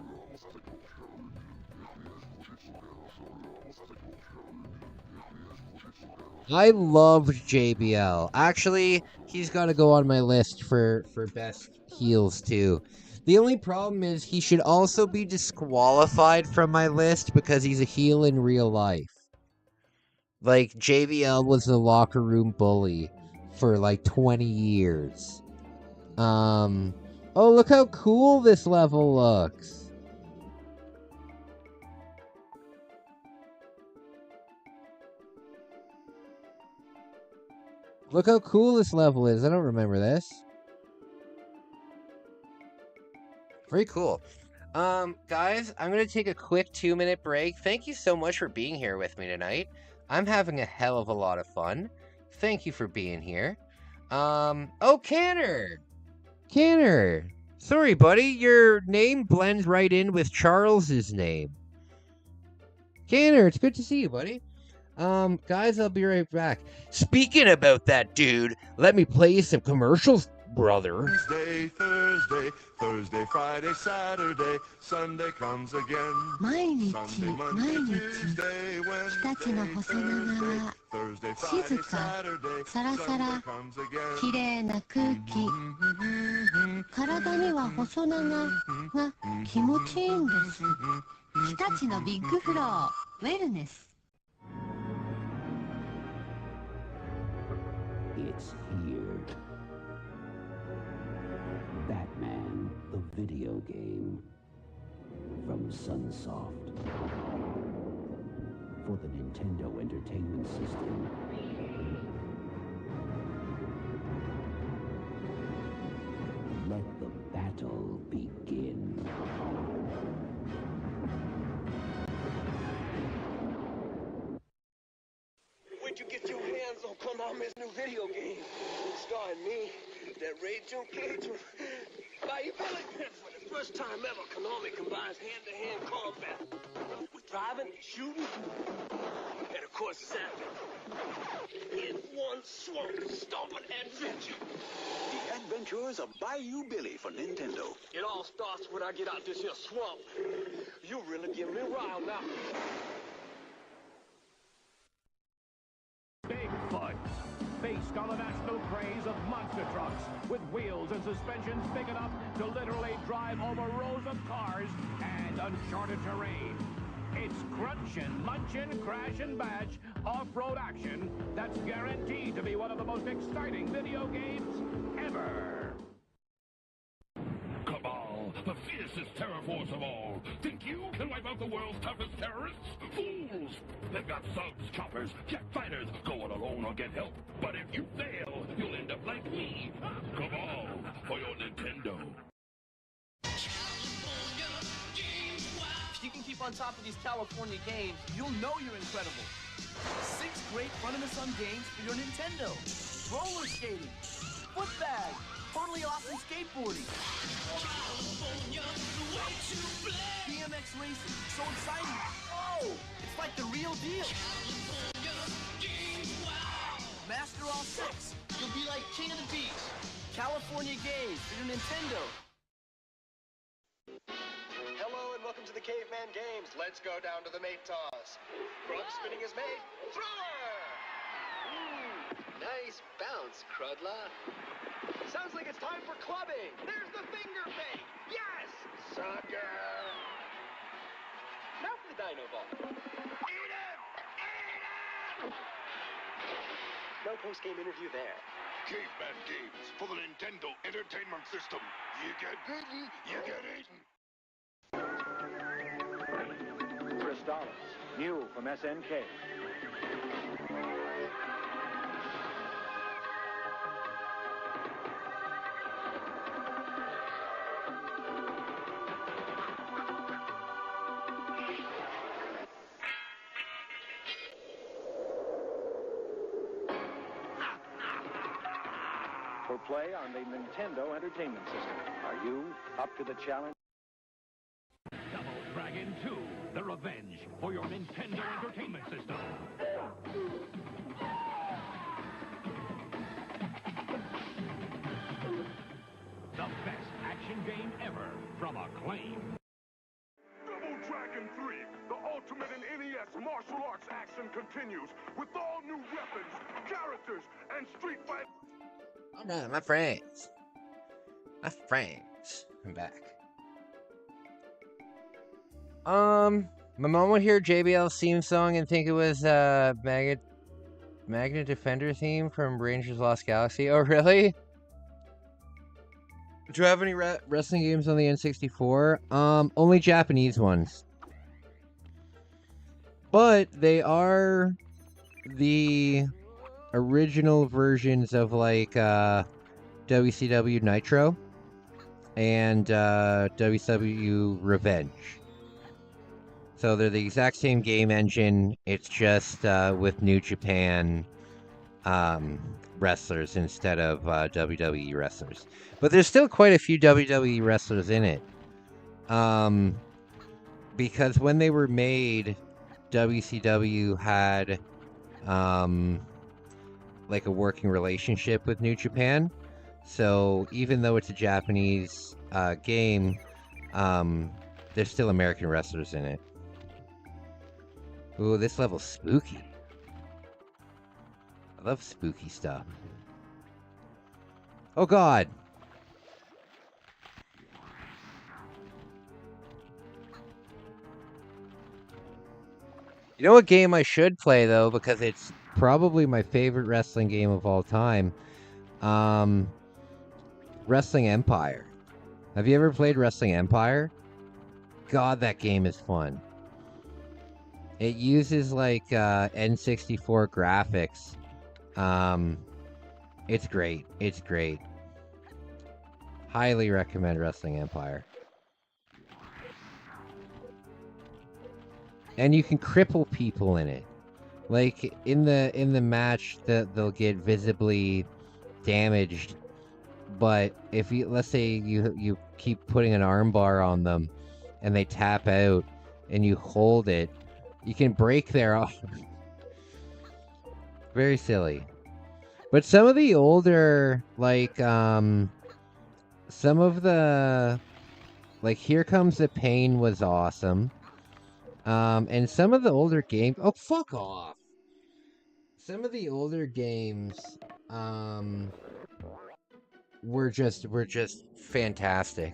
I loved JBL. Actually, he's got to go on my list for best heels, too. The only problem is he should also be disqualified from my list because he's a heel in real life. Like, JBL was the locker room bully for like 20 years. Oh, look how cool this level looks. Look how cool this level is. I don't remember this. Very cool. Guys, I'm going to take a quick 2-minute break. Thank you so much for being here with me tonight. I'm having a hell of a lot of fun. Thank you for being here. Oh, Canner! Canner! Sorry, buddy, your name blends right in with Charles's name. Canner, it's good to see you, buddy. Guys, I'll be right back. Speaking about that, dude, let me play you some commercials, brother. Wednesday, Thursday, Thursday, Friday, Saturday, Sunday comes again. Sunday, Monday, Tuesday, Wednesday, Thursday, Thursday, Friday, Saturday, Sunday comes again. 綺麗な空気体には細長が気持ちいいんです日立のビッグフローウェルネス It's here. Batman, the video game. From Sunsoft. For the Nintendo Entertainment System. Let the battle begin. Where'd you get your hands on Konami's new video game? Starring me, that Rachel Cage, Bayou Billy. For the first time ever, Konami combines hand-to-hand combat with driving, shooting, and of course zapping. In one swamp, stomping adventure. The Adventures of Bayou Billy for Nintendo. It all starts when I get out this here swamp. You really give me riled now. Bigfoot. Based on the national craze of monster trucks with wheels and suspensions big enough to literally drive over rows of cars and uncharted terrain. It's crunchin', munchin', crash and bash off-road action that's guaranteed to be one of the most exciting video games ever. Cabal, the fiercest terror force of all. Think you can wipe out the world's toughest terrorists? Fools! They've got subs, choppers, jet fighters. Go it alone or get help. But if you fail, you'll end up like me. Cabal, for your Nintendo. If you can keep on top of these California games, you'll know you're incredible. 6 great fun-in-the-sun games for your Nintendo. Roller skating, foot bag, totally awesome skateboarding. BMX racing, so exciting. Oh, it's like the real deal. Master all 6. You'll be like king of the beach. California games for your Nintendo. Hello and welcome to the Caveman Games. Let's go down to the mate toss. Grub spinning his mate. Thrower! Nice bounce, Crudla. Sounds like it's time for clubbing. There's the finger fake. Yes! Sucker! Now for the dino ball. Eat him! Eat him! No post-game interview there. Caveman Games for the Nintendo Entertainment System. You get bitten, you get eaten. Crystallis, new from SNK. For play on the Nintendo Entertainment System. Are you up to the challenge? Double Dragon 2, The Revenge for your Nintendo Entertainment System. The best action game ever from Acclaim. Double Dragon 3, the ultimate in NES martial arts action continues with all new weapons, characters, and street fight. All right, my friends. I'm back. My mom would hear JBL's theme song and think it was Magnet Defender theme from Rangers Lost Galaxy. Oh, really? Do you have any wrestling games on the N64? Only Japanese ones. But they are the original versions of like WCW Nitro and WCW Revenge. So they're the exact same game engine. It's just with New Japan wrestlers instead of WWE wrestlers. But there's still quite a few WWE wrestlers in it. Because when they were made, WCW had like a working relationship with New Japan. So even though it's a Japanese game, there's still American wrestlers in it. Ooh, this level's spooky. I love spooky stuff. Oh god! You know what game I should play, though, because it's probably my favorite wrestling game of all time? Wrestling Empire. Have you ever played Wrestling Empire? God, that game is fun. It uses, like, N64 graphics. It's great. It's great. Highly recommend Wrestling Empire. And you can cripple people in it. Like in the match, they'll get visibly damaged. But if you, let's say you keep putting an arm bar on them, and they tap out, and you hold it, you can break their arm. Very silly. But some of the older, like some of the, like Here Comes the Pain was awesome. And some of the older games... Oh, fuck off! Some of the older games, were just fantastic.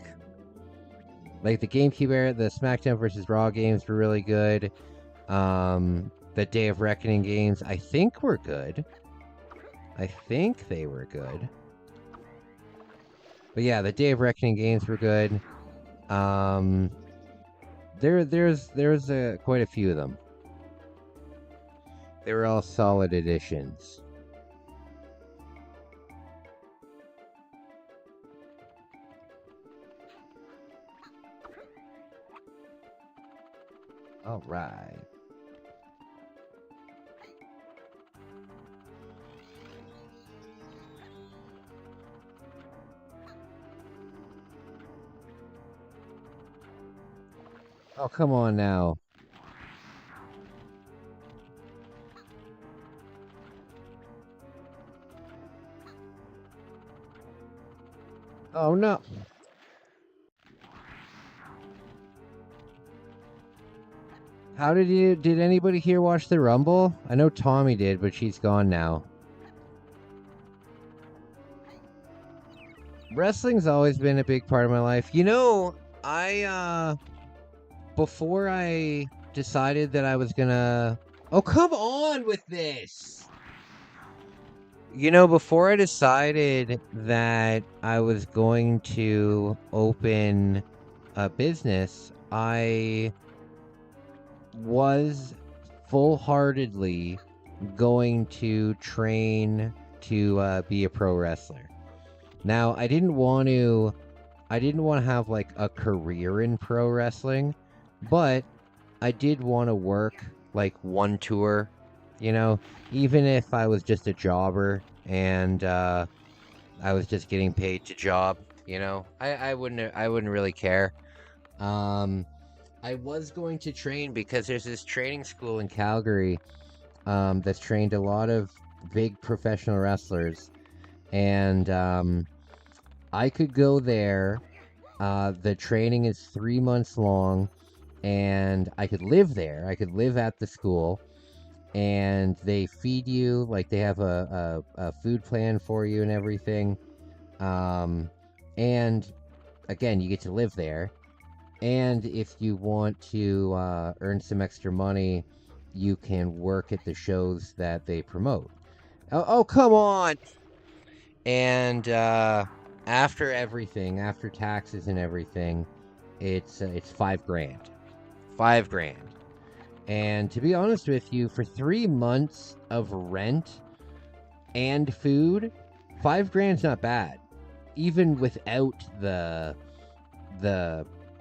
Like the GameCube era, the SmackDown vs. Raw games were really good. The Day of Reckoning games, I think were good. I think they were good. But yeah, the Day of Reckoning games were good. There's quite a few of them. They were all solid additions. All right. Oh, come on now. Oh, no. How did anybody here watch the Rumble? I know Tommy did, but she's gone now. Wrestling's always been a big part of my life. You know, before I decided that I was gonna... Oh, come on with this! You know, before I decided that I was going to open a business, I was full-heartedly going to train to be a pro wrestler. Now, I didn't want to have like a career in pro wrestling, but I did want to work like one tour, you know, even if I was just a jobber and I was just getting paid to job, you know, I wouldn't really care. I was going to train because there's this training school in Calgary that's trained a lot of big professional wrestlers, and I could go there. The training is 3 months long, and I could live there. I could live at the school, and they feed you, like they have a food plan for you and everything. And again, you get to live there. And if you want to earn some extra money, you can work at the shows that they promote. Oh, come on! And after everything, after taxes and everything, it's $5,000. $5,000. And to be honest with you, for 3 months of rent, and food, $5,000's not bad, even without the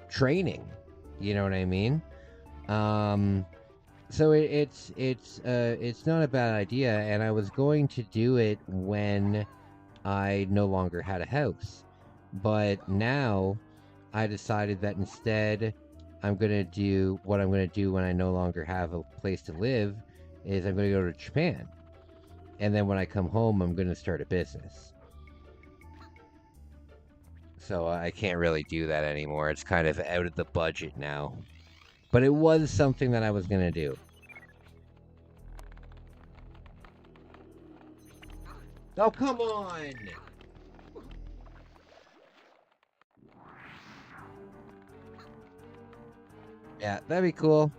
training. You know what I mean? So it's not a bad idea, and I was going to do it when I no longer had a house, but now I decided that instead I'm gonna do what I'm gonna do when I no longer have a place to live is I'm gonna go to Japan, and then when I come home I'm gonna start a business. So I can't really do that anymore. It's kind of out of the budget now. But it was something that I was going to do. Oh, come on! Yeah, that'd be cool.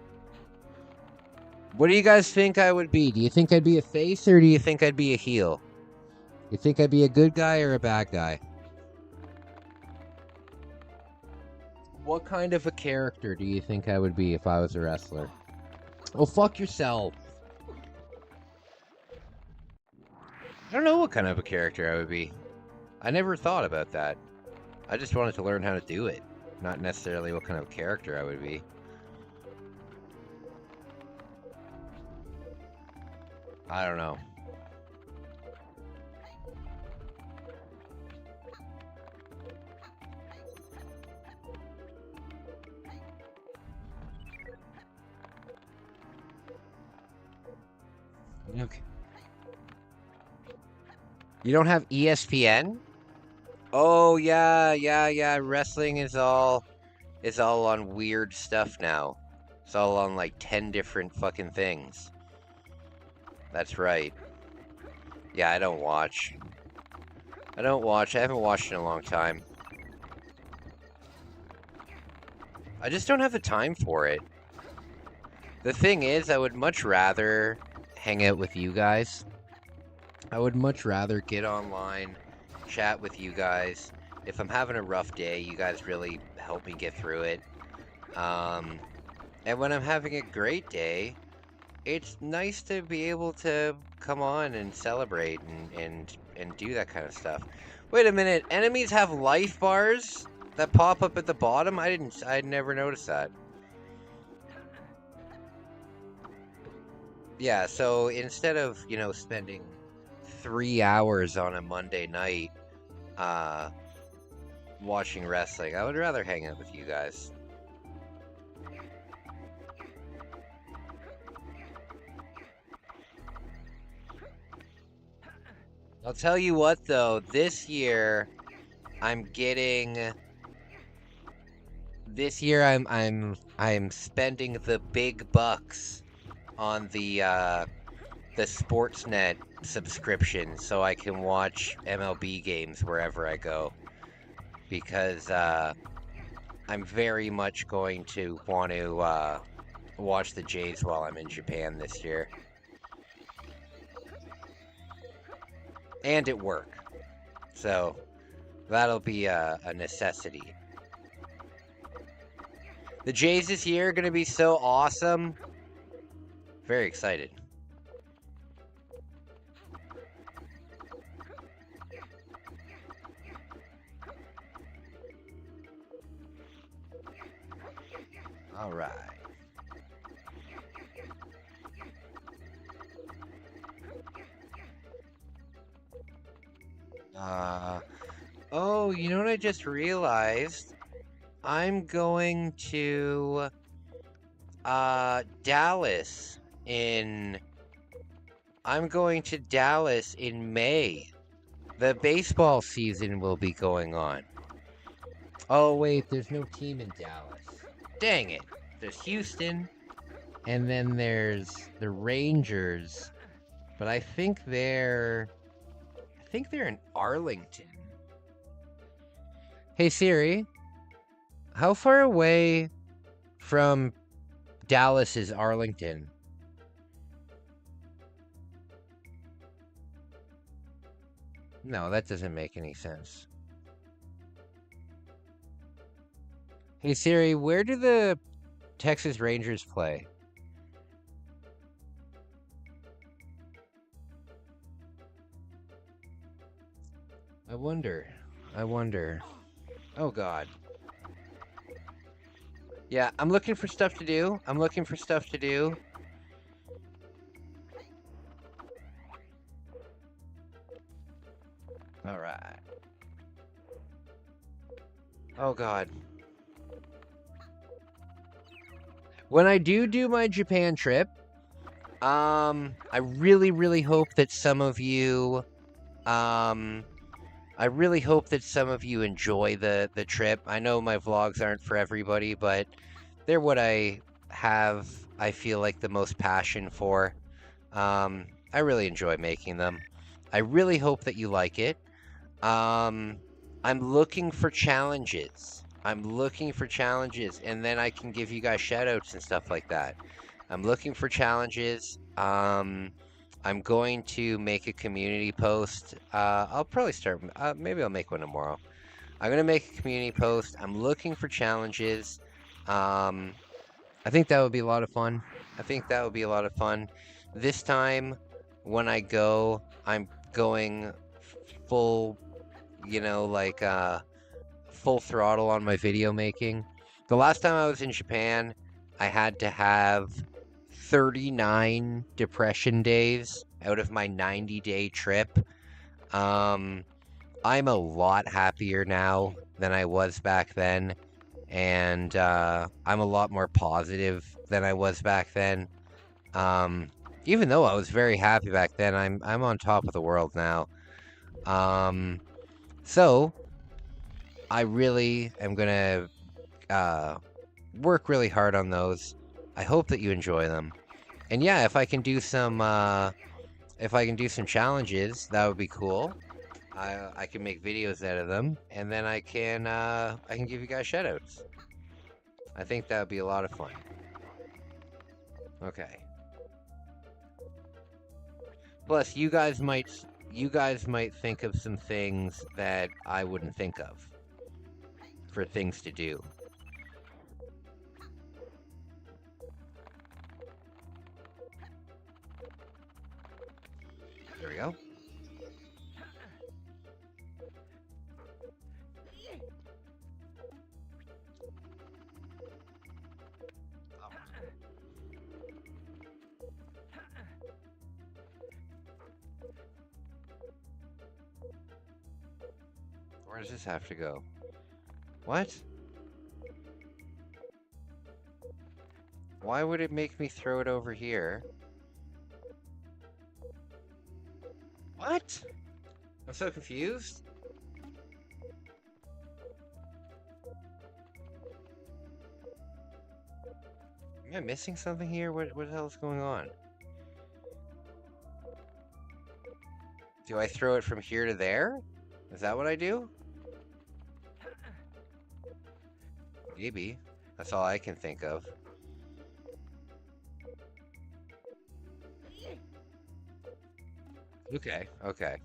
What do you guys think I would be? Do you think I'd be a face or do you think I'd be a heel? You think I'd be a good guy or a bad guy? What kind of a character do you think I would be if I was a wrestler? Oh, fuck yourself. I don't know what kind of a character I would be. I never thought about that. I just wanted to learn how to do it. Not necessarily what kind of character I would be. I don't know. Okay. You don't have ESPN? Oh yeah. Wrestling is all on weird stuff now. It's all on like 10 different fucking things. That's right. Yeah, I don't watch. I haven't watched in a long time. I just don't have the time for it. The thing is, I would much rather hang out with you guys. I would much rather get online, chat with you guys. If I'm having a rough day, you guys really help me get through it. And when I'm having a great day, it's nice to be able to come on and celebrate and do that kind of stuff. Wait a minute, enemies have life bars that pop up at the bottom? I'd never noticed that. Yeah, so instead of, spending 3 hours on a Monday night watching wrestling, I would rather hang out with you guys. I'll tell you what though, this year I'm spending the big bucks on the Sportsnet subscription so I can watch MLB games wherever I go, because I'm very much going to want to watch the Jays while I'm in Japan this year. And at work. So that'll be a necessity. The Jays this year are going to be so awesome. Very excited. All right. Oh, you know what I just realized? I'm going to Dallas in May. The baseball season will be going on. Oh wait, there's no team in Dallas. Dang it. There's Houston, and then there's the Rangers, but I think they're in Arlington. Hey Siri, how far away from Dallas is Arlington? No, that doesn't make any sense. Hey Siri, where do the Texas Rangers play? wonder. I wonder. Oh God. Yeah, I'm looking for stuff to do. I'm looking for stuff to do. All right. Oh God. When I do my Japan trip, I really hope that some of you, I really hope that some of you enjoy the trip. I know my vlogs aren't for everybody, but they're what I have, I feel like, the most passion for. I really enjoy making them. I really hope that you like it. I'm looking for challenges. I'm looking for challenges, and then I can give you guys shoutouts and stuff like that. I'm looking for challenges. I'm going to make a community post. I'll probably start, maybe I'll make one tomorrow. I'm going to make a community post. I'm looking for challenges. I think that would be a lot of fun. I think that would be a lot of fun. This time, when I go, I'm going full, you know, like, full throttle on my video making. The last time I was in Japan, I had to have 39 depression days out of my 90-day trip. I'm a lot happier now than I was back then, and I'm a lot more positive than I was back then. Even though I was very happy back then, I'm on top of the world now. So I really am gonna work really hard on those. I hope that you enjoy them. And yeah, if I can do some challenges, that would be cool. I can make videos out of them, and then I can give you guys shoutouts. I think that would be a lot of fun. Okay. Plus, you guys might think of some things that I wouldn't think of for things to do. There we go. Where does this have to go? What? Why would it make me throw it over here? What? I'm so confused. Am I missing something here? What the hell is going on? Do I throw it from here to there? Is that what I do? Maybe. That's all I can think of. Okay, okay.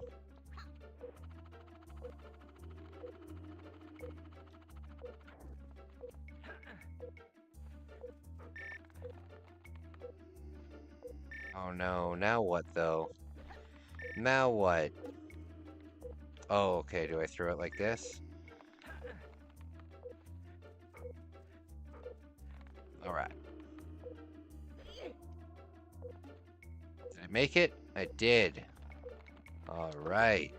Oh no, now what though? Now what? Oh, okay, do I throw it like this? Alright. Did I make it? I did. Alright.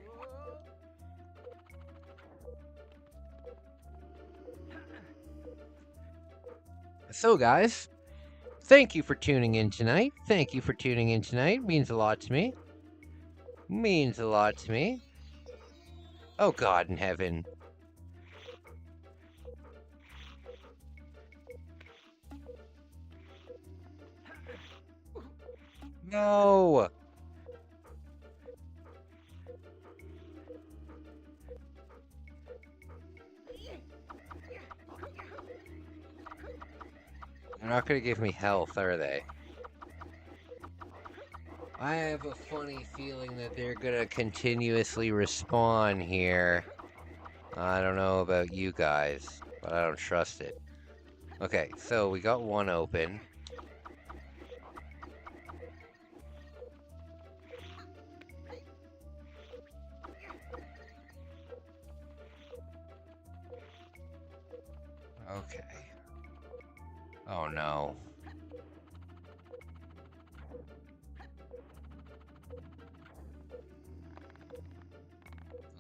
So guys, thank you for tuning in tonight. Thank you for tuning in tonight. Means a lot to me. Means a lot to me. Oh God in heaven. No! They're not gonna give me health, are they? I have a funny feeling that they're gonna continuously respawn here. I don't know about you guys, but I don't trust it. Okay, so we got one open. Okay. Oh no.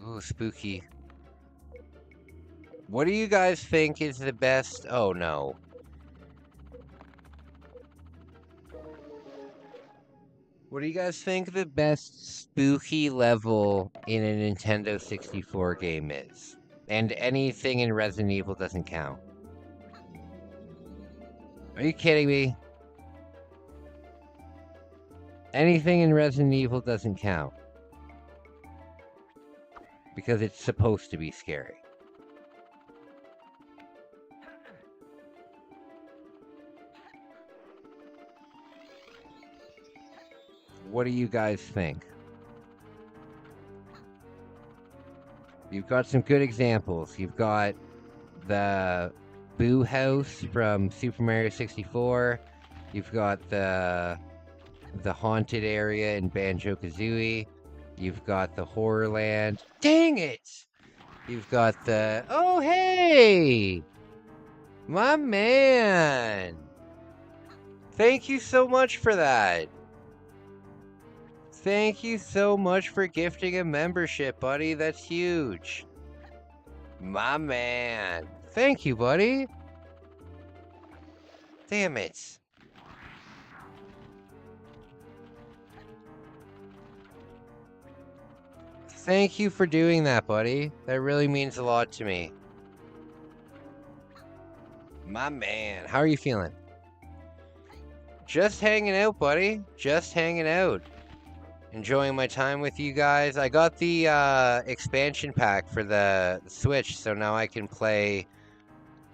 Ooh, spooky. What do you guys think is the best? Oh no. What do you guys think the best spooky level in a Nintendo 64 game is? And anything in Resident Evil doesn't count. Are you kidding me? Anything in Resident Evil doesn't count. Because it's supposed to be scary. What do you guys think? You've got some good examples. You've got the Boo House from Super Mario 64. You've got the haunted area in Banjo-Kazooie. You've got the Horror Land. Dang it! You've got the... Oh, hey! My man! Thank you so much for that. Thank you so much for gifting a membership, buddy. That's huge. My man. Thank you, buddy. Damn it. Thank you for doing that, buddy. That really means a lot to me. My man. How are you feeling? Just hanging out, buddy. Just hanging out. Enjoying my time with you guys. I got the expansion pack for the Switch, so now I can play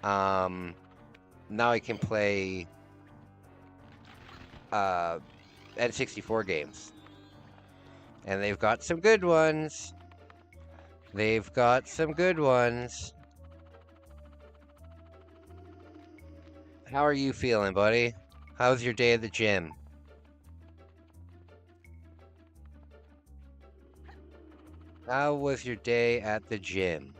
N64 games. And they've got some good ones. They've got some good ones. How are you feeling, buddy? How's your day at the gym? How was your day at the gym?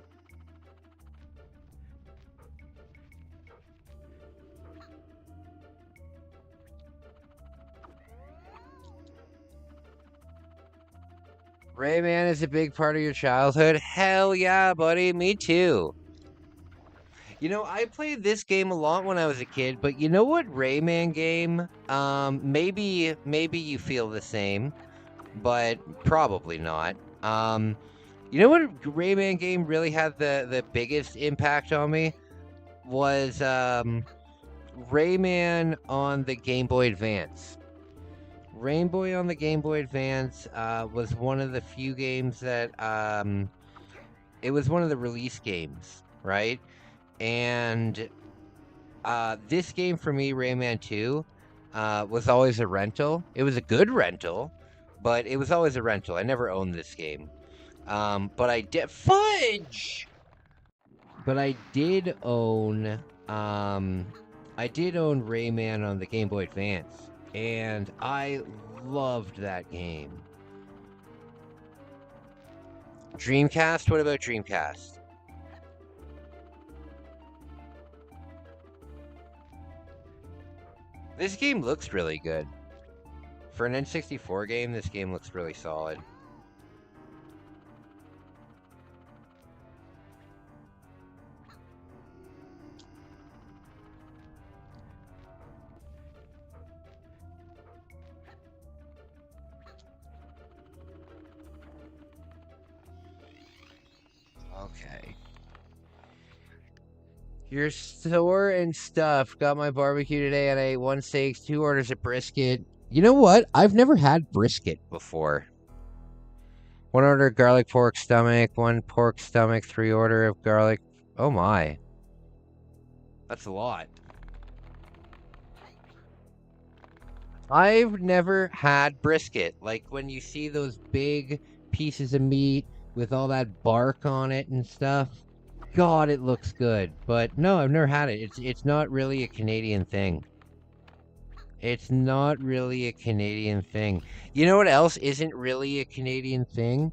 Rayman is a big part of your childhood? Hell yeah, buddy. Me too. You know, I played this game a lot when I was a kid, but you know what Rayman game? Maybe you feel the same, but probably not. You know what Rayman game really had the biggest impact on me? Was Rayman on the Game Boy Advance. Rainbow on the Game Boy Advance was one of the few games that it was one of the release games, right? And this game for me, Rayman 2, was always a rental. It was a good rental, but it was always a rental. I never owned this game. But I did fudge. But I did own Rayman on the Game Boy Advance, and I loved that game. Dreamcast? What about Dreamcast? This game looks really good. For an N64 game, this game looks really solid. Okay. Your store and stuff. Got my barbecue today, and I ate 1 steak, 2 orders of brisket. You know what? I've never had brisket before. 1 order of garlic pork stomach, 1 pork stomach, 3 order of garlic. Oh my. That's a lot. I've never had brisket. Like when you see those big pieces of meat with all that bark on it and stuff. God, it looks good. But no, I've never had it. It's not really a Canadian thing. It's not really a Canadian thing. You know what else isn't really a Canadian thing?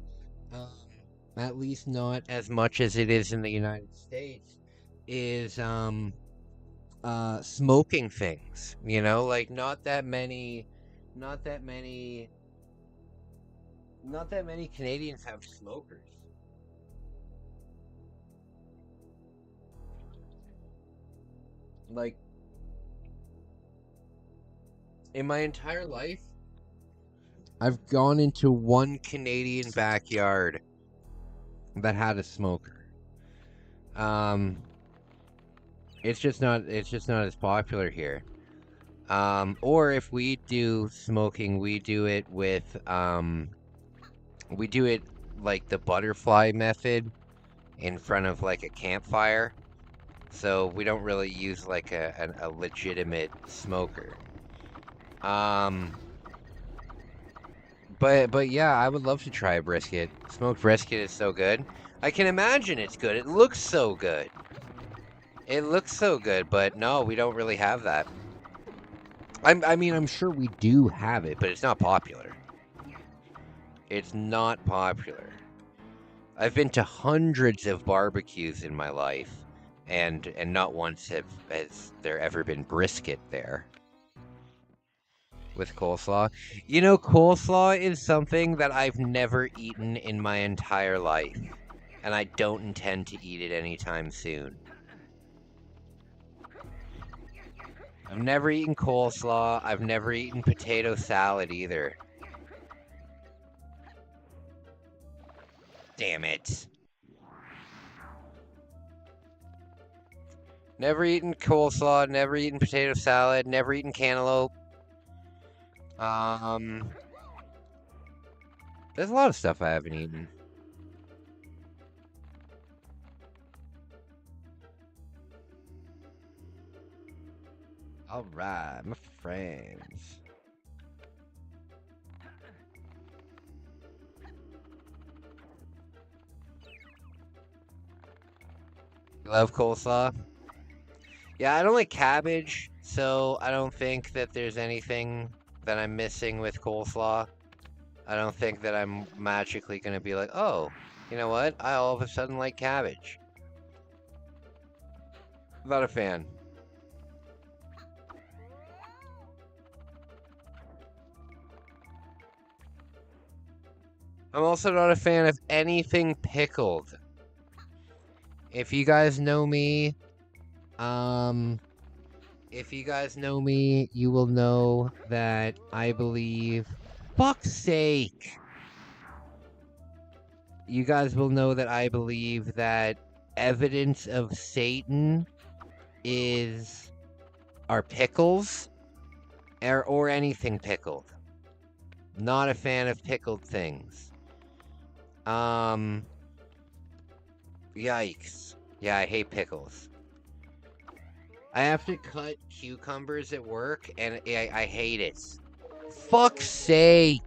At least not as much as it is in the United States. is smoking things, you know, like not that many Canadians have smokers. Like, in my entire life, I've gone into one Canadian backyard that had a smoker. It's just not as popular here. Or if we do smoking, we do it like the butterfly method in front of like a campfire. So we don't really use like a legitimate smoker. But yeah, I would love to try a brisket. Smoked brisket is so good. I can imagine it's good. It looks so good. It looks so good, but no, we don't really have that. I mean, I'm sure we do have it, but it's not popular. It's not popular. I've been to hundreds of barbecues in my life, and not once has there ever been brisket there. With coleslaw. You know, coleslaw is something that I've never eaten in my entire life, and I don't intend to eat it anytime soon. I've never eaten coleslaw. I've never eaten potato salad either. Damn it. Never eaten coleslaw, never eaten potato salad, never eaten cantaloupe. There's a lot of stuff I haven't eaten. Alright, my friends. You love coleslaw? Yeah, I don't like cabbage, so I don't think that there's anything that I'm missing with coleslaw. I don't think that I'm magically gonna be like, oh, you know what? I all of a sudden like cabbage. Not a fan. I'm also not a fan of anything pickled. If you guys know me, you will know that I believe... Fuck's sake! You guys will know that I believe that evidence of Satan are pickles, or anything pickled. Not a fan of pickled things. Yikes. Yeah, I hate pickles. I have to cut cucumbers at work, and I hate it. Fuck's sake!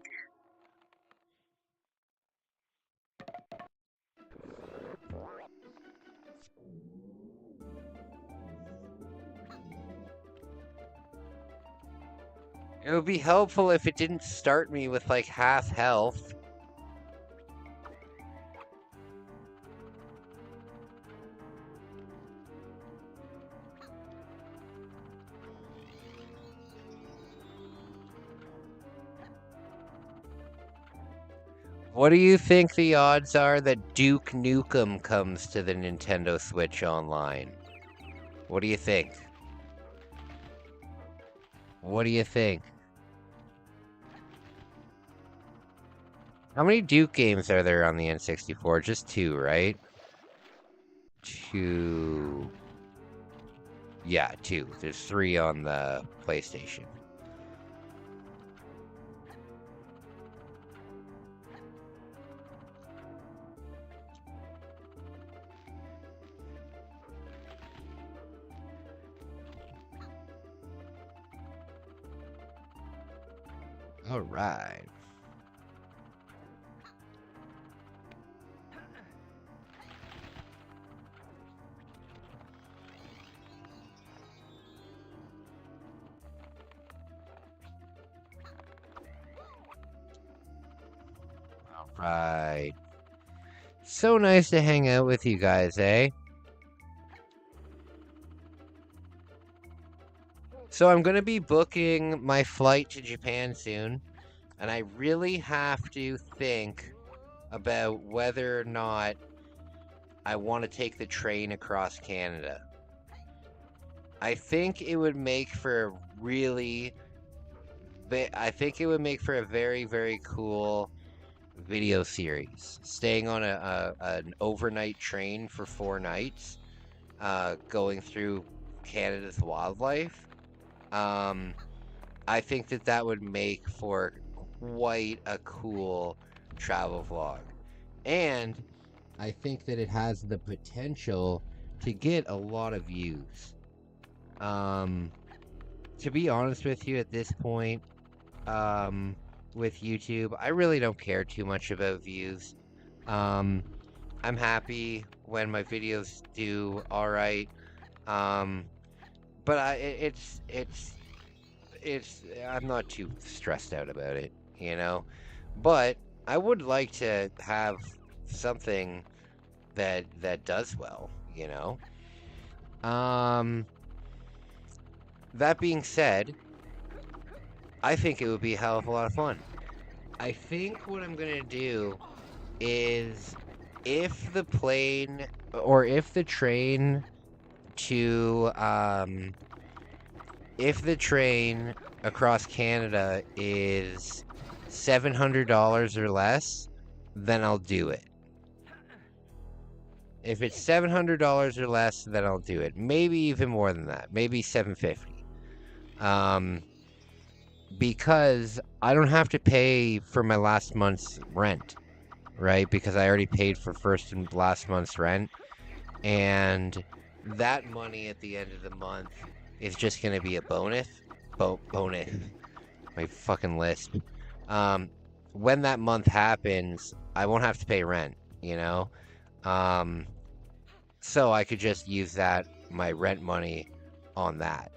It would be helpful if it didn't start me with like half health. What do you think the odds are that Duke Nukem comes to the Nintendo Switch Online? What do you think? What do you think? How many Duke games are there on the N64? Just 2, right? 2. Yeah, 2. There's 3 on the PlayStation. All right. All right. So nice to hang out with you guys, eh? So I'm going to be booking my flight to Japan soon, and I really have to think about whether or not I want to take the train across Canada. I think it would make for a very, very cool video series. Staying on an overnight train for 4 nights, going through Canada's wildlife. I think that would make for quite a cool travel vlog. And I think that it has the potential to get a lot of views. To be honest with you, at this point, with YouTube, I really don't care too much about views. I'm happy when my videos do all right. But I'm not too stressed out about it, you know. But I would like to have something that does well, you know. That being said, I think it would be a hell of a lot of fun. I think what I'm gonna do is, if the plane or if the train to if the train across Canada is $700 or less, then I'll do it. If it's $700 or less, then I'll do it. Maybe even more than that. Maybe $750. Because I don't have to pay for my last month's rent, right? Because I already paid for first and last month's rent. And that money at the end of the month is just going to be a bonus. Bonus. My fucking lisp. When that month happens, I won't have to pay rent, you know? So I could just use my rent money on that.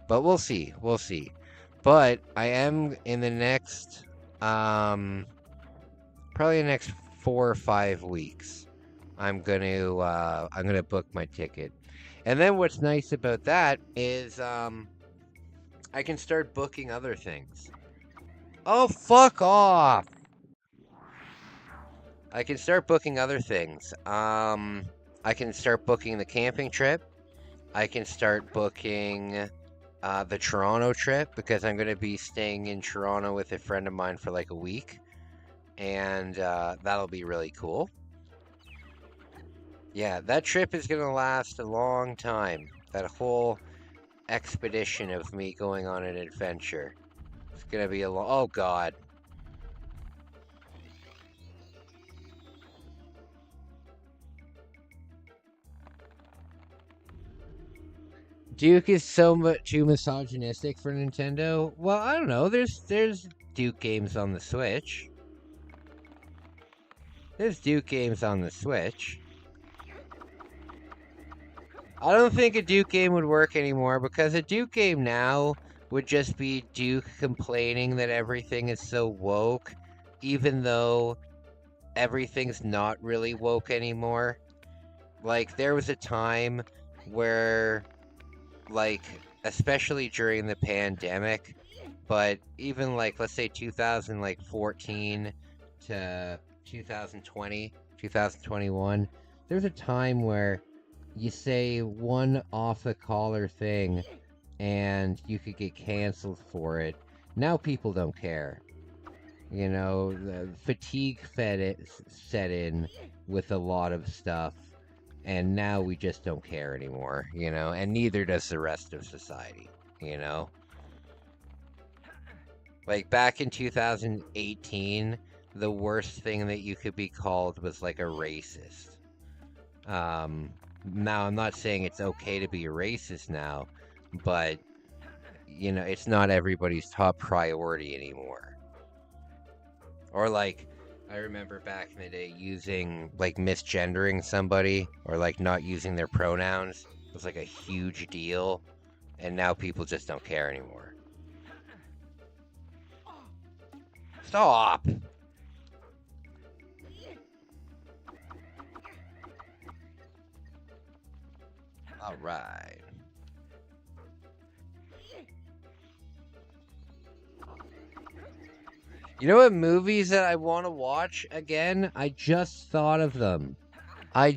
But we'll see. But I am in the next, probably the next 4 or 5 weeks, I'm gonna book my ticket. And then what's nice about that is, I can start booking other things. Oh, fuck off! I can start booking other things. I can start booking the camping trip. I can start booking the Toronto trip, because I'm going to be staying in Toronto with a friend of mine for like a week. And that'll be really cool. Yeah, that trip is going to last a long time. That whole expedition of me going on an adventure. It's going to be a long... Oh, God. Duke is so much too misogynistic for Nintendo. Well, I don't know. There's Duke games on the Switch. There's Duke games on the Switch. I don't think a Duke game would work anymore, because a Duke game now would just be Duke complaining that everything is so woke, even though everything's not really woke anymore. Like, there was a time where, like, especially during the pandemic, but even like, let's say 2014 to 2020, 2021, there's a time where you say one off the collar thing and you could get canceled for it. Now people don't care. You know, the fatigue set in with a lot of stuff. And now we just don't care anymore, you know? And neither does the rest of society, you know? Like, back in 2018, the worst thing that you could be called was, like, a racist. Now, I'm not saying it's okay to be a racist now, but, you know, it's not everybody's top priority anymore. Or, like... I remember back in the day using, like, misgendering somebody, or, like, not using their pronouns. It was, like, a huge deal, and now people just don't care anymore. Stop! Alright. You know what movies that I want to watch again? I just thought of them. The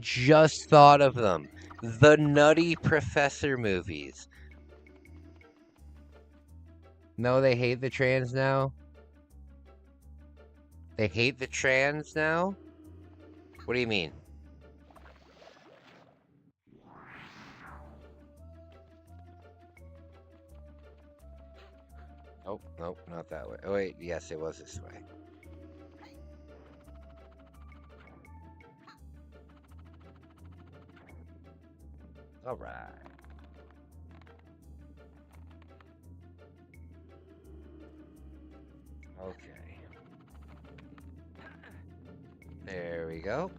Nutty Professor movies. No, they hate the trans now? They hate the trans now? What do you mean? Oh, nope, not that way. Oh, wait, yes, it was this way. All right. Okay. There we go.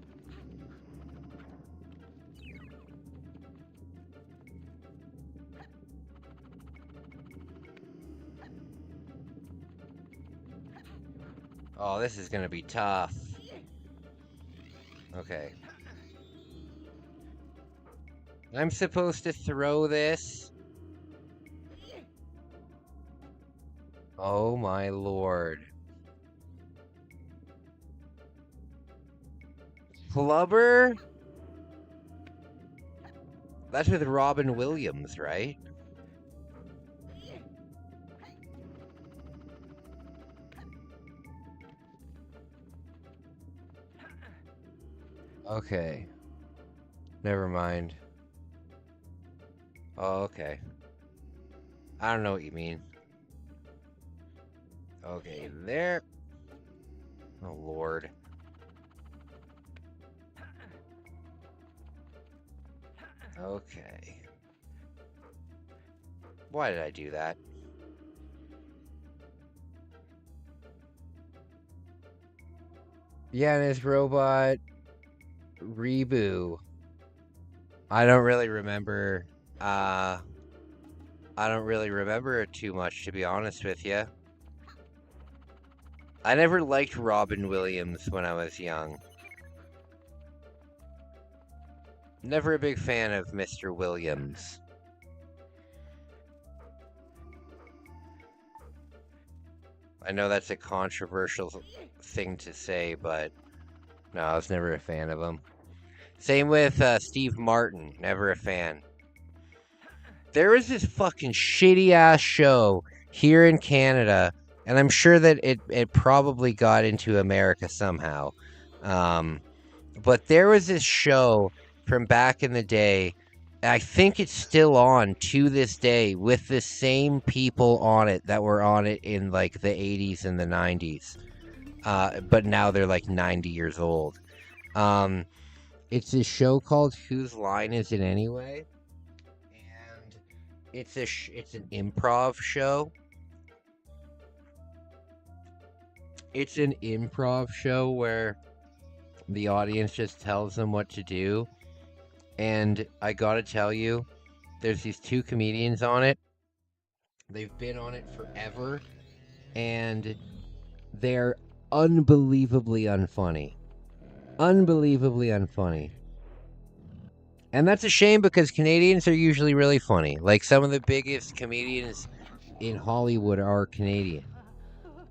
Oh, this is gonna be tough. Okay. I'm supposed to throw this? Oh my lord. Flubber? That's with Robin Williams, right? Okay. Never mind. Oh, okay. I don't know what you mean. Okay, there. Oh, Lord. Okay. Why did I do that? Yeah, and his robot Rebu. I don't really remember it too much, to be honest with you. I never liked Robin Williams when I was young. Never a big fan of Mr. Williams. I know that's a controversial thing to say, but no, I was never a fan of him. Same with Steve Martin, never a fan. There was this fucking shitty ass show here in Canada, and I'm sure that it probably got into America somehow. But there was this show from back in the day. I think it's still on to this day with the same people on it that were on it in like the 80s and the 90s. But now they're like 90 years old. It's a show called Whose Line Is It Anyway? And it's an improv show. It's an improv show where the audience just tells them what to do. And I gotta tell you, there's these two comedians on it. They've been on it forever. And they're unbelievably unfunny. Unbelievably unfunny. And that's a shame because Canadians are usually really funny. Like some of the biggest comedians in Hollywood are Canadian.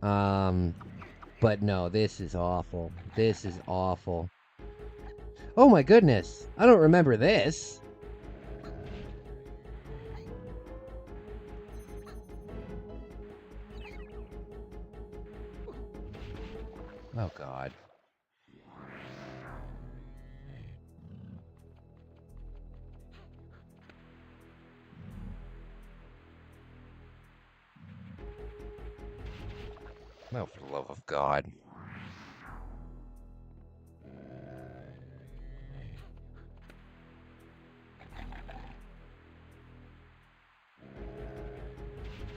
But no, this is awful. This is awful. Oh my goodness. I don't remember this. Oh God. Oh, for the love of God.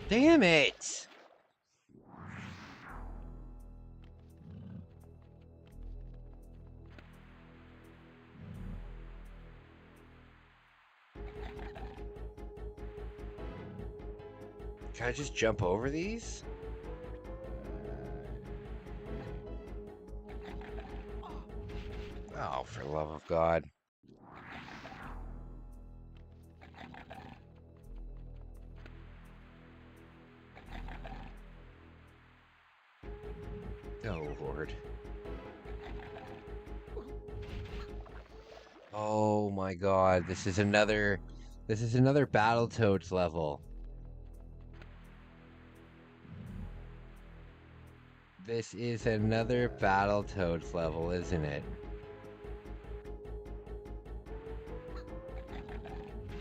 Damn it! Can I just jump over these? Oh, for the love of God. Oh, Lord. Oh my God, this is another Battletoads level. This is another Battletoads level, isn't it?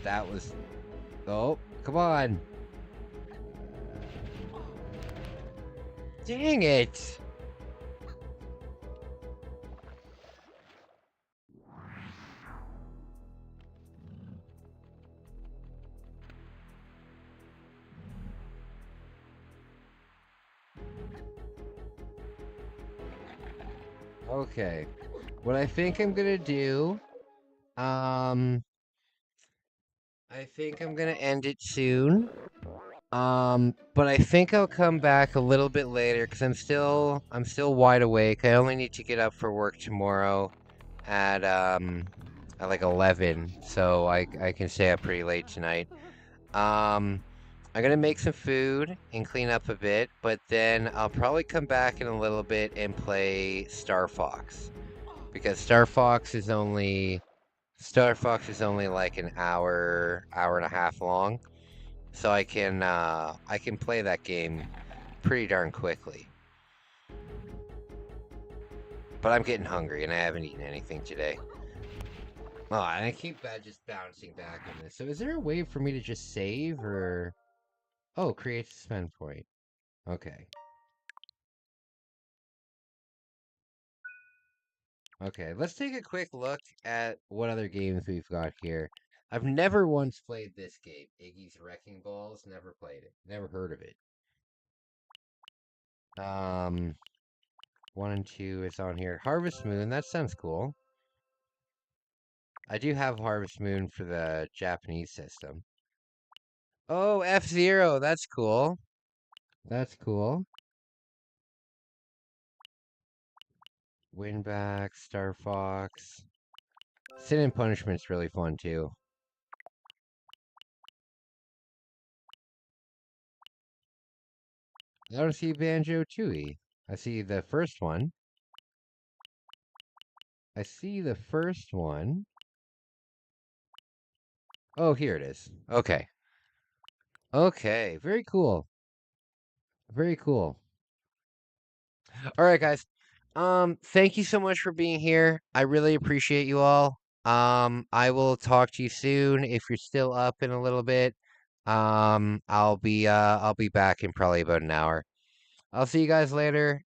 That was... Oh, come on. Dang it. Okay. What I think I'm gonna do, I think I'm gonna end it soon. But I think I'll come back a little bit later because I'm still wide awake. I only need to get up for work tomorrow at like 11, so I can stay up pretty late tonight. I'm gonna make some food and clean up a bit, but then I'll probably come back in a little bit and play Star Fox because Star Fox is only like an hour and a half long. So I can play that game pretty darn quickly. But I'm getting hungry and I haven't eaten anything today. Oh, and I keep just bouncing back on this. So is there a way for me to just save or... Oh, create a spend point. Okay. Okay, let's take a quick look at what other games we've got here. I've never once played this game. Iggy's Wrecking Balls, never played it. Never heard of it. 1 and 2 is on here. Harvest Moon, that sounds cool. I do have Harvest Moon for the Japanese system. Oh, F-Zero, that's cool. That's cool. Winback, Star Fox. Sin and Punishment's really fun too. I don't see Banjo-Tooie. I see the first one. I see the first one. Oh, here it is. Okay. Okay, very cool. Very cool. All right, guys. Thank you so much for being here. I really appreciate you all. I will talk to you soon if you're still up in a little bit. I'll be back in probably about an hour. I'll see you guys later.